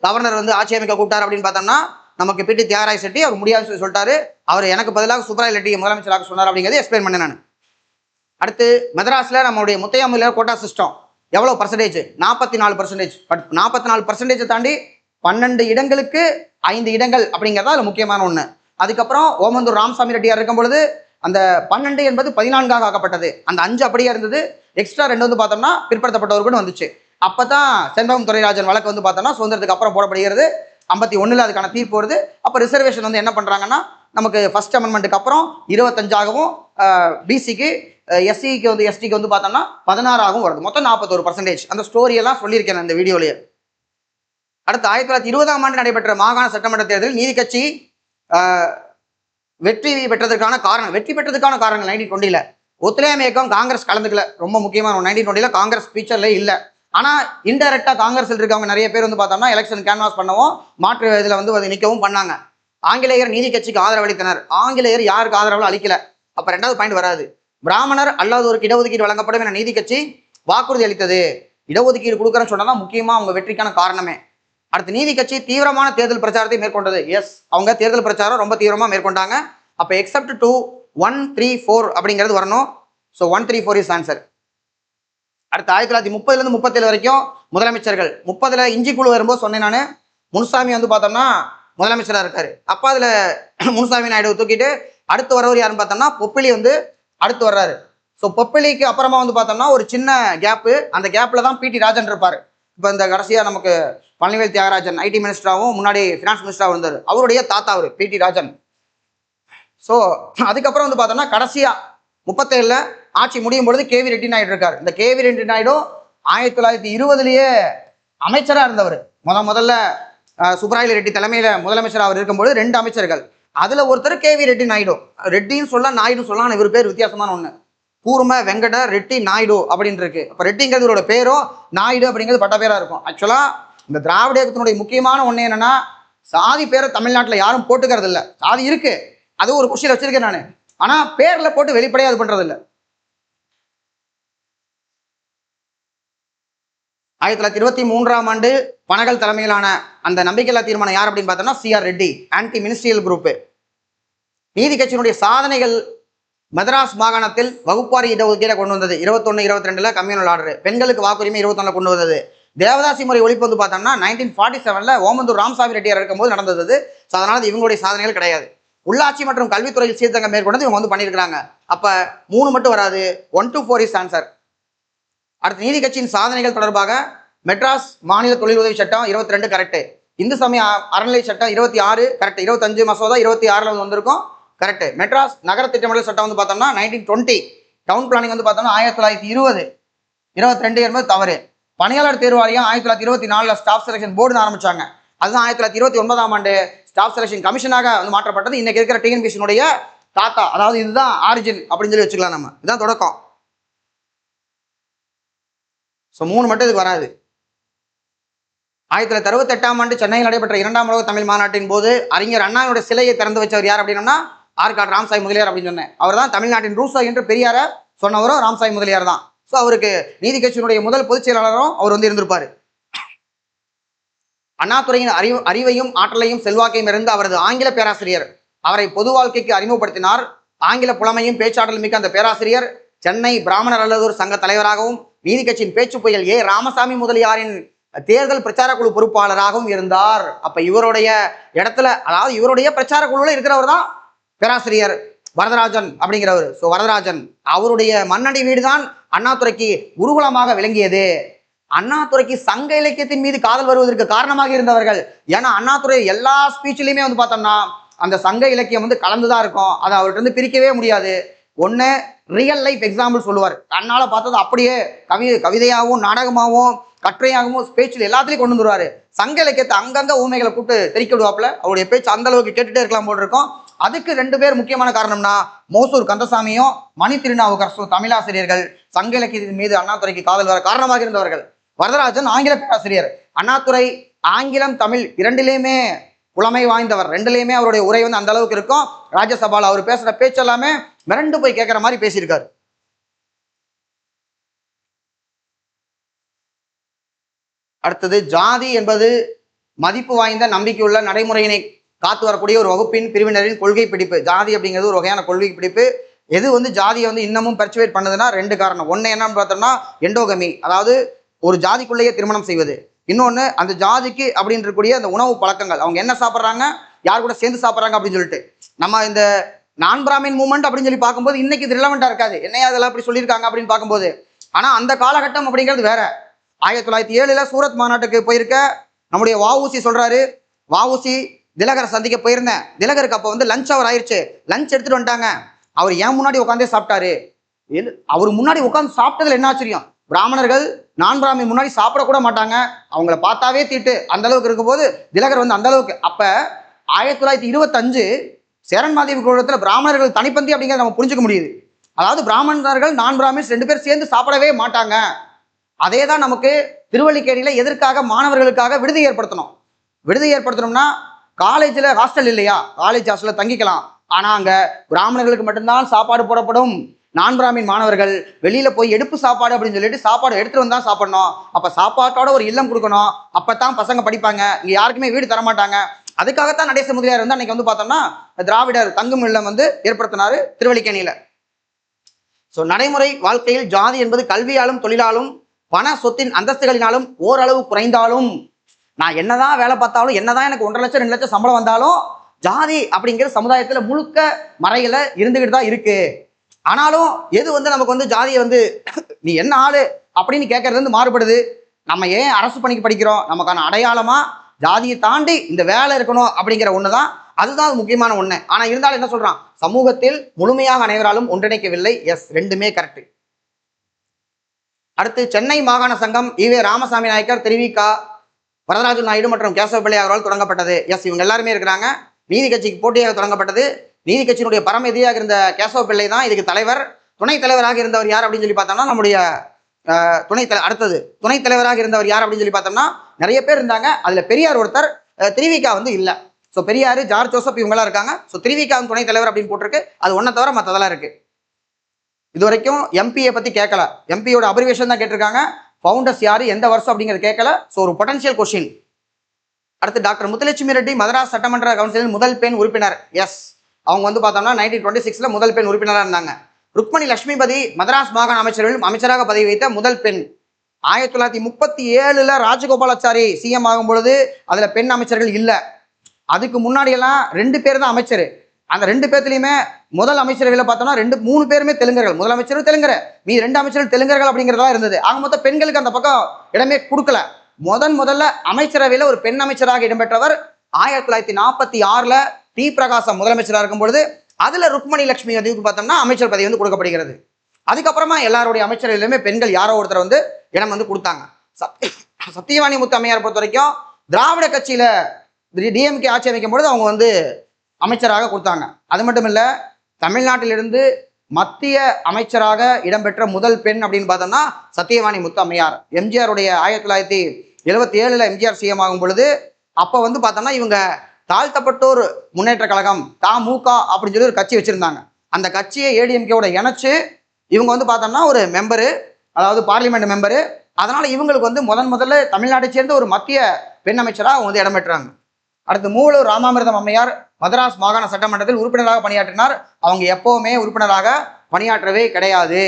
கவர்னர் ஆட்சி அமைக்க கூப்பிட்டார் அப்படின்னு பார்த்தோம்னா நமக்கு பிடி தியாகராய செட்டி. அவர் முடியாதுன்னு சொல்லி சொல்லிட்டாரு. அவர் எனக்கு பதிலாக சுப்பராய ரெட்டியை முதலமைச்சராக சொன்னார் அப்படிங்கிறது எக்ஸ்பிளைன் பண்ணேன் நான். அடுத்து மெட்ராஸ்ல நம்மளுடைய முத்தையாமுல கோட்டா சிஸ்டம் எவ்வளவு பர்சன்டேஜ்? 44%. பட் 44% தாண்டி 12 இடங்களுக்கு 5 இடங்கள் அப்படிங்கிறதா அதுல முக்கியமான ஒண்ணு. அதுக்கப்புறம் ஓமந்தூர் ராமசாமி ரெட்டியார் இருக்கும் பொழுது அந்த 12 என்பது 14ஆக ஆக்கப்பட்டது. அந்த 5 அப்படியே இருந்தது. எக்ஸ்ட்ரா 2 பார்த்தோம்னா பிற்படுத்தப்பட்டவர்கள் வந்துச்சு. அப்பதான் செண்பகம் துரைராஜன் வழக்கு பார்த்தோம்னா சுதந்திரத்துக்கு அப்புறம் போடப்படுகிறது. 51 அதுக்கான தீர்ப்பு வருது. அப்போ ரிசர்வேஷன் என்ன பண்றாங்கன்னா நமக்கு ஃபர்ஸ்ட் அமெண்ட்மெண்ட்டுக்கு அப்புறம் 25ஆகவும் பிசிக்கு எஸ்சிக்கு எஸ்டிக்கு பார்த்தோம்னா 16ஆகவும் வருது. மொத்தம் 41%. அந்த ஸ்டோரியெல்லாம் சொல்லியிருக்கேன் இந்த வீடியோலயே. அடுத்து 1920 நடைபெற்ற மாகாண சட்டமன்ற தேர்தலில் நீதி கட்சி வெற்றி பெற்றதற்கான காரணங்கள் 1920 ஒத்துழையாமை இயக்கம் காங்கிரஸ் கலந்துக்கல. ரொம்ப முக்கியமான 1920 காங்கிரஸ் ஃபீச்சர்ல இல்ல. ஆனா இன்டைரக்டா காங்கிரஸ்ல இருக்கவங்க நிறைய பேர் பார்த்தோம்னா எலெக்ஷன் கேன்வாஸ் பண்ணவும் மாற்று இதுல நிற்கவும் பண்ணாங்க. ஆங்கிலேயர் நீதி கட்சிக்கு ஆதரவு அளித்தனர். ஆங்கிலேயர் யாருக்கு ஆதரவு அளிக்கல. அப்ப 2வது பாயிண்ட் வராது. பிராமணர் அல்லாதோருக்கு இடஒதுக்கீடு வழங்கப்படும் என நீதி கட்சி வாக்குறுதி அளித்தது. இடஒதுக்கீடு கொடுக்குறேன்னு சொன்னா முக்கியமா அவங்க வெற்றிக்கான காரணமே. அடுத்து நீதி கட்சி தீவிரமான தேர்தல் பிரச்சாரத்தை மேற்கொண்டது. எஸ், அவங்க தேர்தல் பிரச்சாரம் ரொம்ப தீவிரமா மேற்கொண்டாங்க. அப்ப எக்ஸப்ட் 2 1 3 4 அப்படிங்கிறது வரணும். So 1 3 4 is answer. அடுத்து 1930 37 வரைக்கும் முதலமைச்சர்கள். 30 இஞ்சி குழு வரும்போது சொன்னேன் நான், முனுசாமி பார்த்தோம்னா முதலமைச்சராக இருக்காரு. அப்ப அதுல முனுசாமி நாயுடு தூக்கிட்டு அடுத்து வரவர் யாருன்னு பார்த்தோம்னா பொப்பிலி அடுத்து வர்றாரு. ஸோ பொப்பிலிக்கு அப்புறமா பார்த்தோம்னா ஒரு சின்ன கேப்பு. அந்த கேப்ல தான் பிடி ராஜன் இருப்பாரு. இப்போ இந்த கடைசியா நமக்கு பழனிவேல் தியாகராஜன் ஐடி மினிஸ்டராகவும் முன்னாடி ஃபினான்ஸ் மினிஸ்டராகவும் இருந்தார். அவருடைய தாத்தா அவர் பிடி ராஜன். ஸோ அதுக்கப்புறம் பார்த்தோம்னா கடைசியா 37 ஆட்சி முடியும் பொழுது கேவி ரெட்டி நாயுடு இருக்காரு. இந்த கேவி ரெட்டி நாயுடு 1920 அமைச்சராக இருந்தவர். முதல்ல சுப்பராய ரெட்டி தலைமையில முதலமைச்சர் அவர் இருக்கும்போது 2 அமைச்சர்கள். அதுல ஒருத்தர் கேவி ரெட்டி நாயுடு. ரெட்டின்னு சொல்ல நாயுடு சொல்லலாம். இவர் பேர் வித்தியாசமான ஒண்ணு. கூர்ம வெங்கட ரெட்டி நாயுடு அப்படின்னு இருக்கு. அப்ப ரெட்டிங்கிறது இவரோட பேரோ, நாயுடு அப்படிங்கிறது பட்ட பேரா இருக்கும். ஆக்சுவலா இந்த திராவிட இயக்கத்தினுடைய முக்கியமான ஒண்ணு என்னன்னா சாதி பேரை தமிழ்நாட்டில் யாரும் போட்டுக்கிறது இல்லை. சாதி இருக்கு, அது ஒரு கொஸ்டின் வச்சிருக்கேன் நான். ஆனா பேர்ல போட்டு வெளிப்படையா அது பண்றது இல்லை. 1923 பனகல் தலைமையிலான அந்த நம்பிக்கையில்லா தீர்மானம் யார் அப்படின்னு பார்த்தோம்னா CR Reddy, anti ministerial group. நீதி கட்சியினுடைய சாதனைகள் மதராஸ் மாகாணத்தில் வகுப்பாரி இடஒதுக்கீடை கொண்டு வந்தது 21 22 கம்யூனல் ஆர்டர். பெண்களுக்கு வாக்குரிமை 21 கொண்டு வந்தது. தேவதாசி முறை ஒழிப்பு வந்து பார்த்தோம்னா 1947 ஓமந்தூர் ராமசாமி ரெட்டியார் இருக்கும்போது நடந்தது. ஸோ அதனால இவங்களுடைய சாதனைகள் கிடையாது. உள்ளாட்சி மற்றும் கல்வித்துறையில் சீர்திருத்தம் மேற்கொண்டது இவங்க வந்து பண்ணியிருக்காங்க. அப்ப 3 மட்டும் வராது. 1 to 4 இஸ் ஆன்சர். அடுத்து நீதி கட்சியின் சாதனைகள் தொடர்பாக மெட்ராஸ் மாநில தொழில் உதவி சட்டம் 22 கரெக்ட். இந்து சமய அறநிலை சட்டம் 26 கரெக்ட். 25 மசோதா 26 வந்து வந்திருக்கும் கரெக்ட். மெட்ராஸ் நகர திட்டமிடல் சட்டம் வந்து பார்த்தோம்னா 1920. டவுன் பிளானிங் வந்து பார்த்தோம்னா 1920. 22 என்பது தவறு. பணியாளர் தேர்வு வாரியம் 1924 ஸ்டாஃப் செலெக்ஷன் போர்டுன்னு ஆரம்பிச்சாங்க. அதுதான் 1929ஆம் ஆண்டு ஸ்டாஃப் செலெக்ஷன் கமிஷனாக வந்து மாற்றப்பட்டது. இன்னைக்கு இருக்கிற டிஎன்பிஎஸ்சியினுடைய தாத்தா, அதாவது இதுதான் ஆரிஜின் அப்படின்னு சொல்லி வச்சுக்கலாம். நம்ம இதுதான் தொடக்கம். ஸோ 3 மட்டும் இதுக்கு வராது. 1968ஆம் ஆண்டு சென்னையில் நடைபெற்ற 2ஆம் உலக தமிழ் மாநாட்டின் போது அறிஞர் அண்ணாவுடைய சிலையை திறந்து வச்சவர் யார் அப்படின்னா ஆற்காடு ராமசாமி முதலியார் அப்படின்னு சொன்னேன். அவர் தான் தமிழ்நாட்டின் ரூசோ என்று பெரியார சொன்னவரும் ராமசாமி முதலியார் தான். ஸோ அவருக்கு நீதி கட்சியினுடைய முதல் பொதுச் செயலாளரும் அவர் வந்து இருந்திருப்பாரு. அண்ணாதுரையின் அறிவையும் ஆற்றலையும் செல்வாக்கையும் இருந்து அவரது ஆங்கில பேராசிரியர் அவரை பொது வாழ்க்கைக்கு அறிமுகப்படுத்தினார். ஆங்கில புலமையும் பேச்சாற்றல் மிக்க அந்த பேராசிரியர் சென்னை பிராமணர் அல்லதோர் சங்க தலைவராகவும் நீதி கட்சியின் பேச்சு புயல் ஏ ராமசாமி முதலியாரின் தேர்தல் பிரச்சார குழு பொறுப்பாளராகவும் இருந்தார். அப்ப இவருடைய இடத்துல, அதாவது இவருடைய பிரச்சார குழுல இருக்கிறவர் தான் பேராசிரியர் வரதராஜன் அப்படிங்கிறவர். ஸோ வரதராஜன் அவருடைய மண்ணடி வீடுதான் அண்ணாதுரைக்கு குருகுலமாக விளங்கியது. அண்ணாதுரைக்கு சங்க இலக்கியத்தின் மீது காதல் வருவதற்கு காரணமாக இருந்தவர்கள். ஏன்னா அண்ணாதுரை எல்லா ஸ்பீச்சிலையுமே வந்து பார்த்தோம்னா அந்த சங்க இலக்கியம் வந்து கலந்துதான் இருக்கும். அதை அவர்கிட்ட இருந்து பிரிக்கவே முடியாது. ஒன்று ரியல் லைஃப் எக்ஸாம்பிள் சொல்லுவார். கண்ணால பார்த்தது அப்படியே கவிதையாகவும் நாடகமாகவும் கட்டுரையாகவும் பேச்சில் எல்லாத்துலையும் கொண்டு வந்துருவாரு. சங்க இலக்கியத்தை அங்கங்க ஊமைகளை கூப்பிட்டு தெரிக்க விடுவாப்புல. அவருடைய பேச்சு அந்த அளவுக்கு கேட்டுட்டே இருக்கலாம் போல் இருக்கும். அதுக்கு 2 பேர் முக்கியமான காரணம்னா மோசூர் கந்தசாமியும் மணி திருநாவுக்கரசும் தமிழாசிரியர்கள் சங்க இலக்கியத்தின் மீது அண்ணாதுரைக்கு காதல் வர காரணமாக இருந்தவர்கள். வரதராஜன் ஆங்கில பேராசிரியர். அண்ணாதுரை ஆங்கிலம் தமிழ் இரண்டிலேயுமே புலமை வாய்ந்தவர். 2லேயுமே அவருடைய உரை வந்து அந்த அளவுக்கு இருக்கும். ராஜ்யசபால அவர் பேசுற பேச்சு எல்லாமே மிரண்டு போய் கேட்கிற மாதிரி பேசியிருக்காரு. அடுத்தது ஜாதி என்பது மதிப்பு வாய்ந்த நம்பிக்கையுள்ள நடைமுறையினை காத்து வரக்கூடிய ஒரு வகுப்பின் பிரிவினரின் கொள்கை பிடிப்பு. ஜாதி அப்படிங்கிறது ஒரு வகையான கொள்கை பிடிப்பு. எது வந்து ஜாதியை வந்து இன்னமும் பெர்ச்சுவேட் பண்ணுதுன்னா 2 காரணம். ஒன்று என்னன்னு பார்த்தோம்னா எண்டோகமி, அதாவது ஒரு ஜாதிக்குள்ளேயே திருமணம் செய்வது. இன்னொன்று அந்த ஜாதிக்கு அப்படின்னு இருக்கக்கூடிய அந்த உணவு பழக்கங்கள், அவங்க என்ன சாப்பிட்றாங்க, யார் கூட சேர்ந்து சாப்பிட்றாங்க அப்படின்னு சொல்லிட்டு. நம்ம இந்த நான் பிராமின் மூமெண்ட் அப்படின்னு சொல்லி பார்க்கும்போது இன்னைக்கு இது ரிலவெண்டா இருக்காது. என்னையா அதெல்லாம் அப்படி சொல்லியிருக்காங்க அப்படின்னு பார்க்கும்போது. ஆனால் அந்த காலகட்டம் அப்படிங்கிறது வேற. 1907 சூரத் மாநாட்டுக்கு போயிருக்க நம்முடைய வஉசி சொல்றாரு, வஉசி திலகரை சந்திக்க போயிருந்தேன். திலகருக்கு அப்போ வந்து லஞ்ச் அவர் ஆயிடுச்சு. லஞ்ச் எடுத்துட்டு வந்துட்டாங்க. அவர் ஏன் முன்னாடி உட்காந்தே சாப்பிட்டாரு. அவர் முன்னாடி உட்காந்து சாப்பிட்டதுல என்ன ஆச்சரியம். பிராமணர்கள் நான் பிராமின் முன்னாடி சாப்பிடக்கூட மாட்டாங்க. அவங்கள பார்த்தாவே தீட்டு அந்த அளவுக்கு இருக்கும்போது திலகர் வந்து அந்த அளவுக்கு. அப்ப 1925 சேரன் மாதேவி குழுவத்தில் பிராமணர்கள் தனிப்பந்தி அப்படிங்கிறத நம்ம புரிஞ்சுக்க முடியுது. அதாவது பிராமணர்கள் நான் பிராமின்ஸ் 2 பேர் சேர்ந்து சாப்பிடவே மாட்டாங்க. அதே தான் நமக்கு திருவல்லிக்கேணியில எதற்காக மாணவர்களுக்காக விடுதி ஏற்படுத்தணும். விடுதி ஏற்படுத்தணும்னா காலேஜில் ஹாஸ்டல் இல்லையா, காலேஜ் ஹாஸ்டலில் தங்கிக்கலாம். ஆனால் அங்கே பிராமணர்களுக்கு மட்டும்தான் சாப்பாடு போடப்படும். நான் பிராமின் மாணவர்கள் வெளியில போய் எடுப்பு சாப்பாடு அப்படின்னு சொல்லிட்டு சாப்பாடு எடுத்துட்டு வந்தா சாப்பிடணும். அப்ப சாப்பாட்டோட ஒரு இல்லம் கொடுக்கணும். அப்பதான் பசங்க படிப்பாங்க. இங்க யாருக்குமே வீடு தரமாட்டாங்க. அதுக்காகத்தான் நடேச முதலியார் வந்து அன்னைக்கு வந்து பார்த்தோம்னா திராவிடர் தங்கும் இல்லம் வந்து ஏற்படுத்தினாரு திருவல்லிக்கேணியில. ஸோ நடைமுறை வாழ்க்கையில் ஜாதி என்பது கல்வியாலும் தொழிலாலும் பண சொத்தின் அந்தஸ்துகளினாலும் ஓரளவு குறைந்தாலும், நான் என்னதான் வேலை பார்த்தாலும் என்னதான் எனக்கு 1.5 லட்சம் 2 லட்சம் சம்பளம் வந்தாலும் ஜாதி அப்படிங்கிற சமுதாயத்துல முழுக்க மறையில இருந்துகிட்டு தான் இருக்கு. ஆனாலும் எது வந்து நமக்கு வந்து ஜாதியை வந்து நீ என்ன ஆளு அப்படின்னு கேட்கறது வந்து மாறுபடுது. நம்ம ஏன் அரசு பணிக்கு படிக்கிறோம், நமக்கான அடையாளமா ஜாதியை தாண்டி இந்த வேலை இருக்கணும் அப்படிங்கிற ஒண்ணுதான். அதுதான் முக்கியமான ஒண்ணு. ஆனா இருந்தாலும் என்ன சொல்றான், சமூகத்தில் முழுமையாக அனைவராலும் ஒன்றிணைக்கவில்லை. எஸ், 2மே கரெக்ட். அடுத்து சென்னை மாகாண சங்கம் ஈவே ராமசாமி நாயக்கர், திருவிகா வரதராஜன் நாயுடு மற்றும் கேசவ பிள்ளை அவர்களால் தொடங்கப்பட்டது. எஸ், இவங்க எல்லாருமே இருக்கிறாங்க. நீதி கட்சிக்கு போட்டியாக தொடங்கப்பட்டது. நீதி கட்சியினுடைய பரம எதிரியாக இருந்த கேசவ பிள்ளை தான் இதுக்கு தலைவர். துணைத் தலைவராக இருந்தவர் யார் அப்படின்னு சொல்லி பார்த்தோம்னா நம்முடைய துணைத் தலைவராக இருந்தவர் யார் அப்படின்னு சொல்லி பார்த்தோம்னா நிறைய பேர் இருந்தாங்க. அதுல பெரியார் ஒருத்தர், திருவிகா வந்து இல்லை. ஸோ பெரியார், ஜார்ஜ் ஜோசப் இவங்கெல்லாம் இருக்காங்க. ஸோ திருவிகா துணைத் தலைவர் அப்படின்னு போட்டிருக்கு. அது ஒன்றை தவிர மற்றதெல்லாம் இருக்கு. இது வரைக்கும் எம்பியை பத்தி கேட்கல. எம்பியோட அப்ரிவேஷன் தான் கேட்டிருக்காங்க. ஃபவுண்டர்ஸ் யாரு, எந்த வருஷம் அப்படிங்கிறது கேட்கல. ஸோ ஒரு பொட்டன்ஷியல் கொஸ்டின். அடுத்து டாக்டர் முத்துலட்சுமி ரெட்டி மதராஸ் சட்டமன்ற கவுன்சிலின் முதல் பெண் உறுப்பினர். எஸ், அவங்க வந்து பார்த்தோம்னா 1926 முதல் பெண் உறுப்பினராக இருந்தாங்க. ருக்மணி லட்சுமிபதி மதராஸ் மாகாண அமைச்சர்களில் அமைச்சராக பதவி வைத்த முதல் பெண். 1937 ராஜகோபாலாச்சாரி சிஎம் ஆகும் பொழுது அதுல பெண் அமைச்சர்கள் இல்லை. அதுக்கு முன்னாடி எல்லாம் 2 பேர் தான் அமைச்சர். அந்த 2 பேர்த்துலையுமே முதல் அமைச்சர்களை பார்த்தோம்னா 3 பேருமே தெலுங்கர்கள். முதலமைச்சரும் தெலுங்கர், மீ 2 அமைச்சர்கள் தெலுங்கர்கள் அப்படிங்கிறதா இருந்தது. ஆக மொத்தம் பெண்களுக்கு அந்த பக்கம் இடமே கொடுக்கல. முதல்ல அமைச்சரவையில் ஒரு பெண் அமைச்சராக இடம்பெற்றவர் 1946 டி பிரகாசம் முதலமைச்சராக இருக்கும் பொழுது அதுல ருக்மணி லட்சுமி பதவிக்கு பார்த்தோம்னா அமைச்சர் பதவி வந்து கொடுக்கப்படுகிறது. அதுக்கப்புறமா எல்லாருடைய அமைச்சரவையிலுமே பெண்கள் யாரோ ஒருத்தர் வந்து இடம் வந்து கொடுத்தாங்க. சத்தியவாணி முத்து அம்மையார் பொறுத்த வரைக்கும் திராவிட கட்சியில டிஎம்கே ஆட்சி அமைக்கும் பொழுது அவங்க வந்து அமைச்சராக கொடுத்தாங்க. அது மட்டும் இல்ல, தமிழ்நாட்டிலிருந்து மத்திய அமைச்சராக இடம்பெற்ற முதல் பெண் அப்படின்னு பார்த்தோம்னா சத்தியவாணி முத்து அம்மையார். எம்ஜிஆருடைய 1977 எம்ஜிஆர் சிஎம் ஆகும் பொழுது அப்போ வந்து பார்த்தோம்னா இவங்க தாழ்த்தப்பட்டோர் முன்னேற்ற கழகம் தமுக அப்படின்னு சொல்லி ஒரு கட்சி வச்சிருந்தாங்க. அந்த கட்சியை ஏடிஎம்கேவோட இணைச்சு இவங்க வந்து பார்த்தோம்னா ஒரு மெம்பரு, அதாவது பார்லிமெண்ட் மெம்பரு. அதனால இவங்களுக்கு வந்து முதல்ல தமிழ்நாட்டை சேர்ந்த ஒரு மத்திய பெண் அமைச்சராக அவங்க வந்து இடம்பெற்றாங்க. அடுத்து மூவலூர் ராமாமிர்தம் அம்மையார் மதராஸ் மாகாண சட்டமன்றத்தில் உறுப்பினராக பணியாற்றினார். அவங்க எப்பவுமே உறுப்பினராக பணியாற்றவே கிடையாது.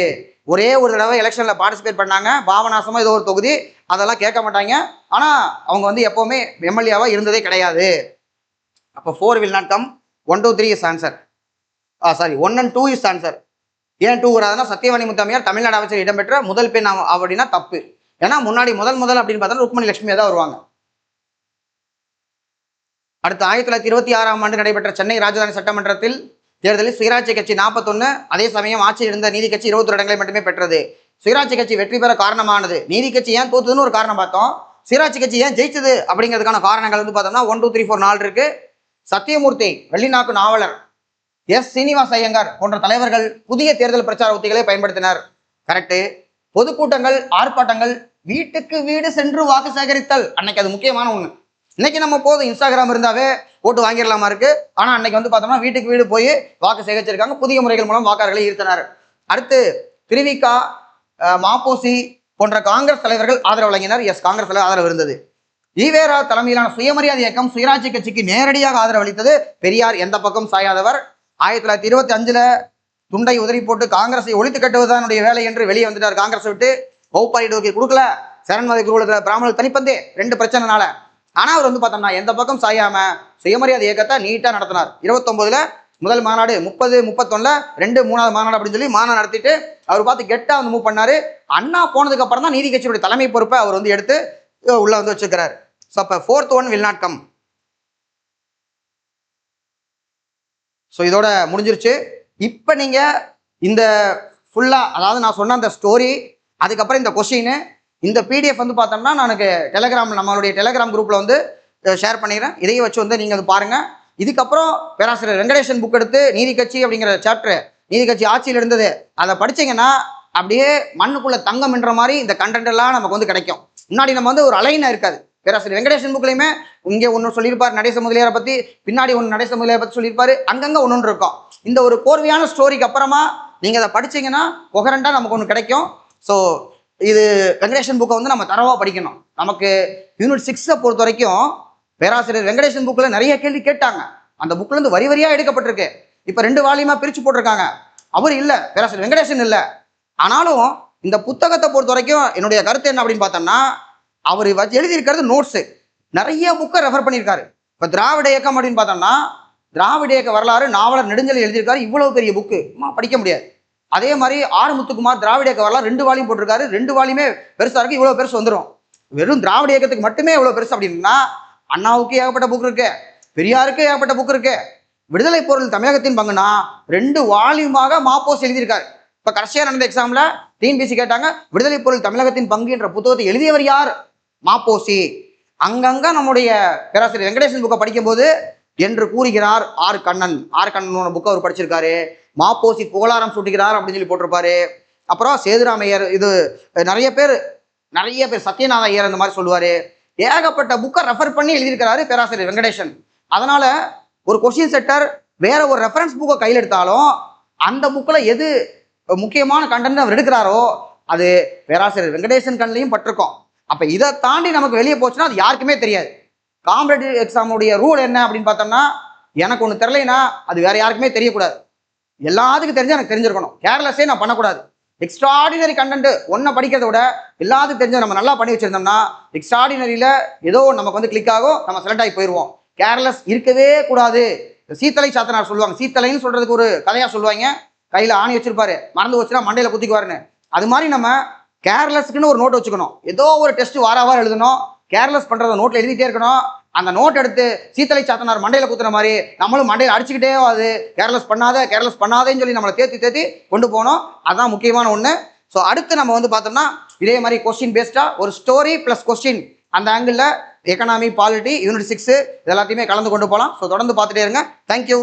ஒரே ஒரு தடவை எலெக்ஷன்ல பார்ட்டிசிபேட் பண்ணாங்க, பாபநாசமா ஏதோ ஒரு தொகுதி, அதெல்லாம் கேட்க மாட்டாங்க. ஆனா அவங்க வந்து எப்பவுமே எம்எல்ஏவா இருந்ததே கிடையாது. அப்போ 4 will not come, 1 2 3 is answer. 1 and 2 is answer. ஏன் 2 வராதுன்னா சத்தியவாணி முத்தம்மையார் தமிழ்நாடு அமைச்சர் இடம்பெற்ற முதல் பெண் அப்படின்னா தப்பு. ஏன்னா முன்னாடி முதல் அப்படின்னு பார்த்தா ருக்மணி லட்சுமி தான் வருவாங்க. அடுத்து 1926 நடைபெற்ற சென்னை ராஜதானி சட்டமன்றத்தில் தேர்தலில் சுயராட்சி கட்சி 41, அதே சமயம் ஆட்சியில் இருந்த நீதி கட்சி 21 இடங்களை மட்டுமே பெற்றது. சுயராட்சி கட்சி வெற்றி பெற காரணமானது, நீதி கட்சி ஏன் தோத்துதுன்னு ஒரு காரணம் பார்த்தோம், சுயராட்சி கட்சி ஏன் ஜெயிச்சது அப்படிங்கிறதுக்கான காரணங்கள் வந்து பார்த்தோம்னா 1 2 3 4 4 இருக்கு. சத்தியமூர்த்தி, வெள்ளிநாக்கு நாவலர், எஸ் சீனிவாச ஐயங்கார் போன்ற தலைவர்கள் புதிய தேர்தல் பிரச்சார உத்திகளை பயன்படுத்தினர். கரெக்டு. பொதுக்கூட்டங்கள், ஆர்ப்பாட்டங்கள், வீட்டுக்கு வீடு சென்று வாக்கு சேகரித்தல், அன்னைக்கு அது முக்கியமான ஒண்ணு. இன்னைக்கு நம்ம போதும் இன்ஸ்டாகிராம் இருந்தாவே ஓட்டு வாங்கிடலாமா இருக்கு. ஆனா அன்னைக்கு வந்து பார்த்தோம்னா வீட்டுக்கு வீடு போய் வாக்கு சேகரிச்சிருக்காங்க. புதிய முறைகள் மூலம் வாக்காளர்களை ஈர்த்தனர். அடுத்து திருவிகா, மாப்போசி போன்ற காங்கிரஸ் தலைவர்கள் ஆதரவு வழங்கினர். எஸ், காங்கிரஸ் தலைவர் ஆதரவு இருந்தது. ஈவேரா தலைமையிலான சுயமரியாதை இயக்கம் சுயராட்சி கட்சிக்கு நேரடியாக ஆதரவு அளித்தது. பெரியார் எந்த பக்கம் சாயாதவர். 1925 துண்டை உதறி போட்டு காங்கிரஸை ஒழித்து கட்டுவதுதான் வேலை என்று வெளியே வந்துட்டார். காங்கிரஸ் விட்டு பௌப்பாரி டோக்கி கொடுக்கல, சரண்மதி குருகுலத்தில் பிராமணர் தனிப்பந்தே 2 பிரச்சனைனால. ஆனா அவர் வந்து பார்த்தோம்னா எந்த பக்கம் சாயாம சுயமரியாதை இயக்கத்தை நீட்டா நடத்தினார். 29 முதல் மாநாடு, 30 31 2 3வது மாநாடு அப்படின்னு சொல்லி மாநாடு நடத்திட்டு அவர் பார்த்து கெட்டா வந்து மூவ் பண்ணாரு. அண்ணா போனதுக்கு அப்புறம் தான் நீதி கட்சியுடைய தலைமை பொறுப்பை அவர் வந்து எடுத்து உள்ள வந்து வச்சிருக்கிறார். ஸோ அப்போ 4th one will not come. So இதோட முடிஞ்சிருச்சு. இப்போ நீங்க இந்த ஃபுல்லா, அதாவது நான் சொன்ன அந்த ஸ்டோரி, அதுக்கப்புறம் இந்த கொஸ்டின், இந்த பிடிஎஃப் வந்து பார்த்தோம்னா நான் நம்மளுடைய டெலிகிராம் குரூப்ல வந்து ஷேர் பண்ணிடுறேன். இதையும் வச்சு வந்து நீங்க அது பாருங்க. இதுக்கப்புறம் பேராசிரியர் வெங்கடேசன் புக் எடுத்து நீதி கட்சி அப்படிங்கிற சாப்டர், நீதி கட்சி ஆட்சியில் இருந்தது, அதை படிச்சீங்கன்னா அப்படியே மண்ணுக்குள்ள தங்கம் என்ற மாதிரி இந்த கண்டென்ட் எல்லாம் நமக்கு வந்து கிடைக்கும். முன்னாடி நம்ம வந்து ஒரு அலைனா இருக்காது. பேராசிரியர் வெங்கடேசன் புக்லையுமே இங்கே ஒன்று சொல்லியிருப்பார் நடேச முதலியாரை பத்தி, பின்னாடி ஒன்று நடேச முதலியாரை பத்தி சொல்லியிருப்பாரு, அங்கங்க ஒன்று இருக்கும். இந்த ஒரு கோர்வையான ஸ்டோரிக்கு அப்புறமா நீங்க அதை படிச்சீங்கன்னா கொகரண்டா நமக்கு ஒன்று கிடைக்கும். ஸோ இது வெங்கடேசன் புக்கை வந்து நம்ம தரவா படிக்கணும். நமக்கு யூனிட் 6 பொறுத்த வரைக்கும் பேராசிரியர் வெங்கடேசன் புக்கில் நிறைய கேள்வி கேட்டாங்க. அந்த புக்ல இருந்து வரி வரியா எடுக்கப்பட்டிருக்கு. இப்போ 2 வால்யூமா பிரிச்சு போட்டிருக்காங்க. அவர் இல்லை, பேராசிரியர் வெங்கடேசன் இல்லை. ஆனாலும் இந்த புத்தகத்தை பொறுத்த வரைக்கும் என்னுடைய கருத்து என்ன அப்படின்னு பார்த்தோம்னா, அவர் எழுதியிருக்கிறது நோட்ஸு, நிறைய புக்கை ரெஃபர் பண்ணியிருக்காரு. இப்போ திராவிட இயக்கம் அப்படின்னு பார்த்தோம்னா திராவிட இயக்க வரலாறு நாவலர் நெடுஞ்செழியன் எழுதியிருக்காரு. இவ்வளவு பெரிய புக்கு படிக்க முடியாது. அதே மாதிரி ஆர் முத்துக்குமார் திராவிட இயக்க வரலாறு 2 வால்யூம் போட்டிருக்காரு. 2 வால்யூமே பெருசா இருக்கு. இவ்வளவு பெருசு வந்துடும். வெறும் திராவிட இயக்கத்துக்கு மட்டுமே இவ்வளவு பெருசு அப்படின்னா அண்ணாவுக்கு ஏகப்பட்ட புக் இருக்கு, பெரியாருக்கு ஏகப்பட்ட புக் இருக்கு. விடுதலை பொருள் தமிழகத்தின் பங்குனா 2 வால்யூமாக மாப்போஸ் எழுதியிருக்காரு. இப்ப கடைசியா நடந்த எக்ஸாம்ல டிஎன்பிசி கேட்டாங்க, விடுதலை பொருள் தமிழகத்தின் பங்கு என்ற புத்தகத்தை எழுதியவர் யார்? மாப்போசி. அங்கங்க நம்முடைய பேராசிரியர் வெங்கடேசன் புக்கை படிக்கும்போது என்று கூறுகிறார் ஆர் கண்ணன். ஆர் கண்ணனோட புக்கை அவர் படிச்சிருக்காரு. மாப்போசி புகழாரம் சூட்டுகிறார் அப்படின்னு சொல்லி போட்டிருப்பாரு. அப்புறம் சேதுராமையர், இது நிறைய பேர் சத்யநாத ஐயர் அந்த மாதிரி சொல்லுவாரு. ஏகப்பட்ட புக்கை ரெஃபர் பண்ணி எழுதியிருக்கிறாரு பேராசிரியர் வெங்கடேசன். அதனால ஒரு கொஸ்டின் செட்டர் வேற ஒரு ரெஃபரன்ஸ் புக்கை கையில் எடுத்தாலும் அந்த புக்கில் எது முக்கியமான கண்டென்ட் அவர் எடுக்கிறாரோ அது பேராசிரியர் வெங்கடேசன் கண்ணிலையும் பட்டிருக்கோம். அப்ப இதை தாண்டி நமக்கு வெளியே போச்சுன்னா அது யாருக்குமே தெரியாது. காம்படிட்டிவ் எக்ஸாமுடைய ரூல் என்ன அப்படின்னு பார்த்தோம்னா, எனக்கு ஒன்று தெரியலைன்னா அது வேற யாருக்குமே தெரியக்கூடாது. எல்லாத்துக்கும் தெரிஞ்சு எனக்கு தெரிஞ்சிருக்கணும். கேர்லெஸ்ஸே நான் பண்ணக்கூடாது. எக்ஸ்ட்ராடினரி கண்டென்ட் ஒன்றை படிக்கிறத விட எல்லாத்துக்கும் தெரிஞ்ச நம்ம நல்லா பண்ணி வச்சிருந்தோம்னா எக்ஸ்ட்ராடினரியில் ஏதோ நமக்கு வந்து கிளிக் ஆகும், நம்ம செலக்ட் ஆகி போயிடுவோம். கேர்லெஸ் இருக்கவே கூடாது. சீத்தலை சாத்தனார் சொல்லுவாங்க, சீத்தலைன்னு சொல்றதுக்கு ஒரு கதையாக சொல்லுவாங்க. கையில் ஆணி வச்சிருப்பாரு, மறந்து வச்சுனா மண்டையில் குத்திக்குவாருன்னு. அது மாதிரி நம்ம கேர்லெஸ்க்குன்னு ஒரு நோட் வச்சுக்கணும். ஏதோ ஒரு டெஸ்ட் வாரம் எழுதணும், கேர்லெஸ் பண்ணுறத நோட்டில் எழுதிட்டே இருக்கணும். அந்த நோட் எடுத்து சீத்தலை சாத்தனார் மண்டையில் குத்துற மாதிரி நம்மளும் மண்டையில் அடிச்சுக்கிட்டே அது கேர்லெஸ் பண்ணாதேன்னு சொல்லி நம்மளை தேத்தி கொண்டு போகணும். அதுதான் முக்கியமான ஒன்று. ஸோ அடுத்து நம்ம வந்து பார்த்தோம்னா இதே மாதிரி கொஸ்டின் பேஸ்டாக ஒரு ஸ்டோரி ப்ளஸ் கொஸ்டின் அந்த ஆங்கிளில் எக்கனாமி, பாலிட்டி, யூனிட் 6 இது எல்லாத்தையுமே கலந்து கொண்டு போகலாம். ஸோ தொடர்ந்து பார்த்துட்டே இருங்க. தேங்க்யூ.